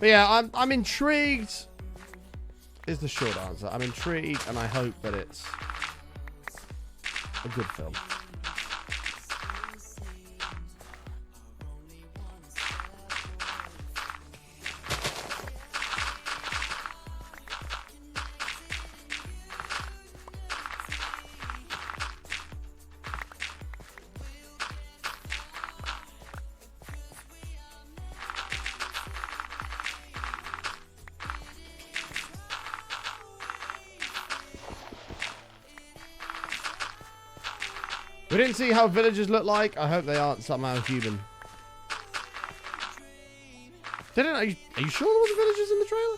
Speaker 1: But yeah, I'm intrigued is the short answer. I'm intrigued and I hope that it's a good film. We didn't see how villagers look like. I hope they aren't somehow human. Are you sure there wasn't villagers in the trailer?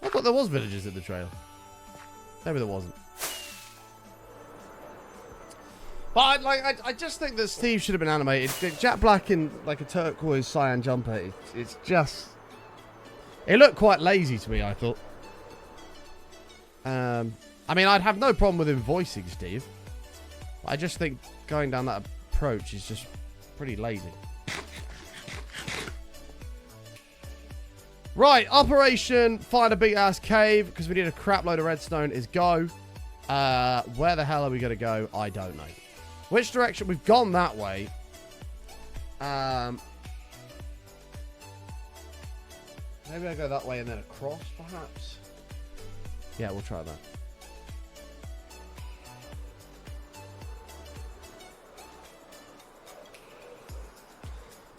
Speaker 1: I thought there was villagers in the trailer. Maybe there wasn't. But I just think that Steve should have been animated. Jack Black in like a turquoise cyan jumper. It's just... It looked quite lazy to me, I thought. I mean, I'd have no problem with him voicing Steve. I just think going down that approach is just pretty lazy. Right, Operation Find a Big Ass Cave, because we need a crap load of redstone, is go. Where the hell are we going to go? I don't know. Which direction? We've gone that way. Maybe I go that way and then across, perhaps? Yeah, we'll try that.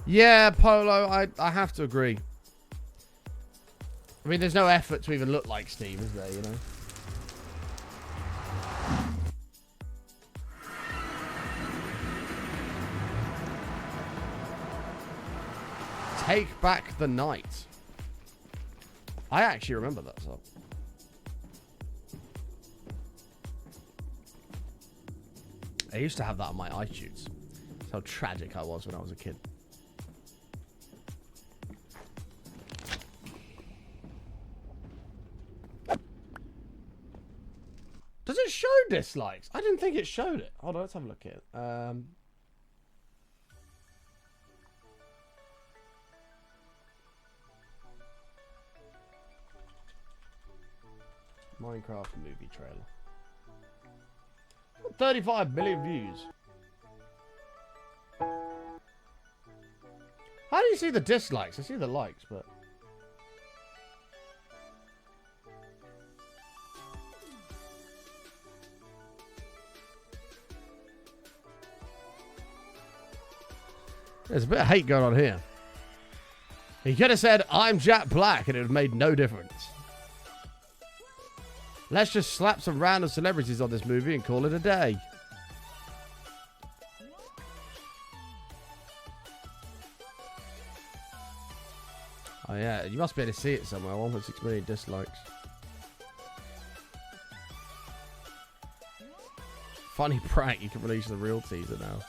Speaker 1: Yeah, Polo, I have to agree. I mean, there's no effort to even look like Steve, is there, you know? Take Back the Night. I actually remember that song. I used to have that on my iTunes. That's how tragic I was when I was a kid. Does it show dislikes? I didn't think it showed it. Hold on, let's have a look at it. Minecraft movie trailer. 35 million views. How do you see the dislikes? I see the likes, but... There's a bit of hate going on here. He could have said, I'm Jack Black, and it would have made no difference. Let's just slap some random celebrities on this movie and call it a day. Oh yeah, you must be able to see it somewhere. 1.6 million dislikes. Funny prank, you can release the real teaser now.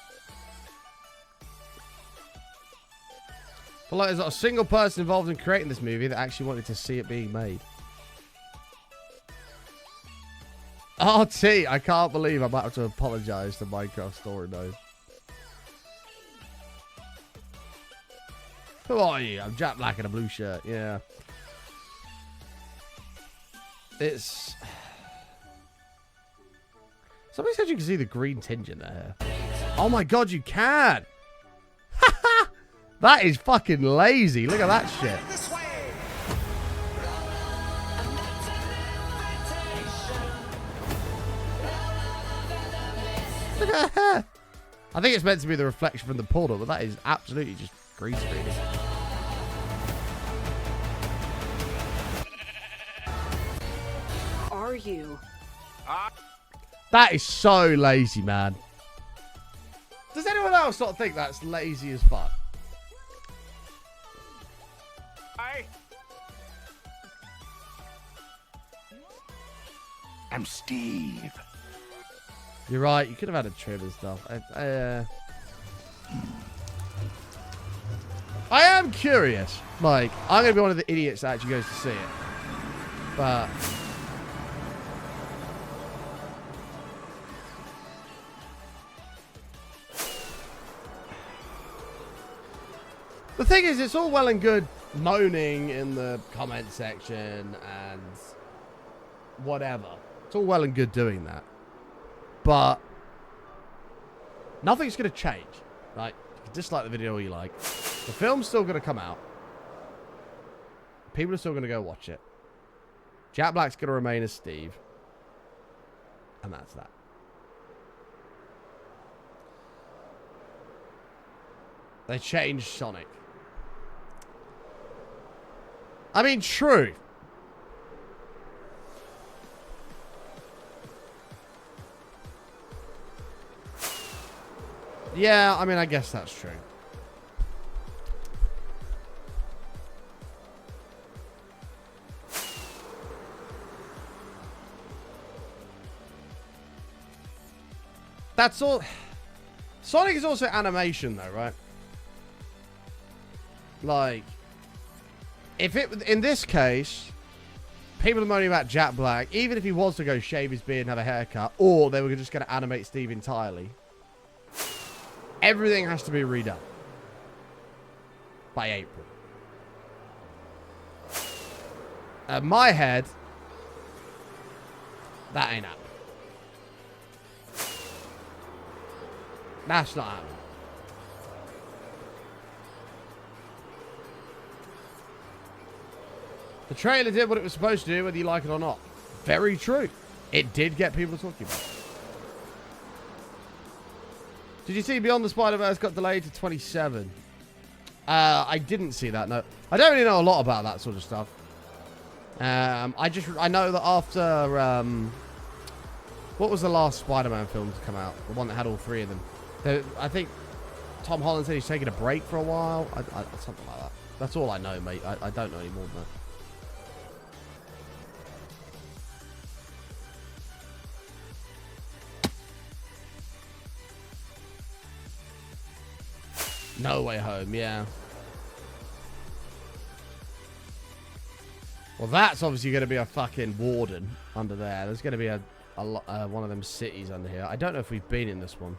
Speaker 1: But like, there's not a single person involved in creating this movie that actually wanted to see it being made. RT, I can't believe I'm about to apologize to Minecraft Story Mode. Who are you? I'm Jack Black in a blue shirt. Yeah. It's... Somebody said you can see the green tinge in their hair. Oh my god, you can! That is fucking lazy. Look at that shit. Look at her hair. I think it's meant to be the reflection from the portal, but that is absolutely just green screening.
Speaker 5: Are you?
Speaker 1: That is so lazy, man. Does anyone else not think that's lazy as fuck?
Speaker 6: I'm Steve.
Speaker 1: You're right. You could have had a trim and stuff. I am curious. Like, I'm going to be one of the idiots that actually goes to see it. But... The thing is, it's all well and good moaning in the comment section and whatever. It's all well and good doing that. But nothing's going to change, right? You can dislike the video all you like. The film's still going to come out. People are still going to go watch it. Jack Black's going to remain as Steve. And that's that. They changed Sonic. I mean, true. Yeah, I mean, I guess that's true. That's all. Sonic is also animation, though, right? Like, if it, in this case, people are moaning about Jack Black, even if he was to go shave his beard and have a haircut, or they were just going to animate Steve entirely, everything has to be redone by April. In my head, that ain't happening. That's not happening. The trailer did what it was supposed to do, whether you like it or not. Very true. It did get people talking about it. Did you see Beyond the Spider-Verse got delayed to 27? I didn't see that, no. I don't really know a lot about that sort of stuff. I know that after, what was the last Spider-Man film to come out? The one that had all three of them. I think Tom Holland said he's taking a break for a while. Something like that. That's all I know, mate. I don't know any more than that. No Way Home, yeah. Well, that's obviously going to be a fucking warden under there. There's going to be one of them cities under here. I don't know if we've been in this one.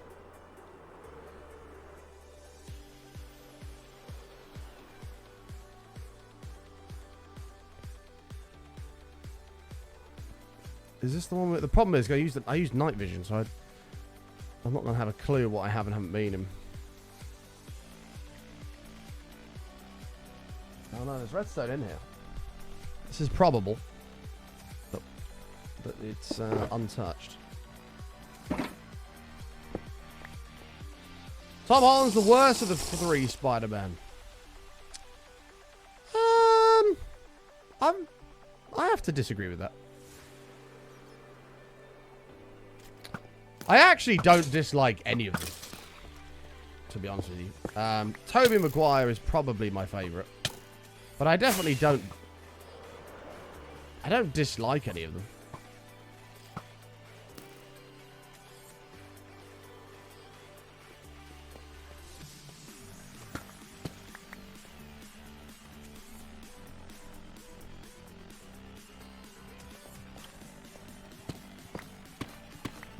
Speaker 1: Is this the one with... The problem is, I used night vision, so I'm not going to have a clue what I have and haven't been in. Oh no, there's redstone in here. This is probable, but it's untouched. Tom Holland's the worst of the three Spider-Man. I have to disagree with that. I actually don't dislike any of them, to be honest with you. Tobey Maguire is probably my favourite. But I definitely don't... I don't dislike any of them.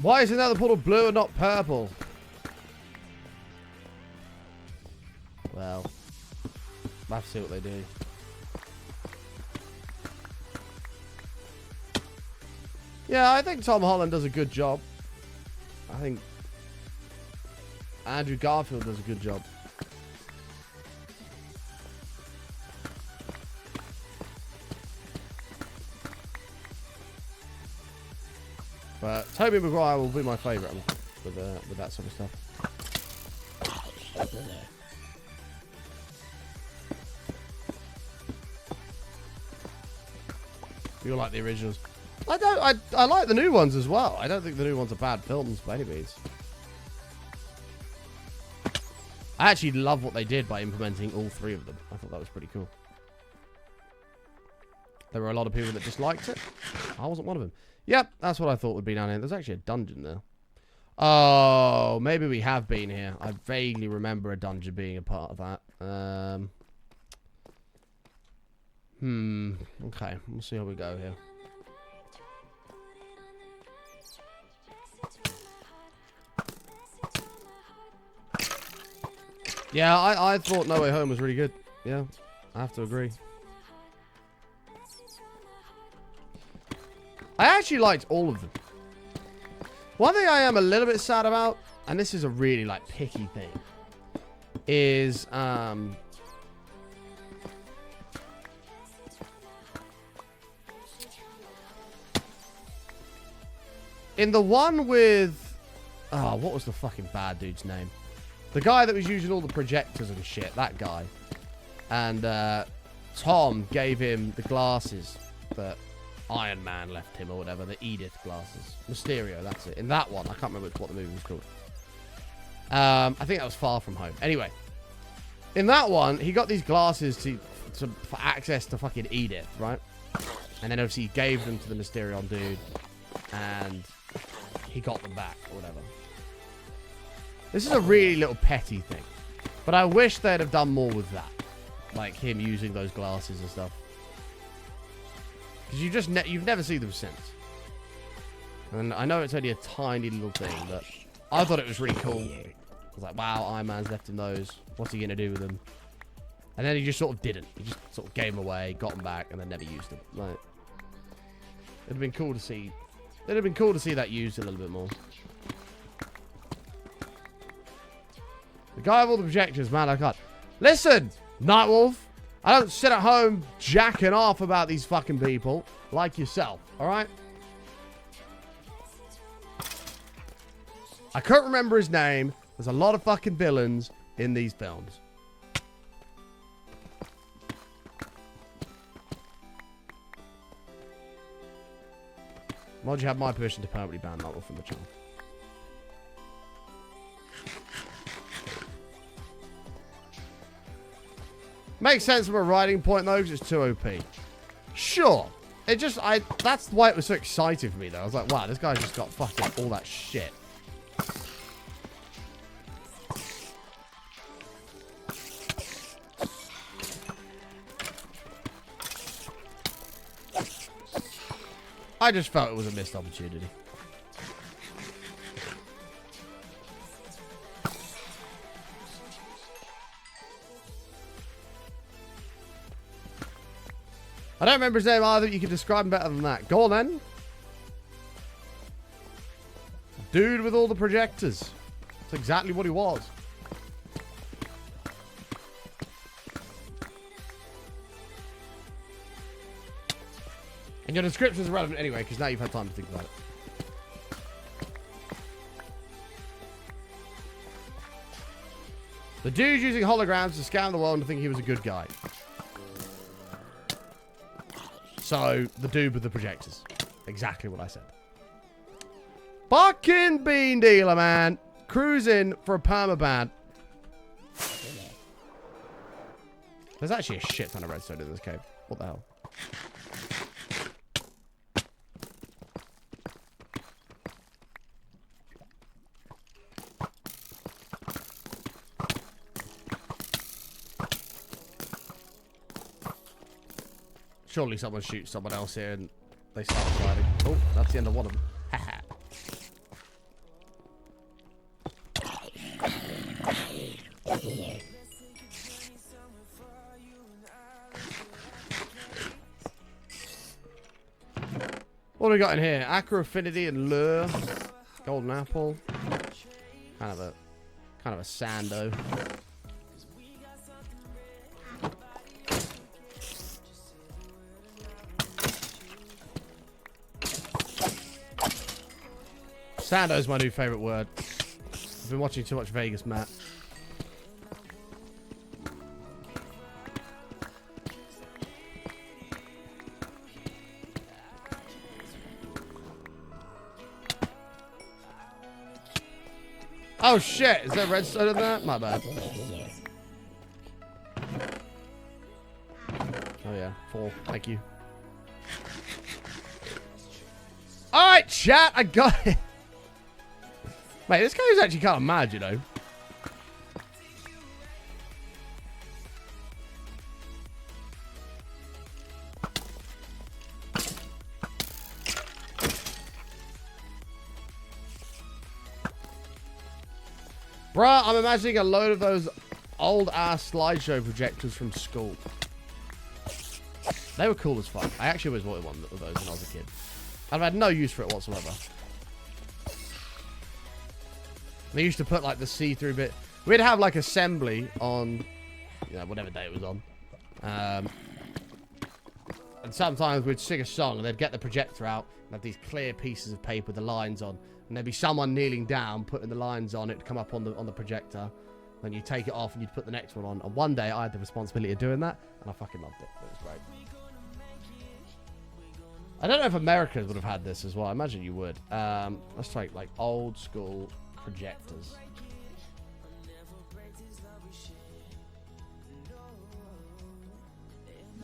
Speaker 1: Why is another portal blue and not purple? Well, we'll have to see what they do. Yeah, I think Tom Holland does a good job. I think Andrew Garfield does a good job. But Tobey Maguire will be my favourite with that sort of stuff. You like the originals? I like the new ones as well. I don't think the new ones are bad films by any means. I actually love what they did by implementing all three of them. I thought that was pretty cool. There were a lot of people that disliked it. I wasn't one of them. Yep, that's what I thought would be down here. There's actually a dungeon there. Oh, maybe we have been here. I vaguely remember a dungeon being a part of that. Okay, we'll see how we go here. Yeah, I thought No Way Home was really good. Yeah, I have to agree. I actually liked all of them. One thing I am a little bit sad about, and this is a really, like, picky thing, is, in the one with... Oh, what was the fucking bad dude's name? The guy that was using all the projectors and shit. That guy. And Tom gave him the glasses that Iron Man left him or whatever. The Edith glasses. Mysterio, that's it. In that one, I can't remember what the movie was called. I think that was Far From Home. Anyway. In that one, he got these glasses for access to fucking Edith, right? And then obviously he gave them to the Mysterion dude. And... he got them back, or whatever. This is a really little petty thing. But I wish they'd have done more with that. Like him using those glasses and stuff. Because you've never seen them since. And I know it's only a tiny little thing, but I thought it was really cool. I was like, wow, Iron Man's left him those. What's he going to do with them? And then he just sort of didn't. He just sort of gave them away, got them back, and then never used them. Like, it'd have been cool to see... it'd have been cool to see that used a little bit more. The guy with all the projectors, man, I can't. Listen, Nightwolf. I don't sit at home jacking off about these fucking people like yourself, alright? I can't remember his name. There's a lot of fucking villains in these films. Why would you have my permission to permanently ban Nightwolf from the channel? Makes sense from a writing point, though, because it's too OP. Sure. It just, that's why it was so exciting for me, though. I was like, wow, this guy's just got fucking all that shit. I just felt it was a missed opportunity. I don't remember his name either. You can describe him better than that. Go on, then. Dude with all the projectors. That's exactly what he was. And your description is relevant anyway, because now you've had time to think about it. The dude using holograms to scan the world and think he was a good guy. So, the dude with the projectors. Exactly what I said. Fucking bean dealer, man. Cruising for a permaban. There's actually a shit ton of redstone in this cave. What the hell? Surely someone shoots someone else here and they start fighting. Oh, that's the end of one of them. Haha. What do we got in here? Acro Affinity and Lure. Golden Apple. Kind of a sando. Sando's my new favourite word. I've been watching too much Vegas, Matt. Oh shit, is there redstone in that? My bad. Oh yeah, 4. Thank you. Alright, chat, I got it. Mate, this guy's actually kind of mad, you know. Bruh, I'm imagining a load of those old ass slideshow projectors from school. They were cool as fuck. I actually always wanted one of those when I was a kid. I've had no use for it whatsoever. They used to put like the see-through bit. We'd have like assembly on, you know, whatever day it was on. And sometimes we'd sing a song and they'd get the projector out and have these clear pieces of paper with the lines on. And there'd be someone kneeling down, putting the lines on. It'd come up on the projector. Then you take it off and you'd put the next one on. And one day I had the responsibility of doing that, and I fucking loved it. It was great. I don't know if Americans would have had this as well. I imagine you would. Let's take like old school projectors.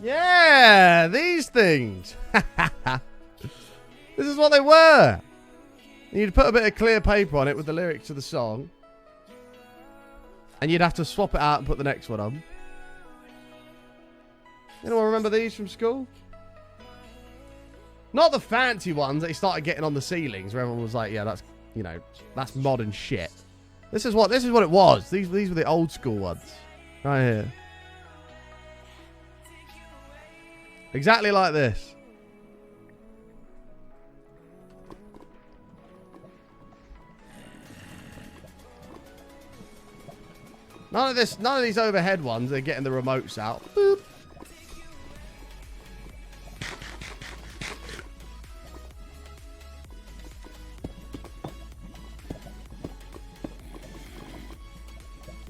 Speaker 1: Yeah, these things. This is what they were. You'd put a bit of clear paper on it with the lyrics to the song. And you'd have to swap it out and put the next one on. Anyone remember these from school? Not the fancy ones that you started getting on the ceilings where everyone was like, yeah, that's, you know, that's modern shit. This is what it was. These were the old school ones. Right here. Exactly like this. None of these overhead ones. They're getting the remotes out. Boop.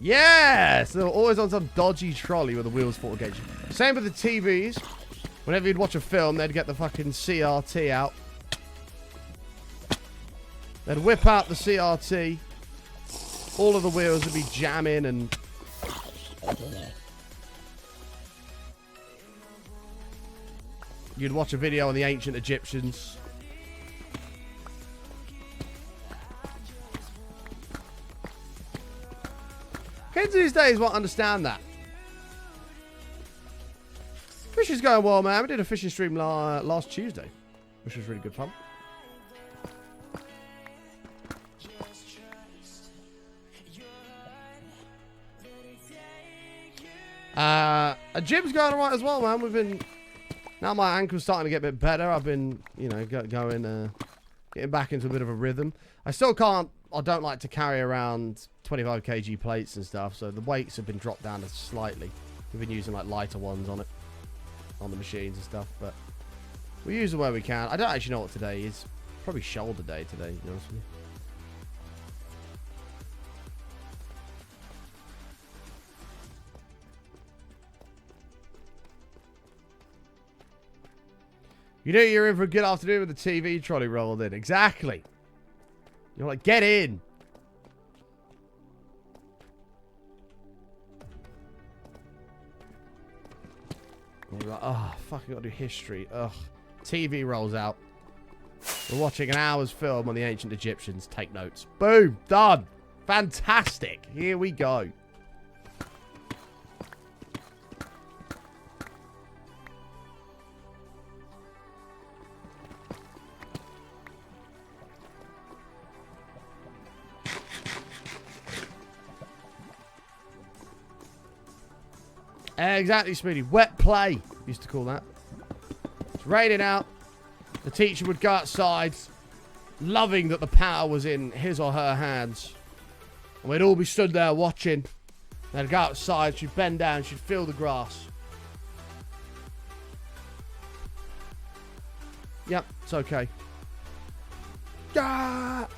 Speaker 1: Yes! They were always on some dodgy trolley with the wheels fall against you. Same with the TVs. Whenever you'd watch a film, they'd get the fucking CRT out. They'd whip out the CRT. All of the wheels would be jamming and... You'd watch a video on the ancient Egyptians. Kids these days won't understand that. Fishing's going well, man. We did a fishing stream last Tuesday, which was really good fun. A gym's going alright as well, man. We've been... Now my ankle's starting to get a bit better. I've been, you know, getting back into a bit of a rhythm. I still can't... I don't like to carry around 25 kg plates and stuff, so the weights have been dropped down slightly. We've been using like lighter ones on it, on the machines and stuff, but we use them where we can. I don't actually know what today is. Probably shoulder day today, to be honest with you. You know you're in for a good afternoon with the TV trolley rolled in. Exactly. You're like, get in. And you're like, oh, fuck, I gotta do history. Ugh. TV rolls out. We're watching an hour's film on the ancient Egyptians. Take notes. Boom. Done. Fantastic. Here we go. Exactly, Smitty. Wet play, used to call that. It's raining out. The teacher would go outside, loving that the power was in his or her hands. And we'd all be stood there watching. They'd go outside, she'd bend down, she'd feel the grass. Yep, it's okay. Ah!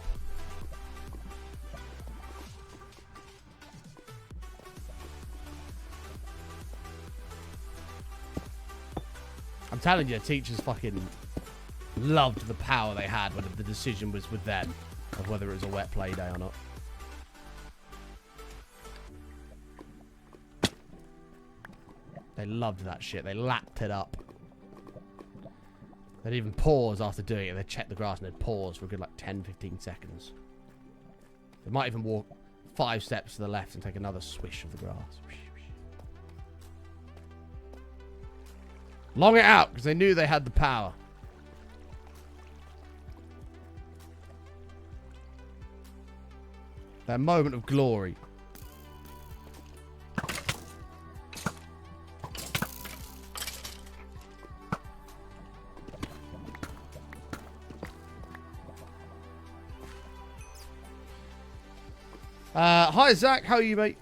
Speaker 1: I'm telling you, teachers fucking loved the power they had when the decision was with them of whether it was a wet play day or not. They loved that shit. They lapped it up. They'd even pause after doing it. They'd check the grass and they'd pause for a good like 10-15 seconds. They might even walk 5 steps to the left and take another swish of the grass. Long it out, because they knew they had the power. That moment of glory. Hi, Zach. How are you, mate?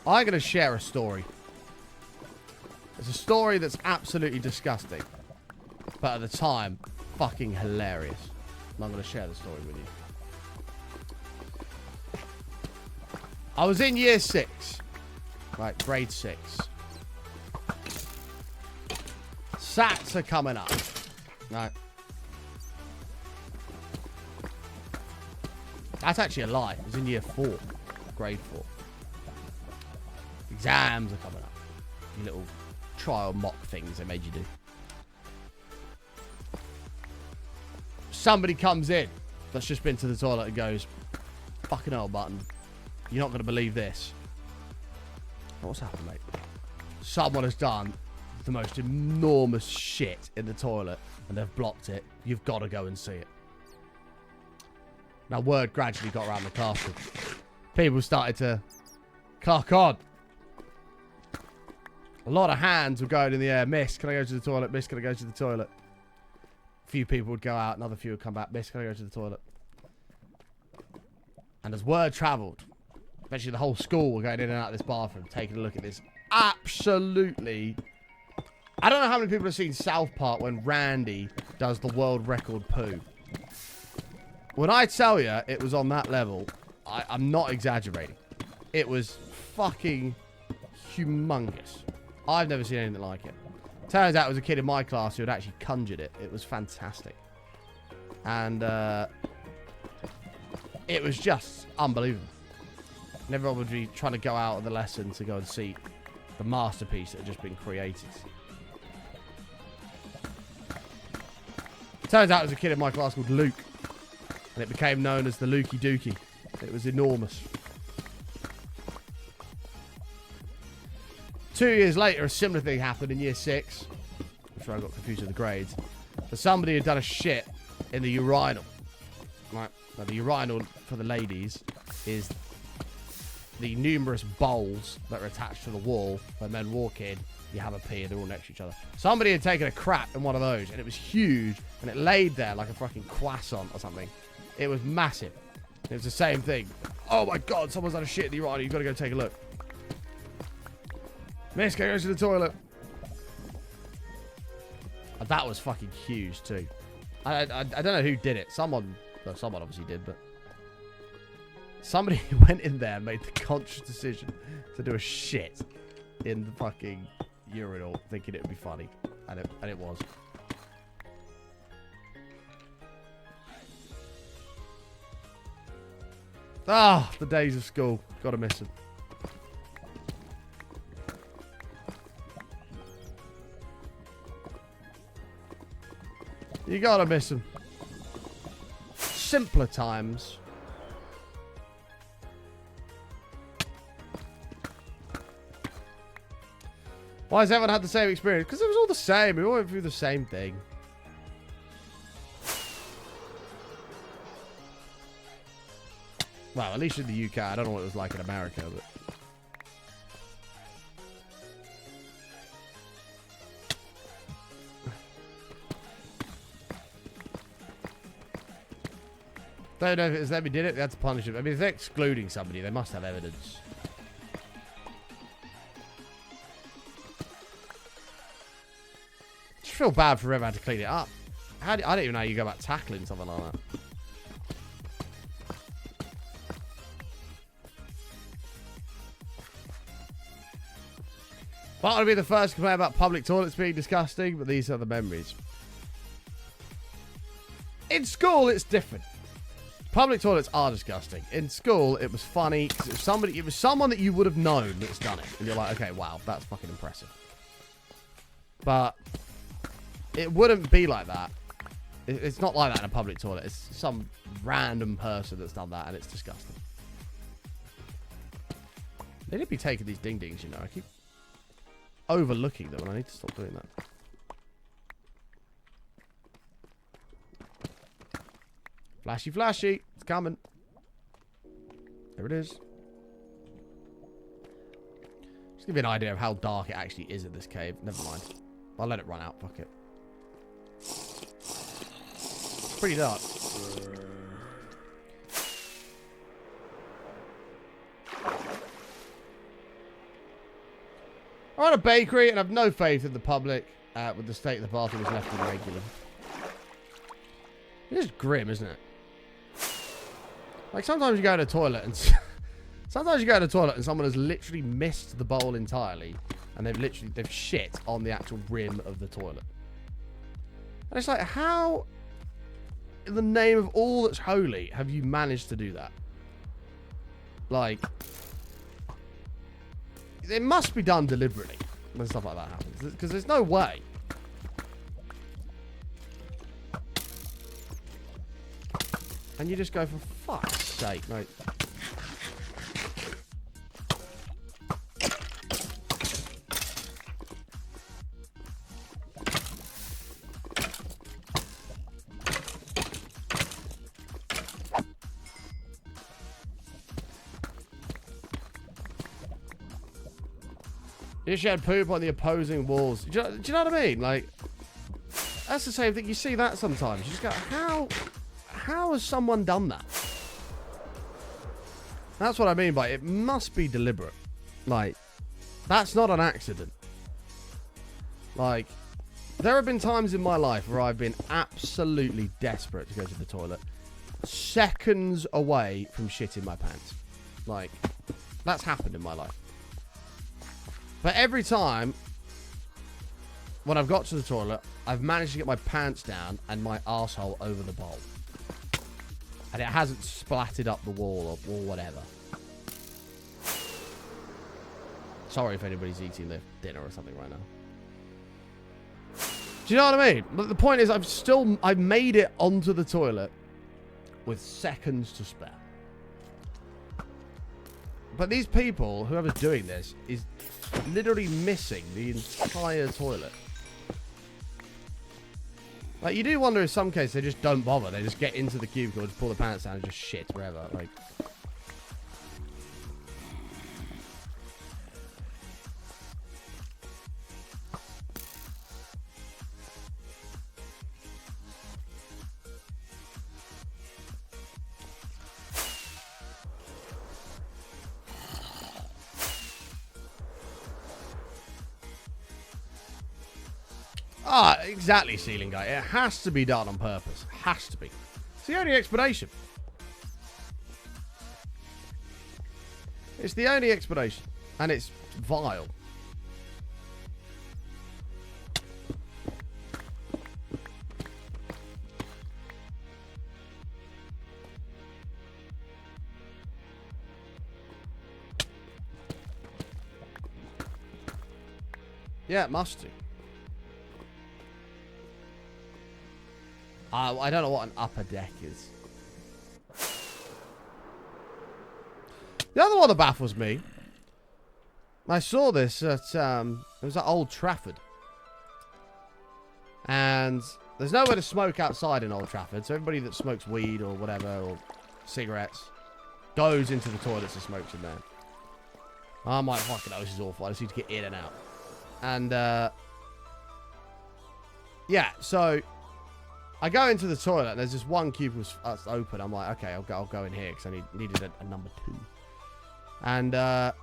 Speaker 1: I'm going to share a story. It's a story that's absolutely disgusting. But at the time, fucking hilarious. And I'm going to share the story with you. I was in year 6. Right, grade 6. Sats are coming up. Right. That's actually a lie. It was in year 4. Grade 4. Exams are coming up. Little trial mock things they made you do. Somebody comes in that's just been to the toilet and goes, fucking hell, Button. You're not going to believe this. What's happened, mate? Someone has done the most enormous shit in the toilet and they've blocked it. You've got to go and see it. Now, word gradually got around the classroom. People started to cock on. A lot of hands were going in the air. Miss, can I go to the toilet? Miss, can I go to the toilet? A few people would go out. Another few would come back. Miss, can I go to the toilet? And as word travelled, eventually the whole school were going in and out of this bathroom, taking a look at this absolutely... I don't know how many people have seen South Park when Randy does the world record poo. When I tell you it was on that level, I'm not exaggerating. It was fucking humongous. I've never seen anything like it. Turns out it was a kid in my class who had actually conjured it. It was fantastic. And it was just unbelievable. And everyone would be trying to go out of the lesson to go and see the masterpiece that had just been created. Turns out it was a kid in my class called Luke. And it became known as the Lukey Dookie. It was enormous. 2 years later, a similar thing happened in year 6. I'm sure I got confused with the grades. But somebody had done a shit in the urinal. Right. Now, the urinal for the ladies is the numerous bowls that are attached to the wall. When men walk in, you have a pee and they're all next to each other. Somebody had taken a crap in one of those, and it was huge, and it laid there like a fucking croissant or something. It was massive. It was the same thing. Oh my god, someone's done a shit in the urinal. You've got to go take a look. Miss, can I go to the toilet? And that was fucking huge too. I don't know who did it. Someone obviously did, but somebody went in there and made the conscious decision to do a shit in the fucking urinal, thinking it would be funny, and it was. Ah, the days of school. Gotta miss them. You gotta miss them. Simpler times. Why has everyone had the same experience? Because it was all the same. We all went through the same thing. Well, at least in the UK. I don't know what it was like in America, but... Don't know if it's them who did it. They had to punish them. I mean, if they're excluding somebody, they must have evidence. Just feel bad for whoever had to clean it up. I don't even know how you go about tackling something like that. Well, I want to be the first to complain about public toilets being disgusting, but these are the memories. In school, it's different. Public toilets are disgusting. In school, it was funny. It was someone that you would have known that's done it. And you're like, okay, wow, that's fucking impressive. But it wouldn't be like that. It's not like that in a public toilet. It's some random person that's done that, and it's disgusting. They need to be taking these ding-dings, you know. I keep overlooking them, and I need to stop doing that. Flashy, flashy. It's coming. There it is. Just give you an idea of how dark it actually is in this cave. Never mind. I'll let it run out. Fuck it. pretty dark. I run a bakery and have no faith in the public with the state of the bathroom is left irregular. It is grim, isn't it? Like, sometimes you go to the toilet and... sometimes you go to the toilet and someone has literally missed the bowl entirely. And they've shit on the actual rim of the toilet. And it's like, how... in the name of all that's holy have you managed to do that? Like... it must be done deliberately when stuff like that happens. Because there's no way. And you just go, for fuck's sake, mate. You shed poop on the opposing walls. Do you know what I mean? Like, that's the same thing. You see that sometimes. You just go, how has someone done that? That's what I mean by it must be deliberate. Like, that's not an accident. Like, there have been times in my life where I've been absolutely desperate to go to the toilet. Seconds away from shitting my pants. Like, that's happened in my life. But every time when I've got to the toilet, I've managed to get my pants down and my arsehole over the bowl. And it hasn't splattered up the wall or whatever. Sorry if anybody's eating their dinner or something right now. Do you know what I mean? But the point is, I've made it onto the toilet with seconds to spare. But these people, whoever's doing this, is literally missing the entire toilet. Like, you do wonder in some cases they just don't bother. They just get into the cubicle, just pull the pants down and just shit wherever. Like... Ah, exactly, ceiling guy. It has to be done on purpose. Has to be. It's the only explanation. It's the only explanation. And it's vile. Yeah, it must do. I don't know what an upper deck is. The other one that baffles me, I saw this at, it was at Old Trafford. And there's nowhere to smoke outside in Old Trafford, so everybody that smokes weed or whatever, or cigarettes, goes into the toilets and smokes in there. I'm like, fucking hell, this is awful. I just need to get in and out. And, yeah, so... I go into the toilet and there's this one cubicle that's open. I'm like, okay, I'll go in here because I needed a number 2. And I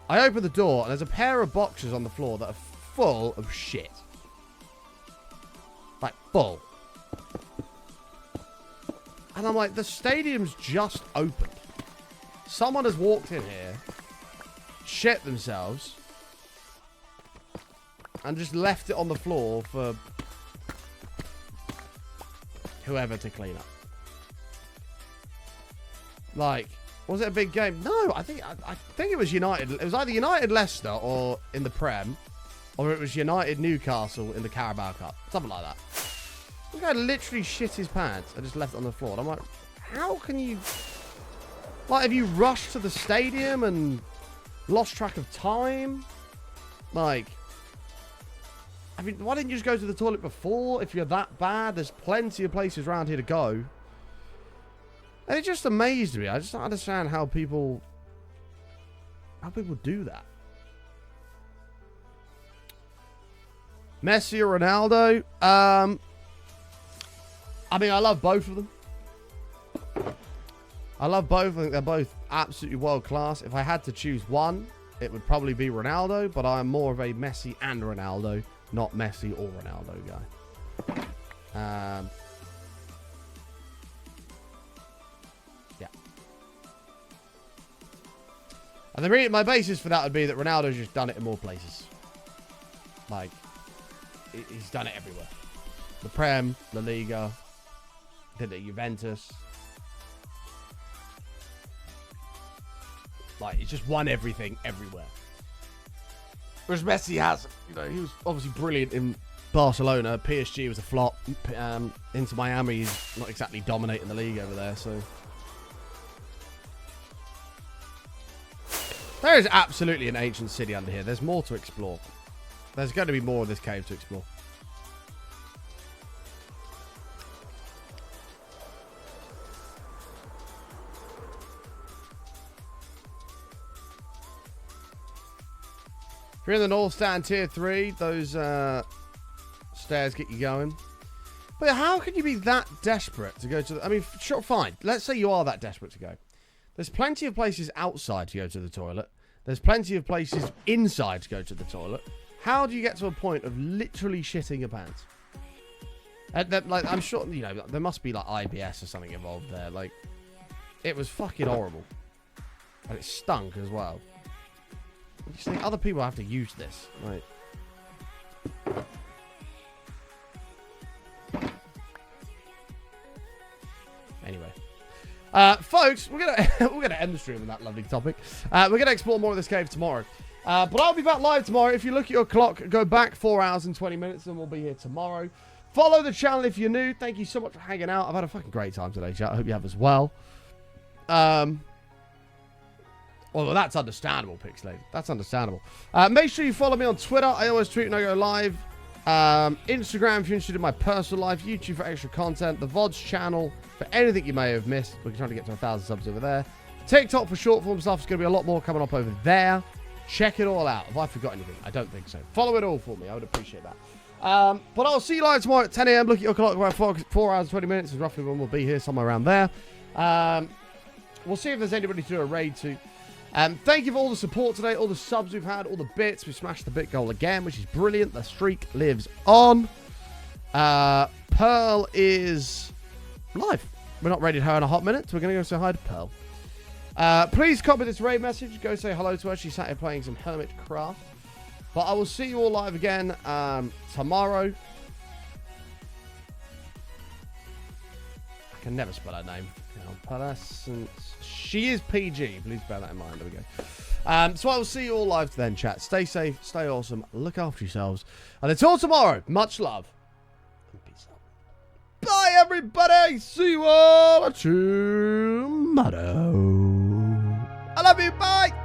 Speaker 1: open the door and there's a pair of boxes on the floor that are full of shit. Like, full. And I'm like, the stadium's just opened. Someone has walked in here, shit themselves, and just left it on the floor for... whoever to clean up. Like, was it a big game? No, I think it was United. It was either United Leicester or in the Prem, or it was United Newcastle in the Carabao Cup, something like that. This guy literally shit his pants and just left it on the floor. And I'm like, how can you? Like, have you rushed to the stadium and lost track of time? Like, I mean, why didn't you just go to the toilet before? If you're that bad, there's plenty of places around here to go. And it just amazed me. I just don't understand how people do that. Messi or Ronaldo? I mean, I love both of them. I love both. I think they're both absolutely world class. If I had to choose one, it would probably be Ronaldo, but I'm more of a Messi and Ronaldo, not Messi or Ronaldo guy. Yeah. And my basis for that would be that Ronaldo's just done it in more places. Like, he's done it everywhere. The Prem, La Liga, did it at Juventus. Like, he's just won everything everywhere. Whereas Messi hasn't. You know, he was obviously brilliant in Barcelona. PSG was a flop. Into Miami, he's not exactly dominating the league over there, so. There is absolutely an ancient city under here. There's more to explore. There's going to be more of this cave to explore. If you're in the North Stand Tier 3, those stairs get you going. But how can you be that desperate to go to the... I mean, sure, fine. Let's say you are that desperate to go. There's plenty of places outside to go to the toilet. There's plenty of places inside to go to the toilet. How do you get to a point of literally shitting your pants? Like, I'm sure, you know, there must be like IBS or something involved there. Like, it was fucking horrible. And it stunk as well. You just think other people have to use this. Like, anyway. Folks, we're gonna end the stream on that lovely topic. We're gonna explore more of this cave tomorrow. But I'll be back live tomorrow. If you look at your clock, go back 4 hours and 20 minutes and we'll be here tomorrow. Follow the channel if you're new. Thank you so much for hanging out. I've had a fucking great time today, chat. I hope you have as well. Well, that's understandable, Pixlade. That's understandable. Make sure you follow me on Twitter. I always tweet when I go live. Instagram if you're interested in my personal life. YouTube for extra content. The VODs channel for anything you may have missed. We're trying to get to 1,000 subs over there. TikTok for short form stuff. There's going to be a lot more coming up over there. Check it all out. Have I forgot anything? I don't think so. Follow it all for me. I would appreciate that. But I'll see you live tomorrow at 10 a.m. Look at your clock. About 4 hours and 20 minutes is roughly when we'll be here. Somewhere around there. We'll see if there's anybody to do a raid to. Thank you for all the support today, all the subs we've had, all the bits. We smashed the bit goal again, which is brilliant. The streak lives on. Pearl is live. We're not ready to her in a hot minute, so we're going to go say hi to Pearl. Please copy this raid message. Go say hello to her. She's sat here playing some Hermit Craft. But I will see you all live again tomorrow. I can never spell her name. She is PG. Please bear that in mind. There we go. So I will see you all live then, chat. Stay safe. Stay awesome. Look after yourselves. And until tomorrow, much love. And peace out. Bye, everybody. See you all tomorrow. I love you. Bye.